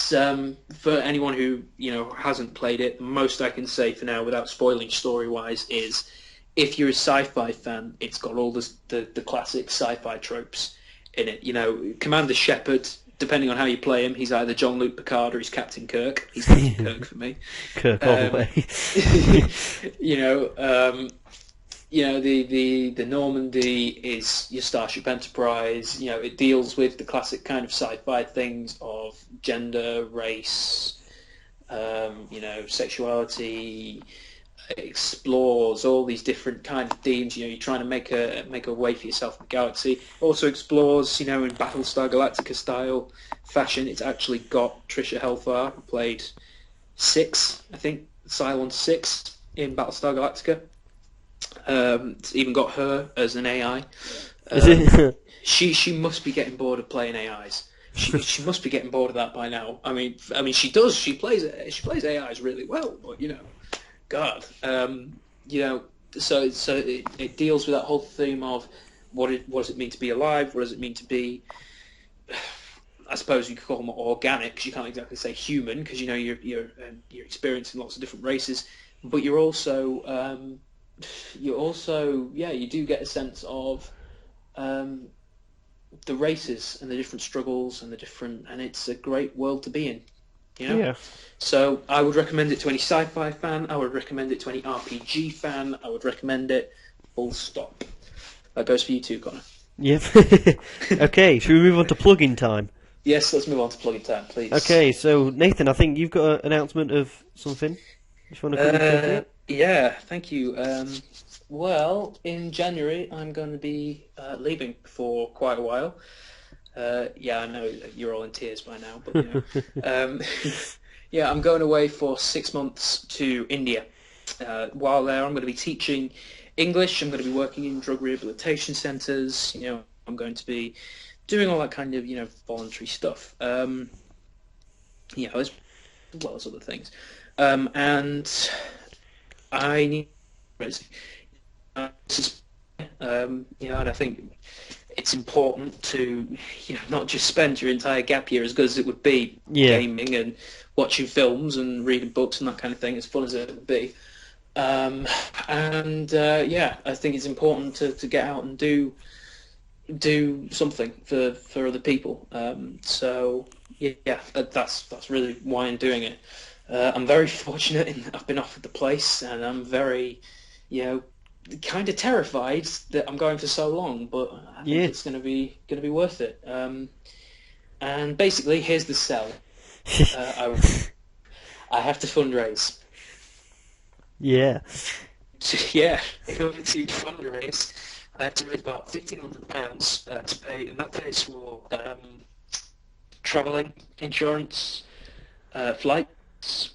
for anyone who, you know, hasn't played it, the most I can say for now without spoiling story-wise is if you're a sci-fi fan, it's got all the classic sci-fi tropes in it. You know, Commander Shepard, depending on how you play him, he's either Jean-Luc Picard or he's Captain Kirk. He's Captain Kirk for me. Kirk all the way. You know, the Normandy is your Starship Enterprise. You know, it deals with the classic kind of sci-fi things of gender, race, you know, sexuality. Explores all these different kind of themes. You know, you're trying to make a way for yourself in the galaxy. Also explores, you know, in Battlestar Galactica style fashion. It's actually got Trisha Helfer, who played 6, I think, Cylon 6 in Battlestar Galactica. It's even got her as an AI. She must be getting bored of playing AIs. She must be getting bored of that by now. I mean, she does. She plays AIs really well, but you know, God, you know. So it deals with that whole theme of what does it mean to be alive? What does it mean to be? I suppose you could call them organic, because you can't exactly say human, because you know you're experiencing lots of different races, but you're also you do get a sense of the races and the different struggles and and it's a great world to be in, you know. Yeah. So I would recommend it to any sci-fi fan. I would recommend it to any RPG fan. I would recommend it. Full stop. That goes for you too, Connor. Yep. Okay, should we move on to plug-in time? Yes, let's move on to plug-in time, please. Okay, so Nathan, I think you've got an announcement of something. Just want to quickly talk about it? Yeah, thank you. Well, in January, I'm going to be leaving for quite a while. Yeah, I know you're all in tears by now, but you know. Yeah, I'm going away for 6 months to India. while there, I'm going to be teaching English. I'm going to be working in drug rehabilitation centres. I'm going to be doing all that kind of voluntary stuff. As well as other things. And I need, and I think it's important to, not just spend your entire gap year, as good as it would be, gaming and watching films and reading books and that kind of thing, as fun as it would be. I think it's important to get out and do something for other people. That's really why I'm doing it. I'm very fortunate in that I've been offered the place, and I'm very, kind of terrified that I'm going for so long, but I think it's going to be worth it. And basically, here's the sell. I have to fundraise. Yeah. In order to fundraise, I have to raise about £1,500 to pay, and that pays for travelling, insurance, flights,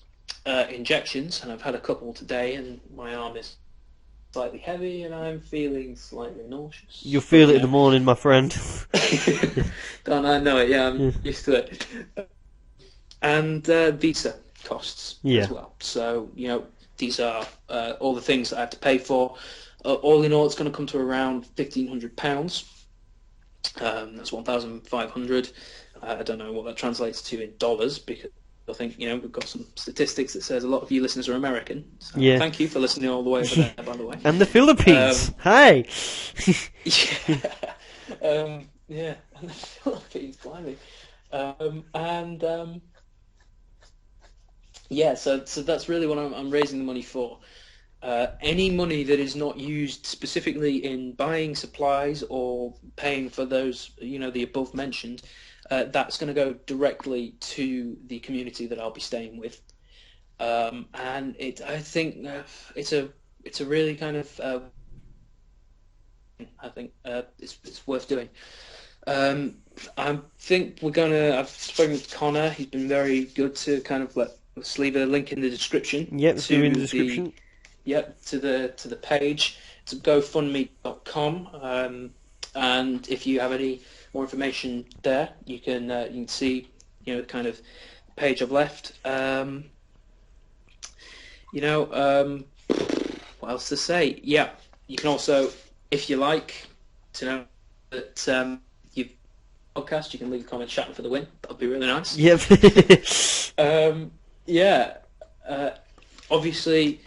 injections, and I've had a couple today, and my arm is slightly heavy, and I'm feeling slightly nauseous. You'll feel it in the morning, my friend. Don't I know it? Yeah, I'm used to it. And visa costs as well. So, these are all the things that I have to pay for. All in all, it's going to come to around £1,500. That's 1,500. I don't know what that translates to in dollars, because I think we've got some statistics that says a lot of you listeners are American. So thank you for listening all the way over there, by the way. And the Philippines. Hi. And the Philippines, blimey. So that's really what I'm raising the money for. Any money that is not used specifically in buying supplies or paying for those, the above mentioned, that's going to go directly to the community that I'll be staying with. And I think it's a really kind of it's worth doing. I think I've spoken with Conor. He's been very good to kind of let's leave a link in the description. Yep, it's in the description. To the page. It's GoFundMe.com. And if you have any more information there, you can see kind of page I've left. What else to say? Yeah, you can also, if you like to know that you've podcast, you can leave a comment shouting for the win. That'd be really nice. Yep. Obviously,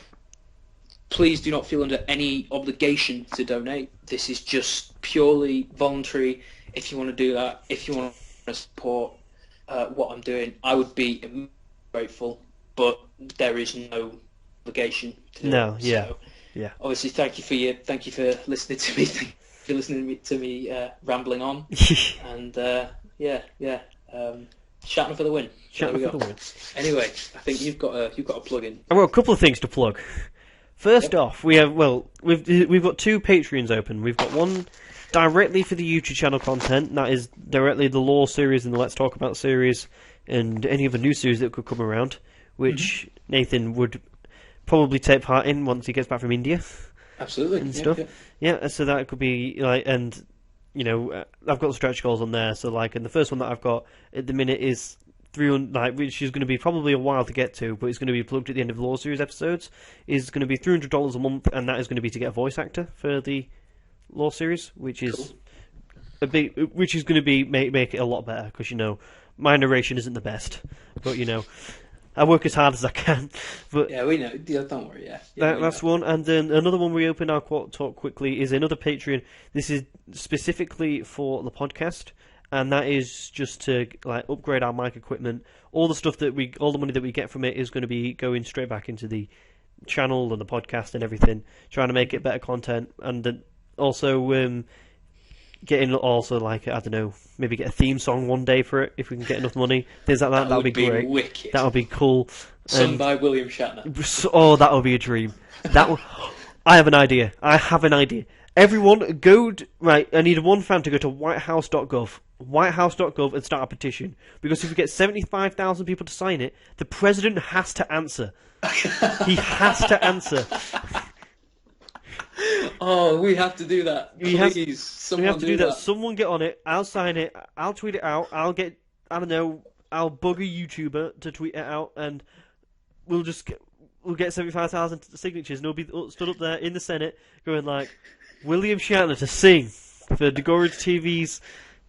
please do not feel under any obligation to donate. This is just purely voluntary. If you want to do that, if you want to support what I'm doing, I would be grateful, but there is no obligation to do it. So, obviously, thank you for listening to me. Thank you for listening to me rambling on. And shouting for the win. Shouting for the win. Anyway, I think you've got a plug in. I've got a couple of things to plug. First off, we've got two Patreons open. We've got one directly for the YouTube channel content, that is directly the Lore series and the Let's Talk About series, and any other new series that could come around, which Nathan would probably take part in once he gets back from India. Absolutely. And stuff. Yeah, so that could be and I've got the stretch goals on there. So and the first one that I've got at the minute is 300, which is going to be probably a while to get to, but it's going to be plugged at the end of the Lore series episodes. Is going to be $300 a month, and that is going to be to get a voice actor for the Lore series, which is which is going to be make it a lot better, because my narration isn't the best, but I work as hard as I can. But we know. Don't worry. That's one, and then another one we opened. I'll talk quickly. Is another Patreon. This is specifically for the podcast. And that is just to upgrade our mic equipment. All the money that we get from it is going to be going straight back into the channel and the podcast and everything, trying to make it better content, and then also getting I don't know, maybe get a theme song one day for it if we can get enough money. Things like that. That would be great. Wicked. That would be cool. Sung by William Shatner. Oh, that would be a dream. I have an idea. Everyone, I need one fan to go to whitehouse.gov. whitehouse.gov and start a petition. Because if we get 75,000 people to sign it, the president has to answer. He has to answer. Oh, we have to do that. Please, someone we have to do that. that. Someone get on it. I'll sign it. I'll tweet it out. I'll bug a YouTuber to tweet it out, and we'll get 75,000 signatures, and he'll be stood up there in the Senate going like, William Shatner to sing for Dagora TV's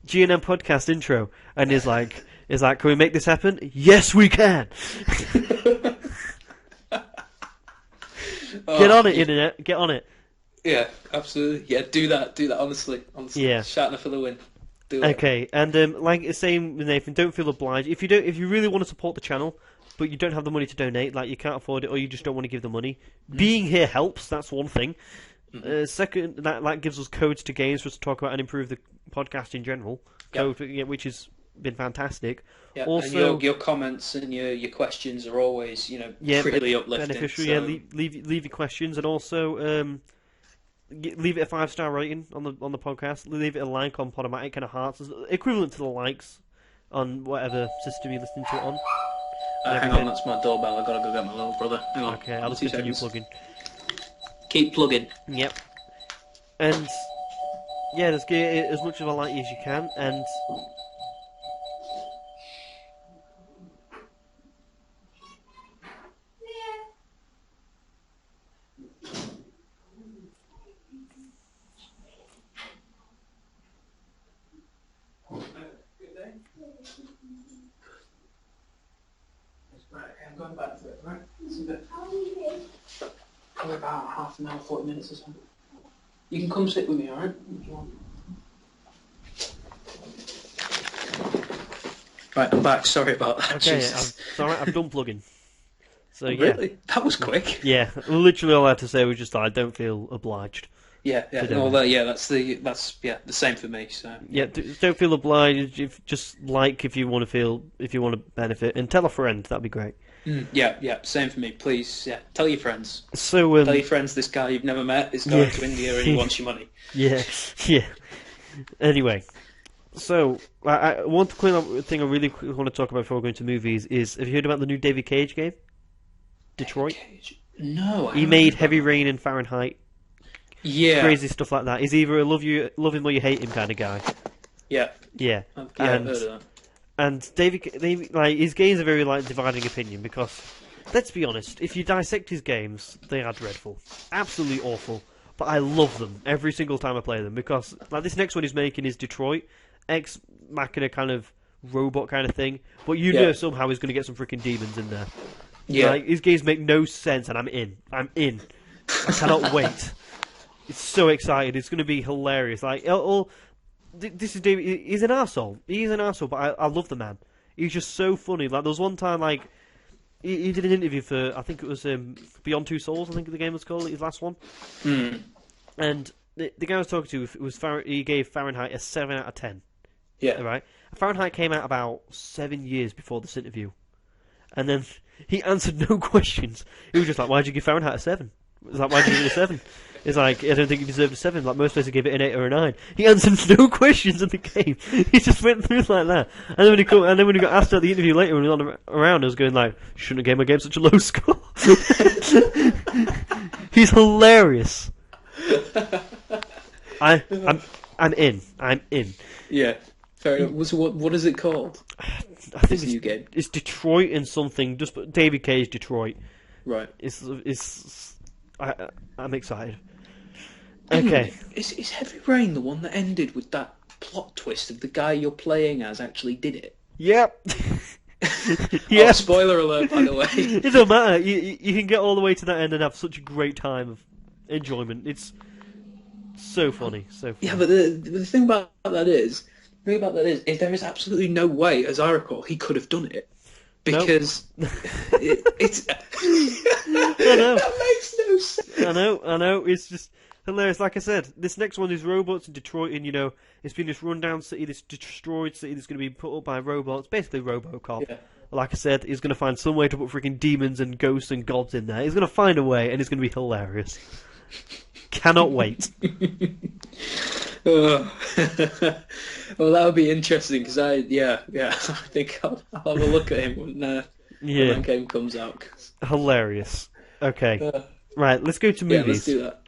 GnM Podcast intro, and is like, can we make this happen? Yes, we can. Get on it, internet. Get on it. Yeah, absolutely. Yeah, do that. Honestly. Yeah. Shatner for the win. Do it. Okay, and like it's same with Nathan, don't feel obliged. If you really want to support the channel, but you don't have the money to donate, like you can't afford it, or you just don't want to give the money, being here helps. That's one thing. Second, that gives us codes to games for us to talk about and improve the podcast in general. Which has been fantastic. Yeah, also, and your comments and your questions are always, really uplifting. Beneficial. So... Yeah, leave your questions, and also leave it a 5-star rating on the podcast. Leave it a like on Podomatic, kind of hearts, equivalent to the likes on whatever system you're listening to it on. Hang on, that's my doorbell. I've got to go get my little brother. Hang on. Okay, I'll just continue plugging. Keep plugging. Yep. And yeah, just give it as much of a like as you can, and I'm going back to it, right? Probably about half an hour, 40 minutes or so. You can come sit with me, alright? Right, I'm back. Sorry about that. okay, it's alright, I've done plugging. So yeah. Really? That was quick. Yeah, literally all I had to say was just I don't feel obliged. Yeah. That's the same for me. So yeah, don't feel obliged. Just like if you want to benefit, and tell a friend. That'd be great. Yeah, same for me. Please, tell your friends. So tell your friends this guy you've never met is going to India and he wants your money. Yeah. Anyway, so one thing I really want to talk about before going to movies is: have you heard about the new David Cage game? Detroit. No. He made Heavy Rain and Fahrenheit. Yeah. Crazy stuff like that. He's either a love him or you hate him kind of guy. Yeah. I've heard of that. And his games are very dividing opinion because, let's be honest, if you dissect his games, they are dreadful, absolutely awful. But I love them every single time I play them because this next one he's making is Detroit, ex machina kind of robot kind of thing. But know somehow he's going to get some freaking demons in there. Yeah, his games make no sense, and I'm in. I cannot wait. It's so excited. It's going to be hilarious. This is David. He's an arsehole. He's an arsehole, but I love the man. He's just so funny. There was one time, he did an interview for, I think it was Beyond Two Souls, I think the game was called, his last one. And the guy I was talking to, he gave Fahrenheit a 7 out of 10. Yeah. Right? Fahrenheit came out about 7 years before this interview. And then he answered no questions. He was just like, why'd you give Fahrenheit a 7? It was like, why'd you give it a 7? It's like, I don't think he deserved a 7. Like, most places give it an 8 or a 9. He answered no questions in the game. He just went through like that. And then when he got asked at the interview later, when he was around, I was going like, shouldn't have gave my game such a low score. He's hilarious. I'm in. Yeah. Fair enough. So what is it called? I think it's new game. It's Detroit and something. Just David Cage Detroit. Right. I'm excited. Okay. Is Heavy Rain the one that ended with that plot twist of the guy you're playing as actually did it? Yep. Yeah. Oh, spoiler alert, by the way. It doesn't matter. You can get all the way to that end and have such a great time of enjoyment. It's so funny. Yeah, but the thing about that is there is absolutely no way, as I recall, he could have done it. Because it's I know. That makes no sense. I know. It's just hilarious. Like I said, this next one is robots in Detroit, and it's been this rundown city, this destroyed city that's going to be put up by robots, basically RoboCop. Yeah. Like I said, he's going to find some way to put freaking demons and ghosts and gods in there. He's going to find a way, and it's going to be hilarious. Cannot wait. Oh. Well, that would be interesting because I think I'll have a look at him when that game comes out. Hilarious. Okay, right. Let's go to movies. Yeah, let's do that.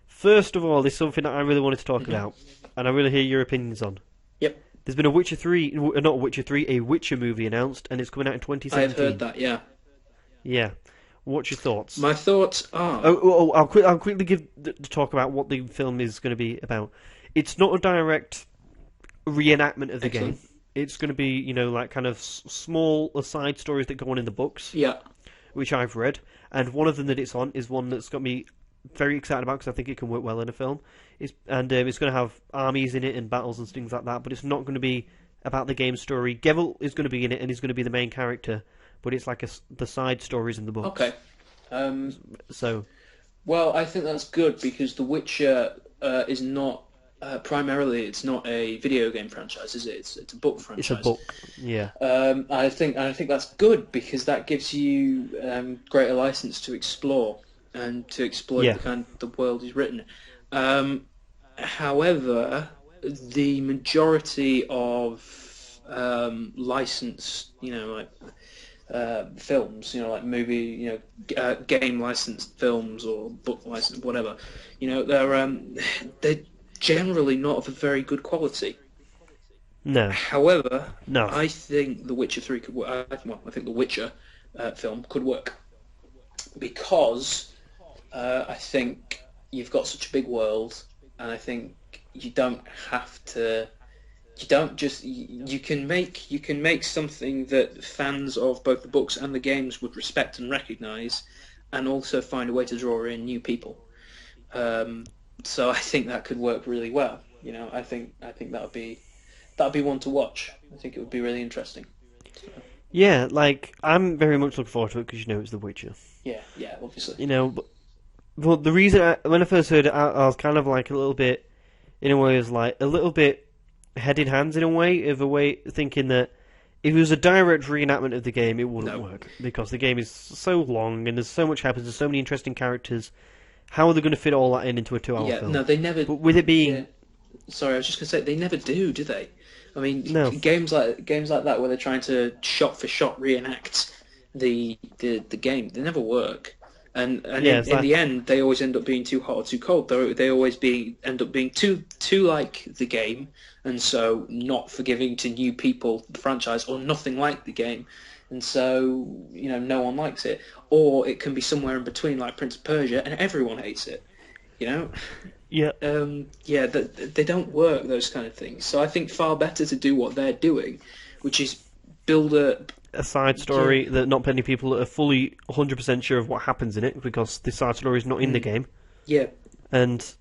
First of all, there's something that I really wanted to talk about, and I really hear your opinions on. Yep. There's been a Witcher movie announced, and it's coming out in 2017. I've heard that. Yeah. Yeah. What's your thoughts? My thoughts are. I'll quickly give the talk about what the film is going to be about. It's not a direct reenactment of the game. It's going to be, like kind of small side stories that go on in the books. Yeah. Which I've read, and one of them that it's on is one that's got me very excited about because I think it can work well in a film. It's going to have armies in it and battles and things like that, but it's not going to be about the game story. Geralt is going to be in it, and he's going to be the main character, but it's like the side stories in the books. Okay. Well, I think that's good because The Witcher is not primarily. It's not a video game franchise, is it? It's a book franchise. It's a book. Yeah. I think that's good because that gives you greater license to explore and to exploit the world he's written. However, the majority of licensed, films, like movie, game licensed films or book licensed, whatever, they're generally not of a very good quality. No. However, no. I think The Witcher 3 could work. I think The Witcher film could work because I think you've got such a big world, and I think you don't have to. You don't just. You can make something that fans of both the books and the games would respect and recognise, and also find a way to draw in new people. So I think that could work really well. I think that'd be one to watch. I think it would be really interesting. So. Yeah, I'm very much looking forward to it because it's The Witcher. Yeah, obviously. But the reason when I first heard it, I was kind of like a little bit, in a way, a little bit head in hands in a way, thinking that if it was a direct reenactment of the game, it wouldn't work because the game is so long and there's so much happens, there's so many interesting characters. How are they going to fit all that into a 2-hour film? No, they never. But with it being, sorry, I was just going to say they never do they? I mean, no. games like that where they're trying to shot for shot reenact the game, they never work. And in the end, they always end up being too hot or too cold. They always end up being too like the game, and so not forgiving to new people, the franchise, or nothing like the game, and so no one likes it. Or it can be somewhere in between, like Prince of Persia, and everyone hates it. Yeah. They don't work, those kind of things. So I think far better to do what they're doing, which is build a side story that not many people are fully 100% sure of what happens in it because the side story is not in the game. Yeah. And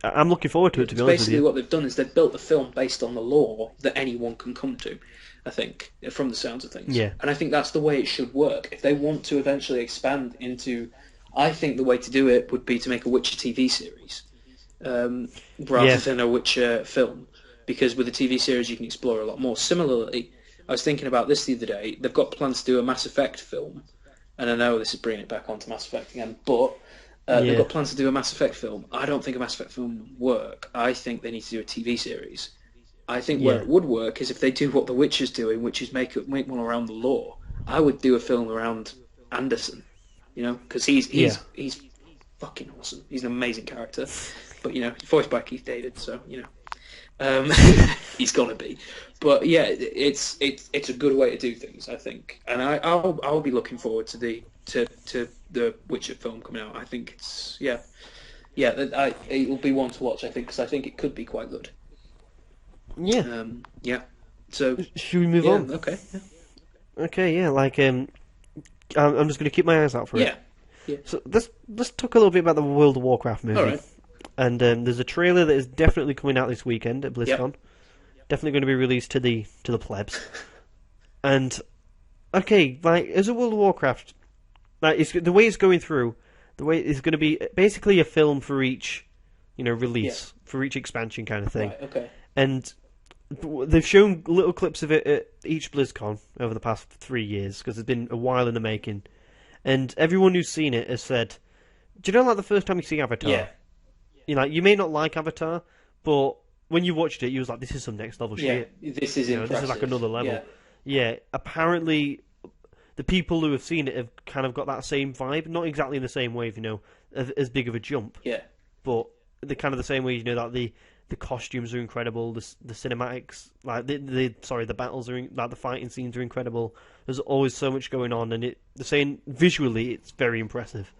I'm looking forward to it, to be honest with you. Basically what they've done is they've built a film based on the lore that anyone can come to, I think, from the sounds of things. Yeah. And I think that's the way it should work. If they want to eventually expand into... I think the way to do it would be to make a Witcher TV series rather than a Witcher film, because with a TV series you can explore a lot more. Similarly, I was thinking about this the other day. They've got plans to do a Mass Effect film, and I know this is bringing it back onto Mass Effect again, but they've got plans to do a Mass Effect film. I don't think a Mass Effect film would work. I think they need to do a TV series. I think where it would work is if they do what The Witcher's doing, which is make one around the lore. I would do a film around Anderson, because he's fucking awesome. He's an amazing character, but voiced by Keith David, so he's gonna be. But yeah, it's a good way to do things, I think, and I'll be looking forward to the Witcher film coming out. I think it's it will be one to watch, I think, because I think it could be quite good. Yeah. So should we move on? Okay. Yeah. Okay. Yeah. I'm just going to keep my eyes out for it. Yeah. So let's talk a little bit about the World of Warcraft movie. All right. And there's a trailer that is definitely coming out this weekend at BlizzCon. Yep. Definitely going to be released to the plebs. And as a World of Warcraft, the way it's going through, the way it's going to be basically a film for each, release for each expansion kind of thing. Right. Okay. And they've shown little clips of it at each BlizzCon over the past 3 years because it's been a while in the making. And everyone who's seen it has said, "Do you know the first time you see Avatar? Yeah. You may not like Avatar, but when you watched it, you was like, "This is some next level shit. This is impressive. This is like another level." Yeah. Apparently, the people who have seen it have kind of got that same vibe, not exactly in the same way, as big of a jump. Yeah. But the kind of the same way, that the costumes are incredible, the cinematics, like the battles are like the fighting scenes are incredible. There's always so much going on, and they're saying visually it's very impressive.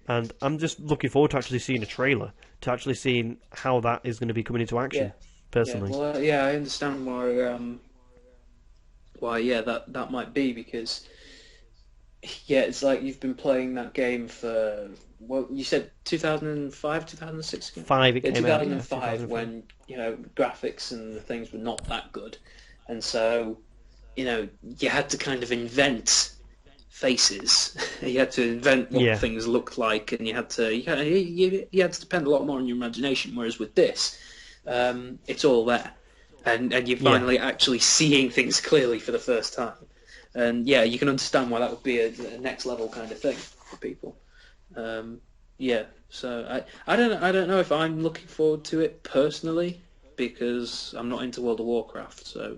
And I'm just looking forward to actually seeing a trailer, to actually seeing how that is going to be coming into action. Personally, I understand why that might be, because it's like you've been playing that game for, you said 2005, 2006 again? 5 it came 2005, out. 2005 when graphics and the things were not that good, and so you had to kind of invent faces. You had to invent what things looked like, and you had to depend a lot more on your imagination. Whereas with this, it's all there, and you're finally actually seeing things clearly for the first time. And you can understand why that would be a next level kind of thing for people. So I don't know if I'm looking forward to it personally, because I'm not into World of Warcraft. So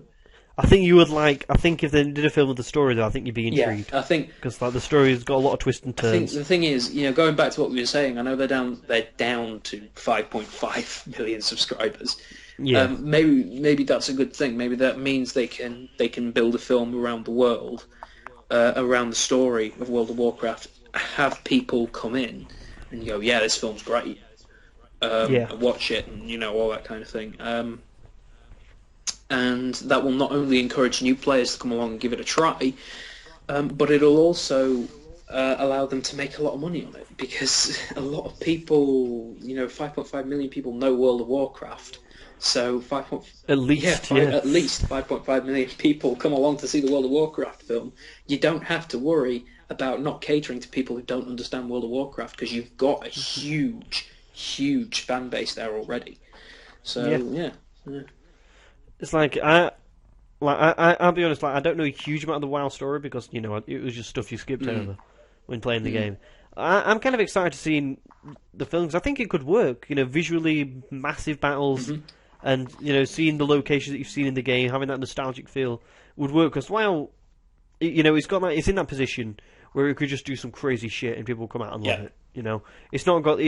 I think you would like. I think if they did a film with the story, though, I think you'd be intrigued. I think because the story's got a lot of twists and turns. I think the thing is, going back to what we were saying, I know they're down to 5.5 million subscribers. Yeah. Maybe that's a good thing. Maybe that means they can build a film around the world, around the story of World of Warcraft. Have people come in and go, yeah, this film's great. Watch it, and all that kind of thing. And that will not only encourage new players to come along and give it a try, but it'll also allow them to make a lot of money on it, because a lot of people, 5.5 million people know World of Warcraft. So at least 5.5 million people come along to see the World of Warcraft film. You don't have to worry about not catering to people who don't understand World of Warcraft, because you've got a huge fan base there already. So it's like I'll be honest. Like, I don't know a huge amount of the WoW story, because it was just stuff you skipped over when playing the game. I'm kind of excited to see the film, because I think it could work. Visually massive battles, and seeing the locations that you've seen in the game, having that nostalgic feel would work. Because WoW, it's in that position where it could just do some crazy shit and people will come out and love it. It's not got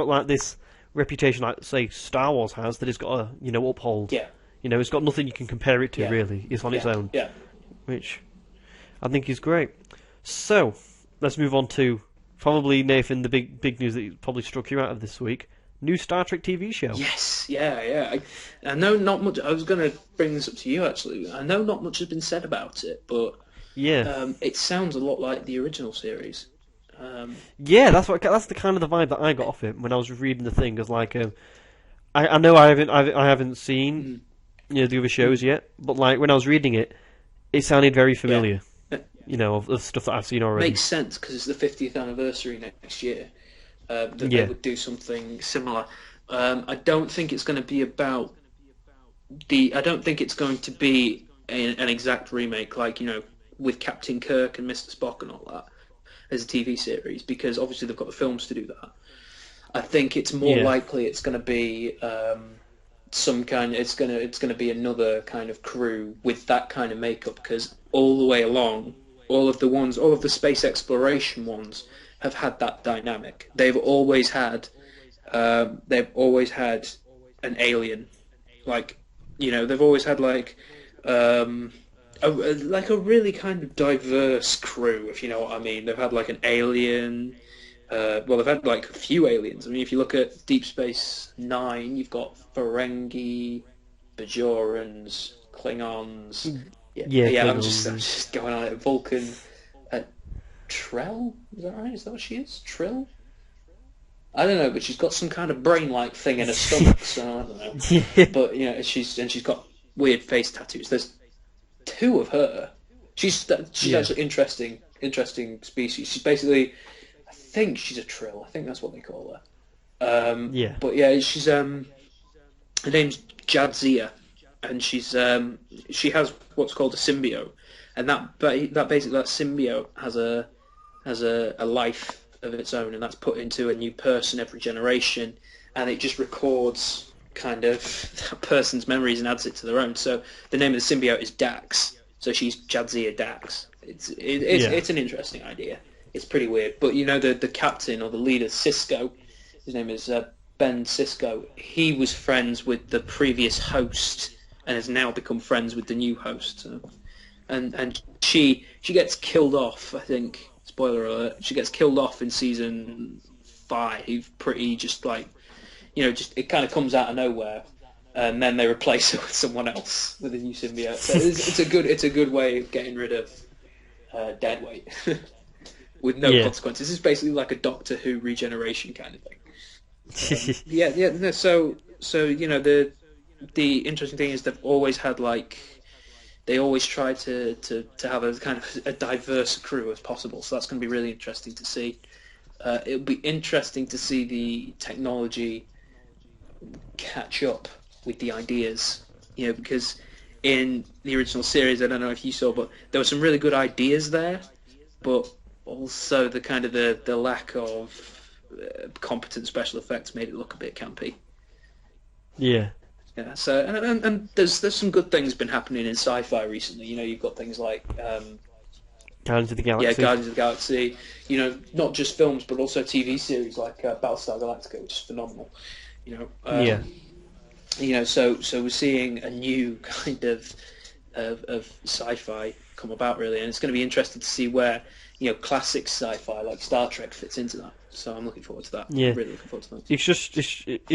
like this reputation like, say, Star Wars has, that it's got to uphold. Yeah. It's got nothing you can compare it to, really. It's on its own. Yeah. Which I think is great. So, let's move on to, probably, Nathan, the big news that probably struck you out of this week. New Star Trek TV show. Yes, yeah. I know not much. I was going to bring this up to you, actually. I know not much has been said about it, but it sounds a lot like the original series. That's the kind of the vibe that I got off it when I was reading the thing. Because I know I haven't seen the other shows yet, but like when I was reading it, it sounded very familiar. Of stuff that I've seen already. Makes sense, because it's the 50th anniversary next year. That they would do something similar. I don't think it's going to be about I don't think it's going to be an exact remake, like with Captain Kirk and Mr. Spock and all that, as a TV series, because obviously they've got the films to do that. I think it's more likely it's going to be it's going to be another kind of crew with that kind of makeup, because all the way along, all of the space exploration ones have had that dynamic. They've always had an alien, they've always had a really kind of diverse crew, if you know what I mean. They've had like an alien. They've had like a few aliens. I mean, if you look at Deep Space Nine, you've got Ferengi, Bajorans, Klingons. I'm just going on it. Vulcan. Trell? Is that right? Is that what she is? Trill? I don't know, but she's got some kind of brain-like thing in her stomach, so I don't know. But she's got weird face tattoos. There's 2 of her. She's actually interesting species. She's basically, I think she's a Trill. I think that's what they call her. But she's her name's Jadzia, and she has what's called a symbiote, and that symbiote has a life of its own, and that's put into a new person every generation, and it just records kind of that person's memories and adds it to their own. So the name of the symbiote is Dax. So she's Jadzia Dax. It's an interesting idea. It's pretty weird. But the captain or the leader, Cisco, his name is Ben Cisco. He was friends with the previous host and has now become friends with the new host. So, and she gets killed off, I think. Spoiler alert. She gets killed off in season 5. Pretty just like, it kind of comes out of nowhere, and then they replace her with someone else with a new symbiote. So it's a good way of getting rid of deadweight with no consequences. This is basically like a Doctor Who regeneration kind of thing. The interesting thing is they've always had they always try to have a kind of a diverse crew as possible. So that's going to be really interesting to see. It'll be interesting to see the technology catch up with the ideas, because in the original series, I don't know if you saw, but there were some really good ideas there, but also the kind of the lack of competent special effects made it look a bit campy. Yeah. Yeah. So and there's some good things been happening in sci-fi recently. You've got things like Guardians of the Galaxy. Yeah, Guardians of the Galaxy. Not just films, but also TV series like Battlestar Galactica, which is phenomenal. So we're seeing a new kind of sci-fi come about, really, and it's going to be interesting to see where classic sci-fi like Star Trek fits into that. So I'm looking forward to that. Yeah, I'm really looking forward to that. It's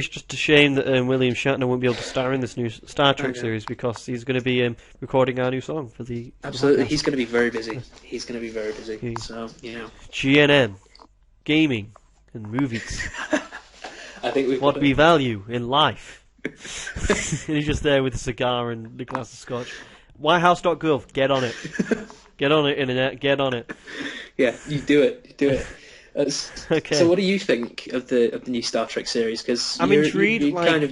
just a shame that William Shatner won't be able to star in this new Star Trek series because he's going to be recording our new song for the Absolutely, podcast. He's going to be very busy. He's going to be very busy. Okay. So GnM, gaming and movies. I think we've what we value in life. And he's just there with a cigar and a glass of scotch. WhiteHouse.gov, get on it. Get on it, internet, get on it. Yeah, you do it. Okay. So, what do you think of the new Star Trek series? Because I'm intrigued.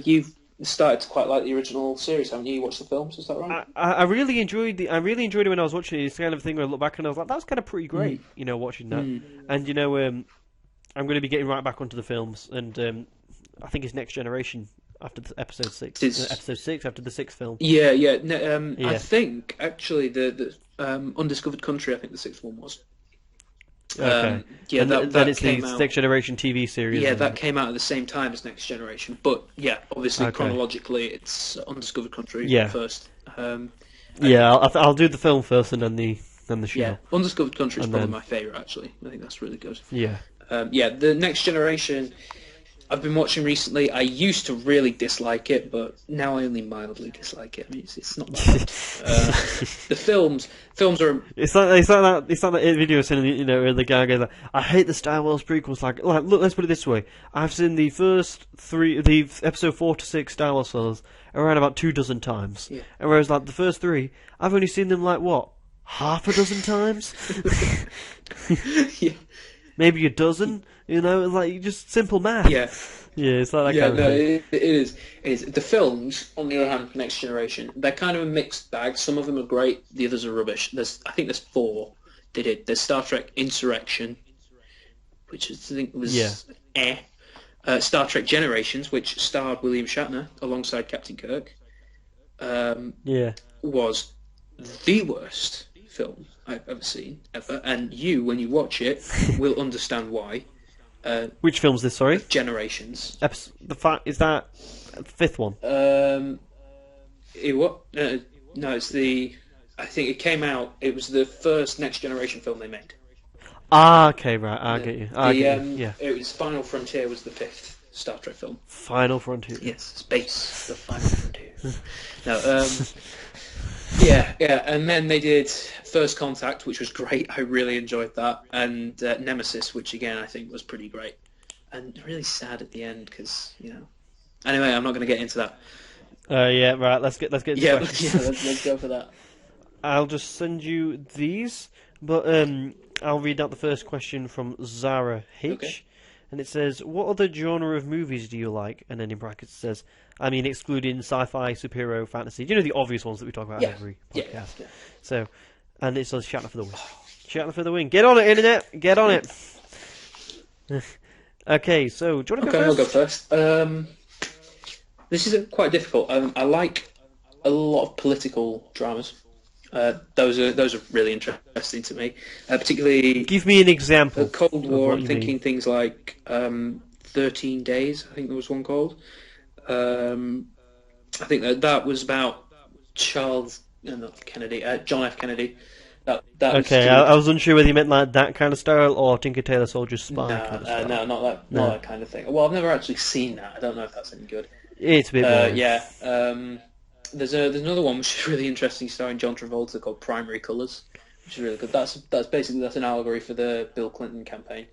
You've started to quite like the original series, haven't you? You watched the films, is that right? I really enjoyed it when I was watching it. It's the kind of thing where I look back and I was like, that was kind of pretty great. Watching that. And I'm going to be getting right back onto the films, and I think it's Next Generation after episode 6. Episode 6 after the 6th film. Yeah. I think actually the Undiscovered Country. I think the 6th one was. Okay. Then it's the Next Generation TV series. Yeah, that came out at the same time as Next Generation. But yeah, obviously chronologically, it's Undiscovered Country first. I'll do the film first and then the show. Yeah, Undiscovered Country is probably my favourite. Actually, I think that's really good. Yeah. The Next Generation I've been watching recently. I used to really dislike it, but now I only mildly dislike it. I mean, it's not that bad. The films are. It's like that video saying, where the guy goes like, "I hate the Star Wars prequels." Like, look, let's put it this way: I've seen the first 3, the episode 4 to 6 Star Wars films around about 24 times, and whereas the first 3, I've only seen them half a dozen times. Yeah. Maybe a dozen, just simple math. Yeah. Yeah, it's like that kind of thing. It is. The films, on the other hand, for Next Generation, they're kind of a mixed bag. Some of them are great, the others are rubbish. I think there's 4 they did. There's Star Trek Insurrection, which I think was Star Trek Generations, which starred William Shatner alongside Captain Kirk. Was the worst film I've ever seen, ever. And when you watch it, will understand why. Which film's this, sorry? Generations. Is that the 5th one? No, it's the... I think it came out... It was the first Next Generation film they made. Ah, okay, right. I get you. Yeah. It was Final Frontier was the 5th Star Trek film. Final Frontier. Yes, Space, the Final Frontier. No, and then they did First Contact, which was great. I really enjoyed that, and Nemesis, which again I think was pretty great, and really sad at the end because Anyway, I'm not going to get into that. Right. Let's get into questions. Let's go for that. I'll just send you these, but I'll read out the first question from Zara H. Okay. And it says, what other genre of movies do you like? And then in brackets it says, excluding sci-fi, superhero, fantasy. Do you know the obvious ones that we talk about every podcast? Yeah. So, and it says Shatner for the win. Shatner for the win. Get on it, internet! Get on it! Okay, so, do you want to go first? I'll go first. This is quite difficult. I like a lot of political dramas. Those are really interesting to me. Particularly, give me an example. The Cold War. I'm thinking things like 13 Days. I think there was one called. I think that was about John F. Kennedy. Okay, I was unsure whether you meant like that kind of style or Tinker Tailor Soldier Spy kind of style. No, not that kind of thing. Well, I've never actually seen that. I don't know if that's any good. It's a bit boring. Yeah. There's another one which is really interesting, starring John Travolta, called Primary Colours, which is really good. That's basically an allegory for the Bill Clinton campaign.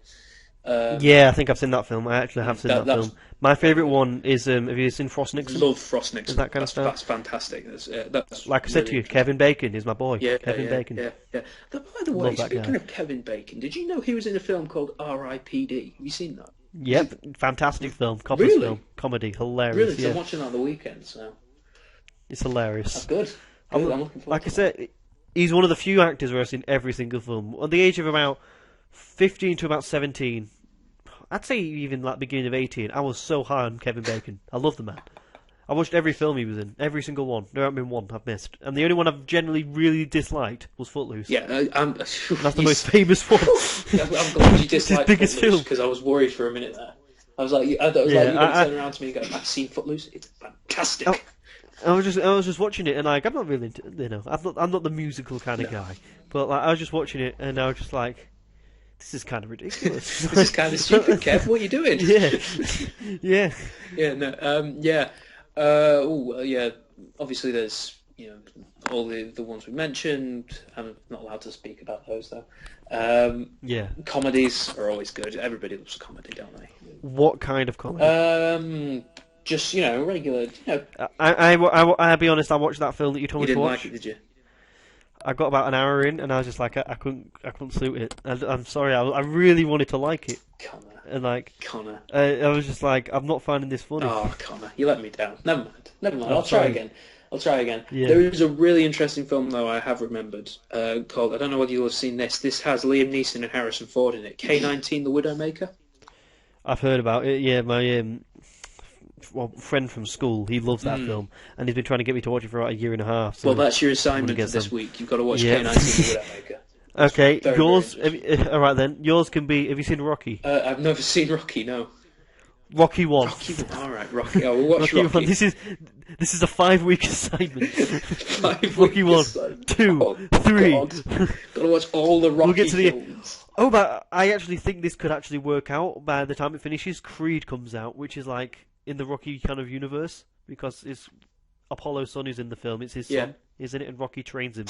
Yeah, I think I've seen that film. I actually have seen that film. My favourite one is, have you seen Frost Nixon? Love Frost Nixon. That kind of stuff. That's fantastic. That's like I said to you, Kevin Bacon is my boy. Yeah, Kevin Bacon. Yeah. By the way, speaking of Kevin Bacon, did you know he was in a film called R.I.P.D.? Have you seen that? Yep, fantastic film. Copper's really? film. Comedy. Hilarious. Really? Yeah. I'm watching that on the weekend, so... It's hilarious. That's good. I'm looking forward like to I said, he's one of the few actors where I've seen every single film. At the age of about 15 to about 17, I'd say even like beginning of 18, I was so high on Kevin Bacon. I love the man. I watched every film he was in, every single one. There hasn't been one I've missed. And the only one I've generally really disliked was Footloose. Yeah, that's the most famous one. I'm glad you disliked his biggest Footloose, film. because I was worried for a minute there. I was like, you're going to turn around to me and go, I've seen Footloose, it's fantastic. I was just watching it, and like I'm not really into, I'm not the musical kind of guy, but like I was just watching it, and I was just like, this is kind of ridiculous. This is kind of stupid, Kev. What are you doing? Yeah. Yeah. Obviously, there's all the ones we mentioned. I'm not allowed to speak about those though. Comedies are always good. Everybody loves a comedy, don't they? What kind of comedy? Just regular. I'll be honest. I watched that film that you told me to watch. You didn't like it, did you? I got about an hour in, and I was just like, I couldn't suit it. I'm sorry. I really wanted to like it. Conor. And like Conor. I was just like, I'm not finding this funny. Oh, Conor, you let me down. Never mind. I'll try again. Yeah. There is a really interesting film though I have remembered called. I don't know whether you'll have seen this. This has Liam Neeson and Harrison Ford in it. K-19, The Widowmaker. I've heard about it. Yeah, my friend from school, he loves that film, and he's been trying to get me to watch it for about a year and a half. So well, that's your assignment for this week. You've got to watch K-19, The Widowmaker. Okay, very, yours. very All right then. Yours can be. Have you seen Rocky? I've never seen Rocky. No. Rocky 1. Rocky 1. All right, Rocky. Oh, we'll watch Rocky Rocky. 1. This is a 5-week assignment. 5 Rocky 1, assignment. 2, 3. Got to watch all the Rocky get to the films. Oh, but I actually think this could actually work out by the time it finishes. Creed comes out, which is like in the Rocky kind of universe, because it's Apollo's son who's in the film. It's his son, isn't it? And Rocky trains him.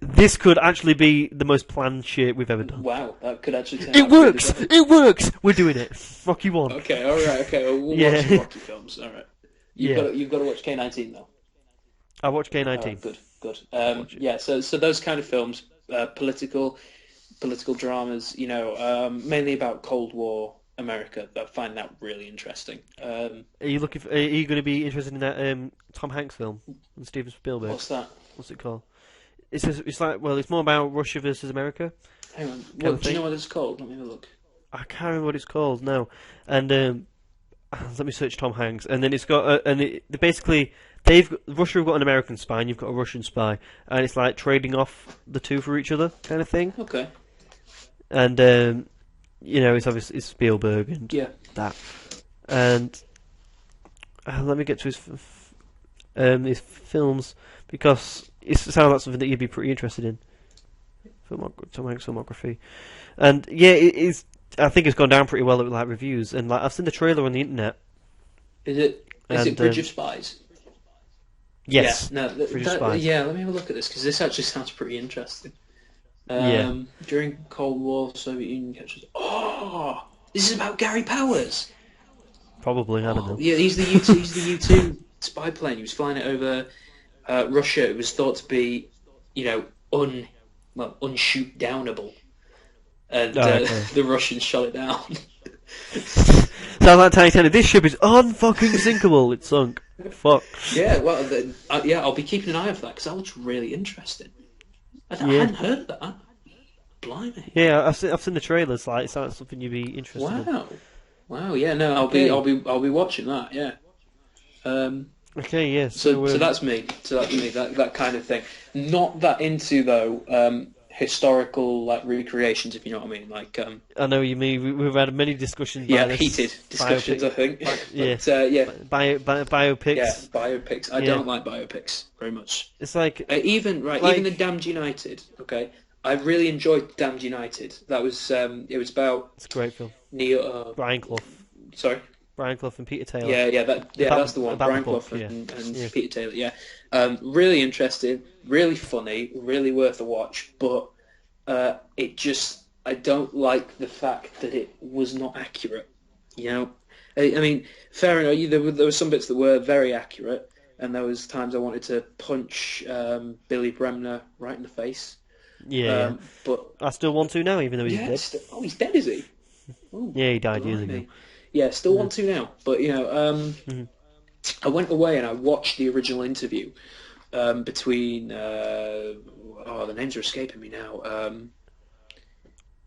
This could actually be the most planned shit we've ever done. Wow, that could actually turn It out works! really It works! We're doing it. Rocky 1. Okay, alright, okay. Well, we'll watch some Rocky films, alright. You've got to watch K-19, though. I watched K-19. Right, good. So those kind of films, political dramas, mainly about Cold War America, I find that really interesting. Are you going to be interested in that Tom Hanks film and Steven Spielberg? What's that? What's it called? It's more about Russia versus America. Hang on. Do you know what it's called? Let me have a look. I can't remember what it's called now. And let me search Tom Hanks. And then it's got basically Russia have got an American spy, and you've got a Russian spy, and it's like trading off the two for each other kind of thing. Okay. And it's obviously it's Spielberg and that. And let me get to his films, because it sounds like something that you'd be pretty interested in. Tom Hanks filmography, and I think it's gone down pretty well with like reviews, and like I've seen the trailer on the internet. Is it Bridge of Spies? Yes. Yeah. No. Bridge of Spies. Yeah. Let me have a look at this, because this actually sounds pretty interesting. During Cold War, Soviet Union captures. Oh, this is about Gary Powers. Probably, I don't know. Yeah, he's the U2 spy plane. He was flying it over Russia. It was thought to be, unshoot downable, and the Russians shot it down. Sounds like Titanic. This ship is unfucking sinkable. It sunk. Fuck. Yeah, well, I'll be keeping an eye out for that, because that looks really interesting. I hadn't heard of that. Blimey. Yeah, I've seen the trailers. Like, it sounds like something you'd be interested in. Wow. Yeah. No, I'll be watching that. Yeah. Okay, yeah. So that's me. That kind of thing. Not that into though historical like recreations, if you know what I mean. Like I know what you mean. We've had many discussions. Heated discussions, I think. Yeah, biopics. Yeah, biopics. I don't like biopics very much. It's like even the Damned United. Okay, I really enjoyed Damned United. That was it was about. It's a great film. Brian Clough. Sorry. Brian Clough and Peter Taylor. That's the one. Brian Clough and Peter Taylor. Yeah, really interesting, really funny, really worth a watch. But I don't like the fact that it was not accurate. You know, I mean, fair enough. There were some bits that were very accurate, and there was times I wanted to punch Billy Bremner right in the face. Yeah, but I still want to now, even though he's dead. He's dead, is he? Ooh, yeah, he died years ago. Yeah, still want to now. But, you know, I went away and I watched the original interview between... the names are escaping me now.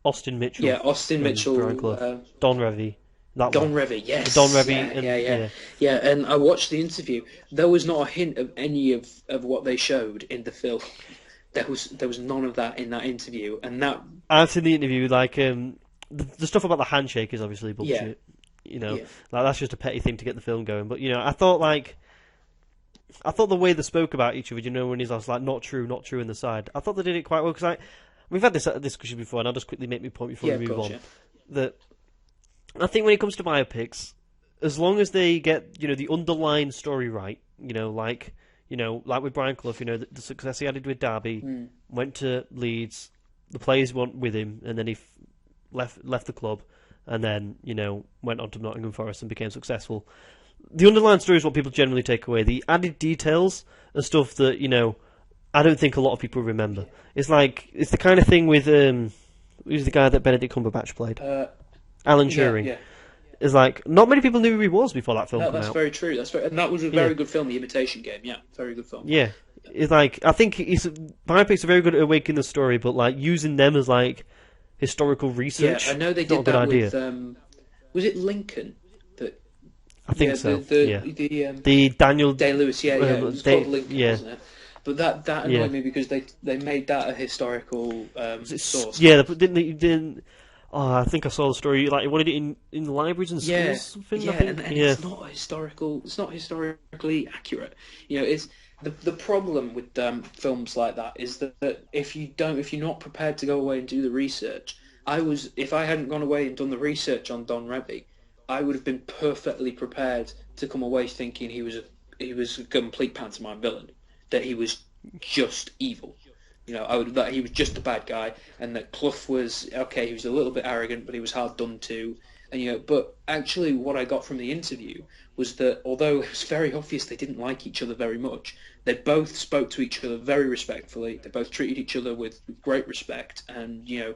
Austin Mitchell. Yeah, Austin Mitchell. Don Revy. Don Revy, yes. Don Revy. Yeah, and I watched the interview. There was not a hint of any of what they showed in the film. There was none of that in that interview. And that... I've seen the interview, like... The stuff about the handshake is obviously bullshit. Yeah. You know, like that's just a petty thing to get the film going. But you know, I thought the way they spoke about each other, you know, when he's like not true in the side. I thought they did it quite well because we've had this discussion before, and I'll just quickly make my point before we move on. Yeah. That I think when it comes to biopics, as long as they get the underlying story right, like with Brian Clough, the success he had with Derby, went to Leeds, the players went with him, and then he left the club. And then, went on to Nottingham Forest and became successful. The underlying story is what people generally take away. The added details are stuff that, I don't think a lot of people remember. It's the kind of thing with, who's the guy that Benedict Cumberbatch played? Alan Turing. Yeah. It's like, not many people knew who he was before that film came out. That's very true. And that was a very good film, The Imitation Game. Yeah, very good film. Yeah. It's like, I think biopics are very good at awakening the story, but like using them as like historical research. Yeah, I know they did that with. Was it Lincoln? I think so. The Daniel Day-Lewis. Yeah, it was called Lincoln, wasn't it? But that annoyed me because they made that a historical source. Yeah, but didn't. Oh, I think I saw the story. Like, he wanted it in the libraries and schools. Yeah, something, and it's not historical. It's not historically accurate. It's. The problem with films like that is that if you're not prepared to go away and do the research, if I hadn't gone away and done the research on Don Revy, I would have been perfectly prepared to come away thinking he was a complete pantomime villain, that he was just evil. That he was just a bad guy, and that Clough was okay. He was a little bit arrogant, but he was hard done to. And but actually, what I got from the interview was that although it was very obvious they didn't like each other very much, they both spoke to each other very respectfully. They both treated each other with great respect, and they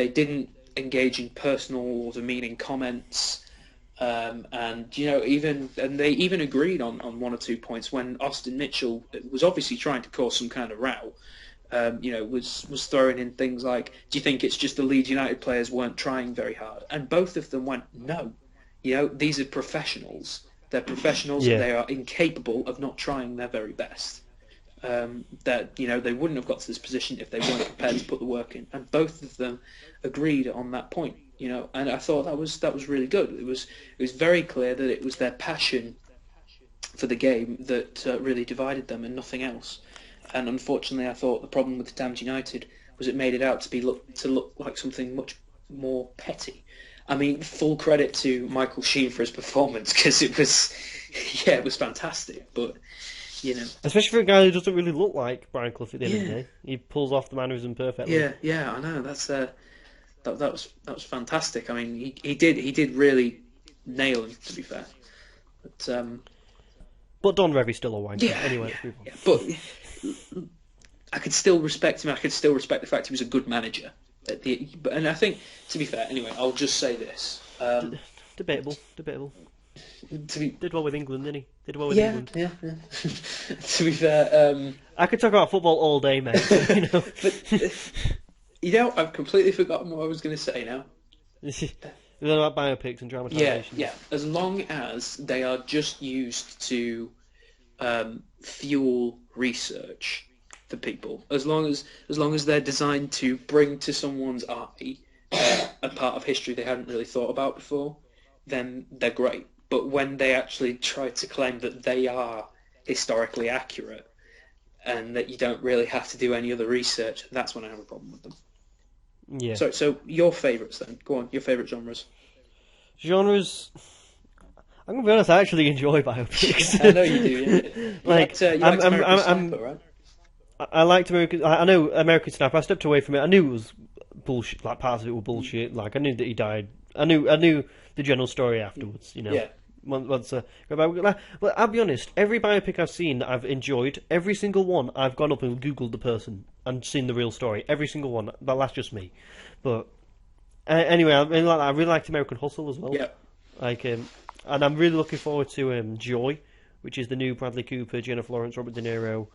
didn't engage in personal or demeaning comments. They even agreed on one or two points when Austin Mitchell was obviously trying to cause some kind of row. Was throwing in things like, do you think it's just the Leeds United players weren't trying very hard? And both of them went, no. These are professionals. They're professionals. Yeah. They are incapable of not trying their very best. They wouldn't have got to this position if they weren't prepared to put the work in. And both of them agreed on that point. And I thought that was really good. It was very clear that it was their passion for the game that really divided them and nothing else. And unfortunately, I thought the problem with Damned United was it made it out to look like something much more petty. I mean, full credit to Michael Sheen for his performance because it was fantastic. But especially for a guy who doesn't really look like Brian Clough at the end of the day, he pulls off the mannerism perfectly. Yeah, I know. That was fantastic. I mean, he did really nail him, to be fair. But Don Revy's still a wanker. Anyway, but I could still respect him. I could still respect the fact he was a good manager. And I think, to be fair, anyway, I'll just say this. Debatable. Did well with England, didn't he? England. Yeah. To be fair, I could talk about football all day, mate. But I've completely forgotten what I was going to say now. Is that about biopics and dramatizations? Yeah. As long as they are just used to fuel research for people, as long as they're designed to bring to someone's eye a part of history they hadn't really thought about before, then they're great. But when they actually try to claim that they are historically accurate and that you don't really have to do any other research, that's when I have a problem with them. Yeah. So your favourites then? Go on, your favourite genres. Genres. I'm gonna be honest. I actually enjoy biopics. I know you do. Yeah. You liked American Sniper, right? I liked American. I know American Sniper. I stepped away from it. I knew it was bullshit. Like parts of it were bullshit. Like I knew that he died. I knew the general story afterwards. You know. Yeah. Once well, I'll be honest. Every biopic I've seen that I've enjoyed, every single one, I've gone up and googled the person and seen the real story. Every single one. But that's just me. But anyway, I really liked American Hustle as well. Yeah. Like, and I'm really looking forward to Joy, which is the new Bradley Cooper, Jennifer Lawrence, Robert De Niro,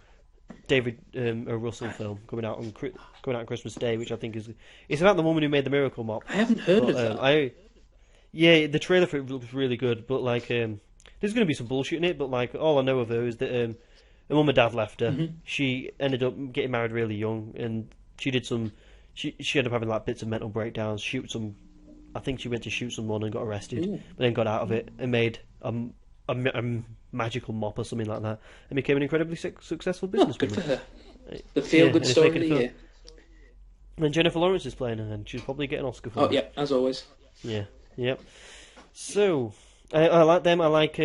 David O. Russell film coming out on Christmas Day, which I think it's about the woman who made the Miracle Mop. I haven't heard of that. Yeah, the trailer for it looks really good, but like there's going to be some bullshit in it. But like all I know of her is that her mum and dad left her. Mm-hmm. She ended up getting married really young, and she did some. She ended up having like bits of mental breakdowns. I think she went to shoot someone and got arrested, but then got out of it and made a magical mop or something like that, and became an incredibly successful businesswoman. Good for her. The feel-good story of the year. And Jennifer Lawrence is playing her, and she'll probably get an Oscar for it. Oh yeah, as always. Yeah. Yep. So I like them. I like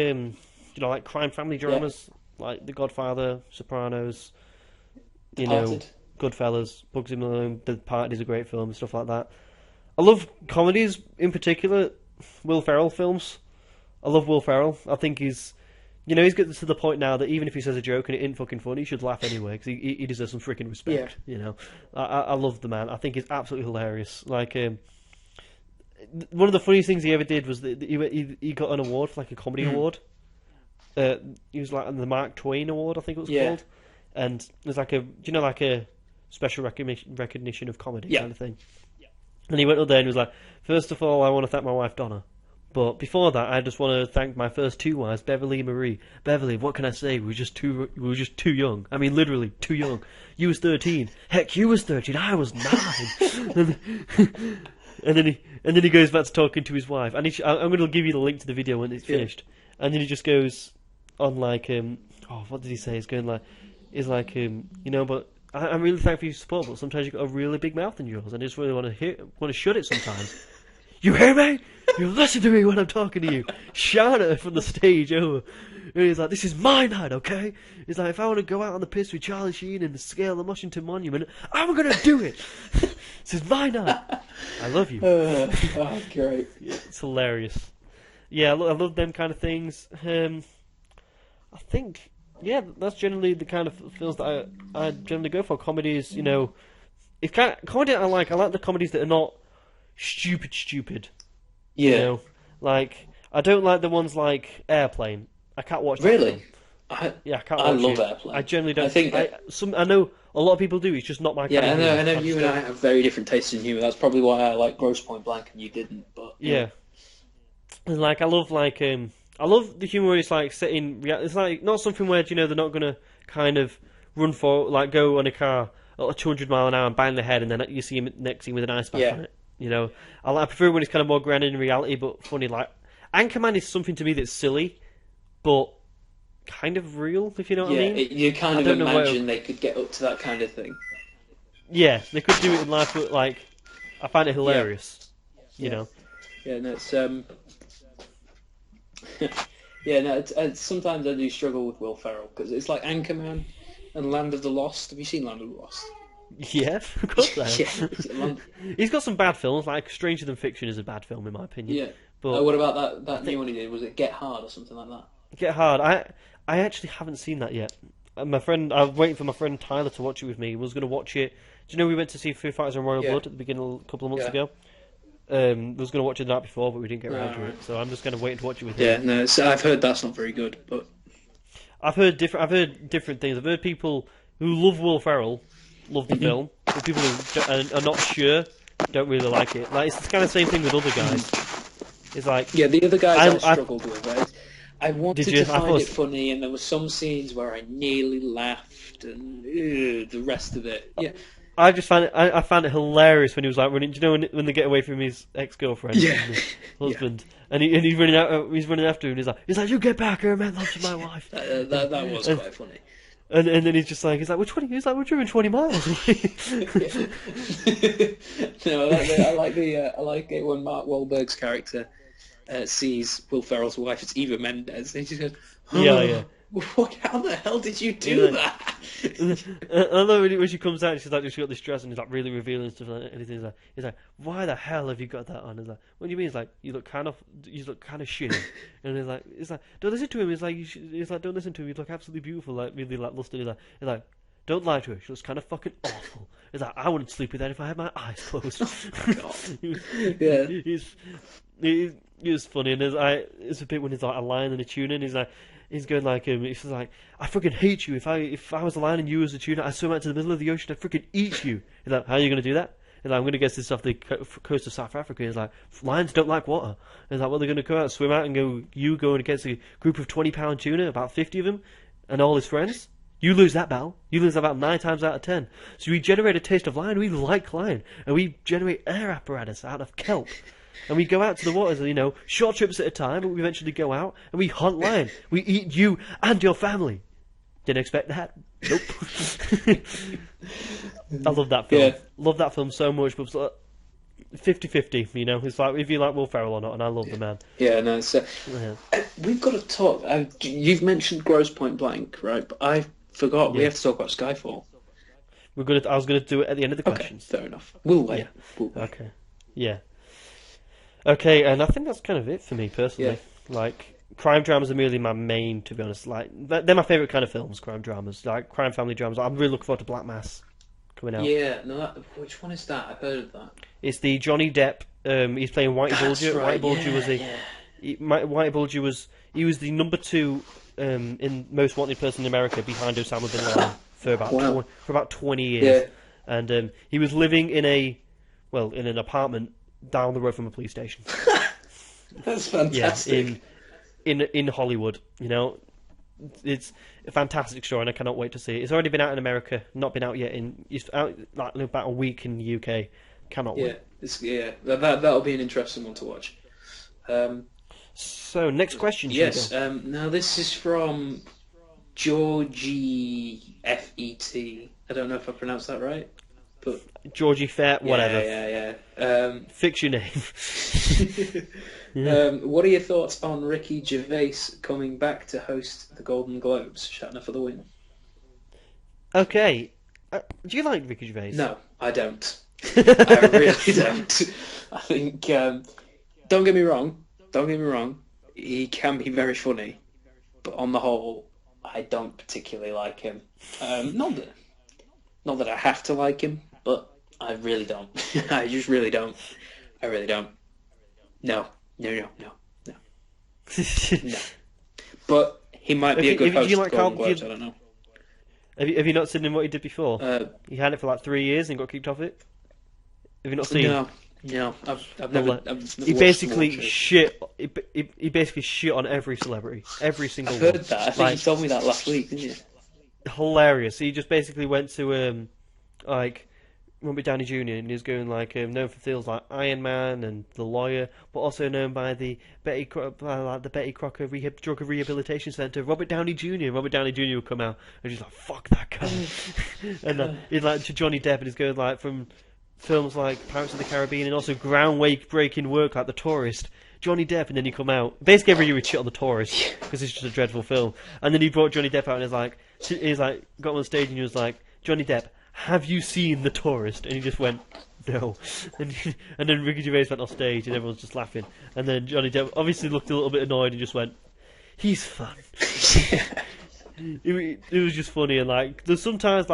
like crime family dramas, like The Godfather, Sopranos, Departed. Goodfellas, Bugsy Malone. The Departed is a great film, stuff like that. I love comedies in particular. Will Ferrell films. I love Will Ferrell. I think he's got to the point now that even if he says a joke and it ain't fucking funny, you should laugh anyway because he deserves some freaking respect. Yeah. I love the man. I think he's absolutely hilarious. Like. One of the funniest things he ever did was that he got an award for like a comedy award. He was like on the Mark Twain Award, I think it was called, and there's like a special recognition of comedy kind of thing. Yeah. And he went up there and was like, first of all, I want to thank my wife Donna, but before that, I just want to thank my first two wives, Beverly and Marie. Beverly, what can I say? We were just too young. I mean, literally too young. You was 13. Heck, you was 13. I was 9. And then he goes back to talking to his wife, and I'm going to give you the link to the video when it's finished. And then he just goes on like, what did he say? He's like, but I'm really thankful for your support, but sometimes you've got a really big mouth in yours, and I just really want to shut it sometimes. You hear me? You listen to me when I'm talking to you. Shout at her from the stage over. And he's like, this is my night, okay? He's like, if I want to go out on the piss with Charlie Sheen and scale the Washington Monument, I'm going to do it. This is my night. I love you. Great. Yeah, it's hilarious. Yeah, I love them kind of things. I think, that's generally the kind of films that I generally go for. Comedies, it's kind of comedy I like. I like the comedies that are not stupid. Yeah. Like, I don't like the ones like Airplane. I can't watch that Really? I can't watch I love it. Airplane. I generally don't. I know a lot of people do. It's just not my kind of humor. I know you and I have very different tastes in humour. That's probably why I like Grosse Pointe Blank and you didn't. But yeah. And like I love the humour where it's like setting. It's like not something where they're not gonna kind of run for go on a car at 200 mile an hour and bang their head, and then you see him next scene with an ice pack on it. I prefer when it's kind of more grounded in reality but funny. Like Anchorman is something to me that's silly, but kind of real, if you know what I mean. You kind of imagine they could get up to that kind of thing. Yeah, they could do it in life, but like, I find it hilarious. You know. Yeah, no, it's it's sometimes I do struggle with Will Ferrell because it's like Anchorman and Land of the Lost. Have you seen Land of the Lost? Yeah, of course I have. He's got some bad films, like Stranger Than Fiction is a bad film in my opinion. Yeah. But what about that new one he did? Was it Get Hard or something like that? Get Hard. I actually haven't seen that yet. I was waiting for my friend Tyler to watch it with me. He was going to watch it. Do you know we went to see Foo Fighters and Royal Blood at the beginning a couple of months ago? I was going to watch it the night before, but we didn't get around to it. So I'm just going to wait to watch it with him. Yeah, no, I've heard that's not very good, but I've heard different things. I've heard people who love Will Ferrell love the film, but people who are not sure don't really like it. Like it's the kind of same thing with other guys. It's like yeah, the other guys I struggled with. I wanted to find it funny, and there were some scenes where I nearly laughed, and the rest of it, yeah. I just found it. I found it hilarious when he was like running. Do you know when they get away from his ex-girlfriend, and his husband, and he's running out. He's running after him. And he's like, "You get back here, man! That's my wife." That was quite funny. And then he's like, "Which one?" He's like, "We're doing 20 miles." No, I like it when Mark Wahlberg's character sees Will Ferrell's wife. It's Eva Mendes, and he just goes, "Oh, yeah. How the hell did you do that?" I love when she comes out and she's got this dress and it's like really revealing stuff like that. And he's like, "Why the hell have you got that on?" He's like, "What do you mean?" He's like, you look kind of shitty." And he's like, "Don't listen to him." He's like, "Don't listen to him. You look absolutely beautiful, like really like lusty." He's like, "Don't lie to her. She looks kind of fucking awful." He's like, "I wouldn't sleep with that if I had my eyes closed." He was funny, and it's a bit when he's like a lion and a tuna, and he's going like he's like, "I freaking hate you. If I was a lion and you was a tuna, I'd swim out to the middle of the ocean, I'd freaking eat you." He's like, "How are you going to do that?" He's like, "I'm going to get this off the coast of South Africa." He's like, "Lions don't like water." He's like, "Well, they're going to go out, swim out, and go against a group of 20-pound tuna, about 50 of them, and all his friends. You lose that battle. You lose about 9 times out of 10. So we generate a taste of lion. We like lion, and we generate air apparatus out of kelp." And we go out to the waters, short trips at a time, but we eventually go out and we hunt lion. We eat you and your family. Didn't expect that. Nope. I love that film. Yeah. Love that film so much, but it's like 50-50, It's like if you like Will Ferrell or not, and I love the man. Yeah, no, so we've got to talk. You've mentioned Grosse Point Blank, right? But I forgot we have to talk about Skyfall. I was gonna do it at the end of the questions. Fair enough. We'll wait. Yeah. We'll wait. Okay. Yeah. Okay, and I think that's kind of it for me personally. Yeah. Like, crime dramas are merely my main, to be honest. Like, they're my favourite kind of films, crime dramas. Like, crime family dramas. I'm really looking forward to Black Mass coming out. Yeah, no, which one is that? I've heard of that. It's the Johnny Depp, he's playing Whitey Bulger. Right. Whitey Bulger Whitey Bulger was the number 2 in most wanted person in America behind Osama bin Laden for about 20 years. Yeah. And he was living in an apartment down the road from a police station. That's fantastic. Yeah, in Hollywood, it's a fantastic story, and I cannot wait to see it. It's already been out in America, not been out yet it's out like in about a week in the UK. Cannot wait. That'll be an interesting one to watch. So next question. Yes. Now this is from Georgie FET. I don't know if I pronounced that right. But Georgie Fett, whatever. Yeah. Fix your name. What are your thoughts on Ricky Gervais coming back to host the Golden Globes? Shatner for the win. Okay. Do you like Ricky Gervais? No, I don't. I really don't. I think, don't get me wrong, he can be very funny, but on the whole, I don't particularly like him. Not that I have to like him, but I really don't. I just really don't. I really don't. No. No. But he might be a good host of Golden Globes, I don't know. Have you not seen him what he did before? He had it for like 3 years and got kicked off it. Have you not seen? No. I've never. He basically shit. He basically shit on every celebrity, every single one. I've heard that. I think you told me that last week, didn't you? Hilarious. He just basically went to Robert Downey Jr. and he was going known for films like Iron Man and The Lawyer, but also known by the Betty Crocker Drug Rehabilitation Center. Robert Downey Jr. would come out and he's like, "Fuck that guy," and he's like to Johnny Depp and he's going from films like Pirates of the Caribbean and also groundbreaking work like The Tourist. Johnny Depp, and then he come out. Basically, every year he'd shit on The Tourist because it's just a dreadful film. And then he brought Johnny Depp out and he's like, got on stage and he was like, "Johnny Depp, have you seen The Tourist?" And he just went, "No." And then Ricky Gervais went off stage and everyone's just laughing. And then Johnny Depp obviously looked a little bit annoyed and just went, "He's fun." It was just funny, and there's sometimes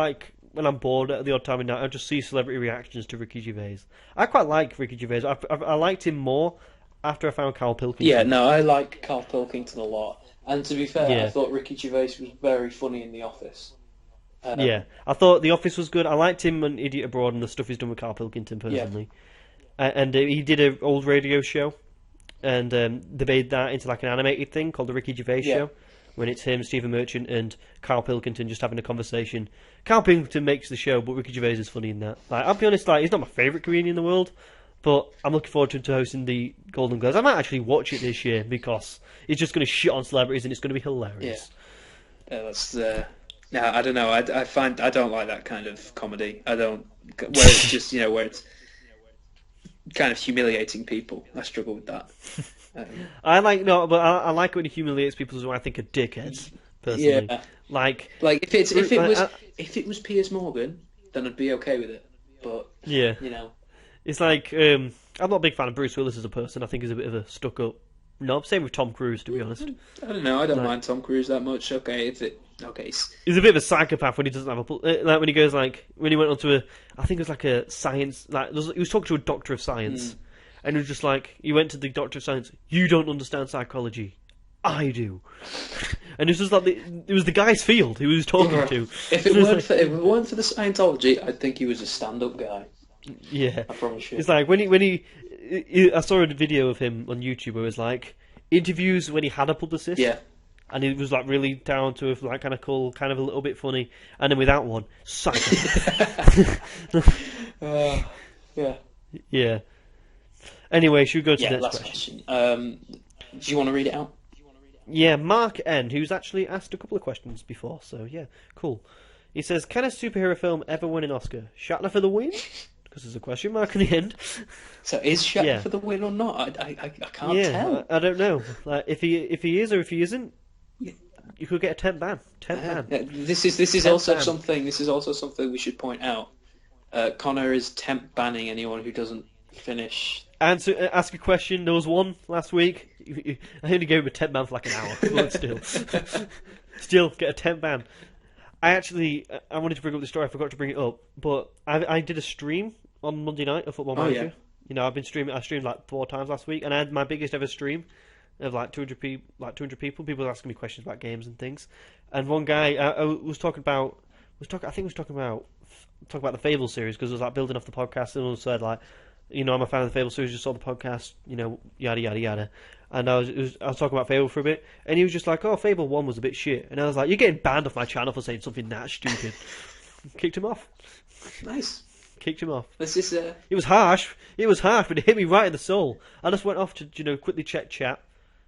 when I'm bored at the odd time of night, I just see celebrity reactions to Ricky Gervais. I quite like Ricky Gervais. I liked him more after I found Carl Pilkington. Yeah, no, I like Carl Pilkington a lot. And to be fair, I thought Ricky Gervais was very funny in The Office. I thought The Office was good. I liked him on Idiot Abroad and the stuff he's done with Carl Pilkington personally. And he did an old radio show and they made that into like an animated thing called the Ricky Gervais Show, when it's him, Stephen Merchant, and Carl Pilkington just having a conversation. Carl Pilkington makes the show, but Ricky Gervais is funny in that. Like, I'll be honest, like, he's not my favourite comedian in the world, but I'm looking forward to him hosting the Golden Globes. I might actually watch it this year because he's just going to shit on celebrities and it's going to be hilarious. Yeah, that's no, I don't know. I don't like that kind of comedy. I don't, where it's just, where it's kind of humiliating people. I struggle with that. I like it when he humiliates people who I think are dickheads. Personally, like if it was Piers Morgan, then I'd be okay with it. But it's like I'm not a big fan of Bruce Willis as a person. I think he's a bit of a stuck-up knob. Same with Tom Cruise, to be honest. I don't know. I don't mind Tom Cruise that much. He's a bit of a psychopath when he doesn't have a like when he goes when he went onto I think it was like a science he was talking to a doctor of science and he was just like he went to the doctor of science. You don't understand psychology. I do. And it was just like it was the guy's field he was talking to. If it weren't for the Scientology, I'd think he was a stand-up guy. Yeah, I promise you. It's like when he I saw a video of him on YouTube where it was like interviews when he had a publicist. Yeah. And he was like really down to earth, like kind of cool, kind of a little bit funny. And then without one, psychopath. Yeah. Yeah. Anyway, should we go to the next question? Do you want to read it out? Yeah, Mark N, who's actually asked a couple of questions before, so yeah, cool. He says, can a superhero film ever win an Oscar? Shatner for the win? Because there's a question mark in the end. So is Shatner for the win or not? I can't tell. I don't know. Like if he is or if he isn't, you could get a 10 ban. 10 ban. This is also something. This is also something we should point out. Conor is temp banning anyone who doesn't finish. Ask a question. There was one last week. I only gave him a 10 ban for like an hour, but still get a 10 ban. I wanted to bring up the story. I forgot to bring it up, but I did a stream on Monday night of Football Manager. I streamed like 4 times last week, and I had my biggest ever stream of like 200 people. People were asking me questions about games and things. And one guy was talking about the Fable series because it was like building off the podcast, and also said like, I'm a fan of the Fable series. Just saw the podcast, yada yada yada. And I was talking about Fable for a bit, and he was just like, "Oh, Fable 1 was a bit shit," and I was like, "You're getting banned off my channel for saying something that stupid." Kicked him off. Nice. Kicked him off. This is. It was harsh. But it hit me right in the soul. I just went off to quickly check chat.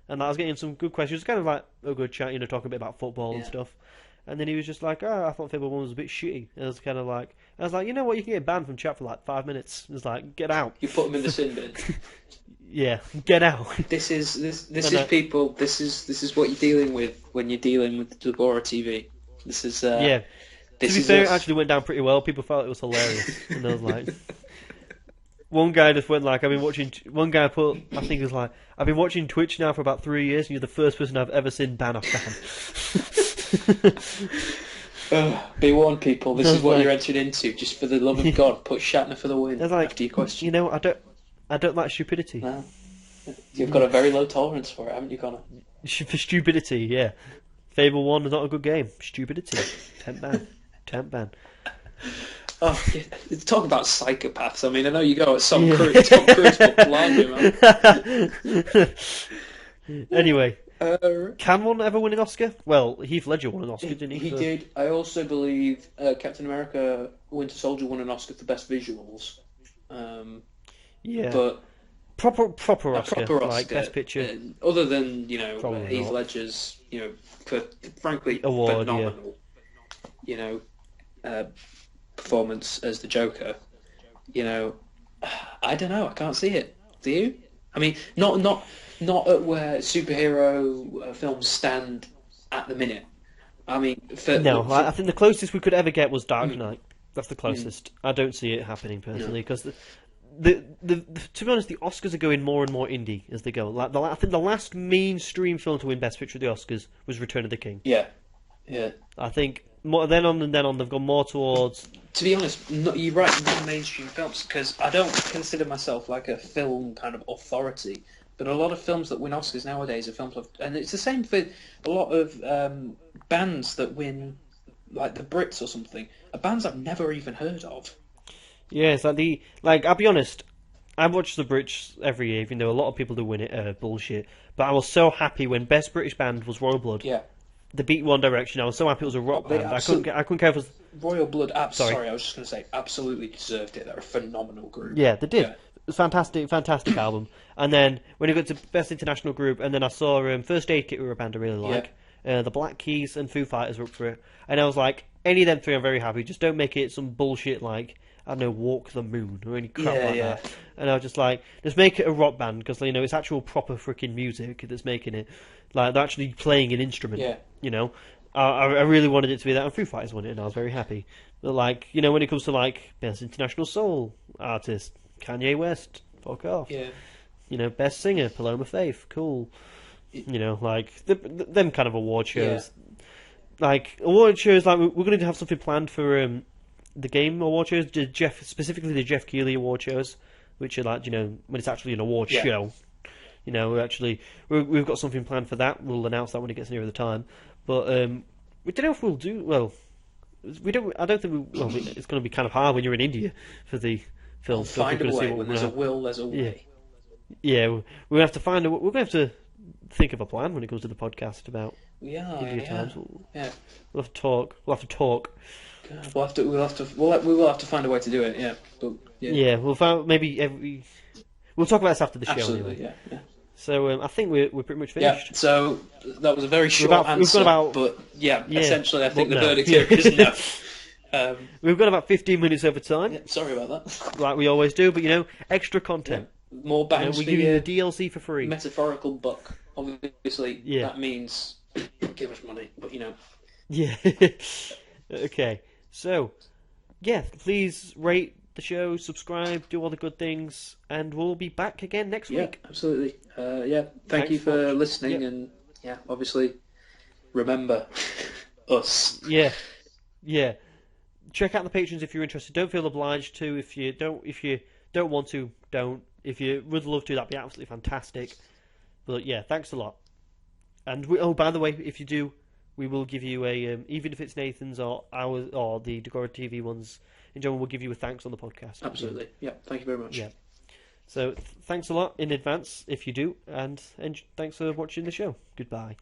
And I was getting some good questions. It was kind of like a good chat, talking a bit about football and stuff. And then he was just like, I thought Fable 1 was a bit shitty. And I was like, you know what, you can get banned from chat for like 5 minutes. It was like, get out. You put him in the sin bin. Yeah, get out. This is people. This is what you're dealing with when you're dealing with Dagora TV. This is to be fair, it actually went down pretty well. People felt it was hilarious, and I was like. One guy just went like, one guy put, I think it was like, I've been watching Twitch now for about 3 years and you're the first person I've ever seen ban off ban. Be warned, people, this is what you're entered into. Just for the love of God, put Shatner for the win after your question. I don't like stupidity. No. You've got a very low tolerance for it, haven't you, Conor? For stupidity, yeah. Fable 1 is not a good game. Stupidity. 10 ban. Oh, yeah. Talk about psychopaths. I mean, I know you go at Tom Cruise, but blimey, man. Anyway, can one ever win an Oscar? Well, Heath Ledger won an Oscar, didn't he? He did. I also believe Captain America Winter Soldier won an Oscar for Best Visuals. But proper Oscar, like Best Picture. Other than, Heath Ledger's, frankly, award, phenomenal, performance as the Joker, I don't know. I can't see it. Do you? I mean, not at where superhero films stand at the minute. I mean, I think the closest we could ever get was Dark Knight. That's the closest. I don't see it happening personally because to be honest, the Oscars are going more and more indie as they go. Like I think the last mainstream film to win Best Picture of the Oscars was Return of the King. Yeah. I think then on they've gone more towards. To be honest, you're right, non-mainstream films, because I don't consider myself like a film kind of authority, but a lot of films that win Oscars nowadays are films and it's the same for a lot of bands that win, like the Brits or something, are bands I've never even heard of. Yeah, it's I'll be honest, I watch the Brits every year, even though a lot of people do win it. Bullshit. But I was so happy when Best British Band was Royal Blood. Yeah. They beat One Direction. I was so happy it was a rock band. I couldn't care if it was... Royal Blood. Sorry, I was just going to say, absolutely deserved it. They're a phenomenal group. Yeah, they did. Yeah. It was fantastic album. And then when it got to Best International Group, and then I saw First Aid Kit were a band I really like. Yeah. The Black Keys and Foo Fighters were up for it. And I was like, any of them three I'm very happy. Just don't make it some bullshit like, I don't know, Walk the Moon or any crap that. And I was just like, just make it a rock band, because, you know, it's actual proper freaking music that's making it. Like, they're actually playing an instrument, you know. I really wanted it to be that, and Foo Fighters won it, and I was very happy. But, like, you know, when it comes to, like, Best International Soul Artist, Kanye West, fuck off. Yeah. You know, Best Singer, Paloma Faith, cool. You know, like, them kind of award shows. Yeah. Like, award shows, like, we're going to have something planned for the game award shows, specifically the Jeff Keighley award shows, which are, like, you know, when it's actually an award show. You know, we've got something planned for that. We'll announce that when it gets nearer the time. But we don't know if we'll do well. I don't think we. Well, it's going to be kind of hard when you're in India for the film. Find a way. When there's a will, there's a way. Yeah, we'll have to find. We're going to have to think of a plan when it comes to the podcast about India times. We'll have to talk. We'll have to talk. God, we will have to find a way to do it. Yeah. But, yeah. We'll find maybe we'll talk about this after the show. Absolutely. Anyway. Yeah. So I think we're pretty much finished. Yeah, so that was a very short answer, but essentially I think the verdict here is no. We've got about 15 minutes over time. Yeah, sorry about that. Like we always do, but, you know, extra content. Yeah. More bangs we give you the DLC for free. Metaphorical buck. Obviously, that means give us money, but, you know. Yeah. Okay. So, please rate the show, subscribe, do all the good things, and we'll be back again next week. Absolutely. Thank you for listening, and obviously remember us. Yeah. Check out the patrons if you're interested. Don't feel obliged to. If you don't want to, don't. If you would love to, that'd be absolutely fantastic. But thanks a lot. And by the way, if you do, we will give you a even if it's Nathan's or ours or the Dagora TV ones. In general, we'll give you a thanks on the podcast. Absolutely. Yeah. Thank you very much. Yeah. So thanks a lot in advance if you do, and thanks for watching the show. Goodbye.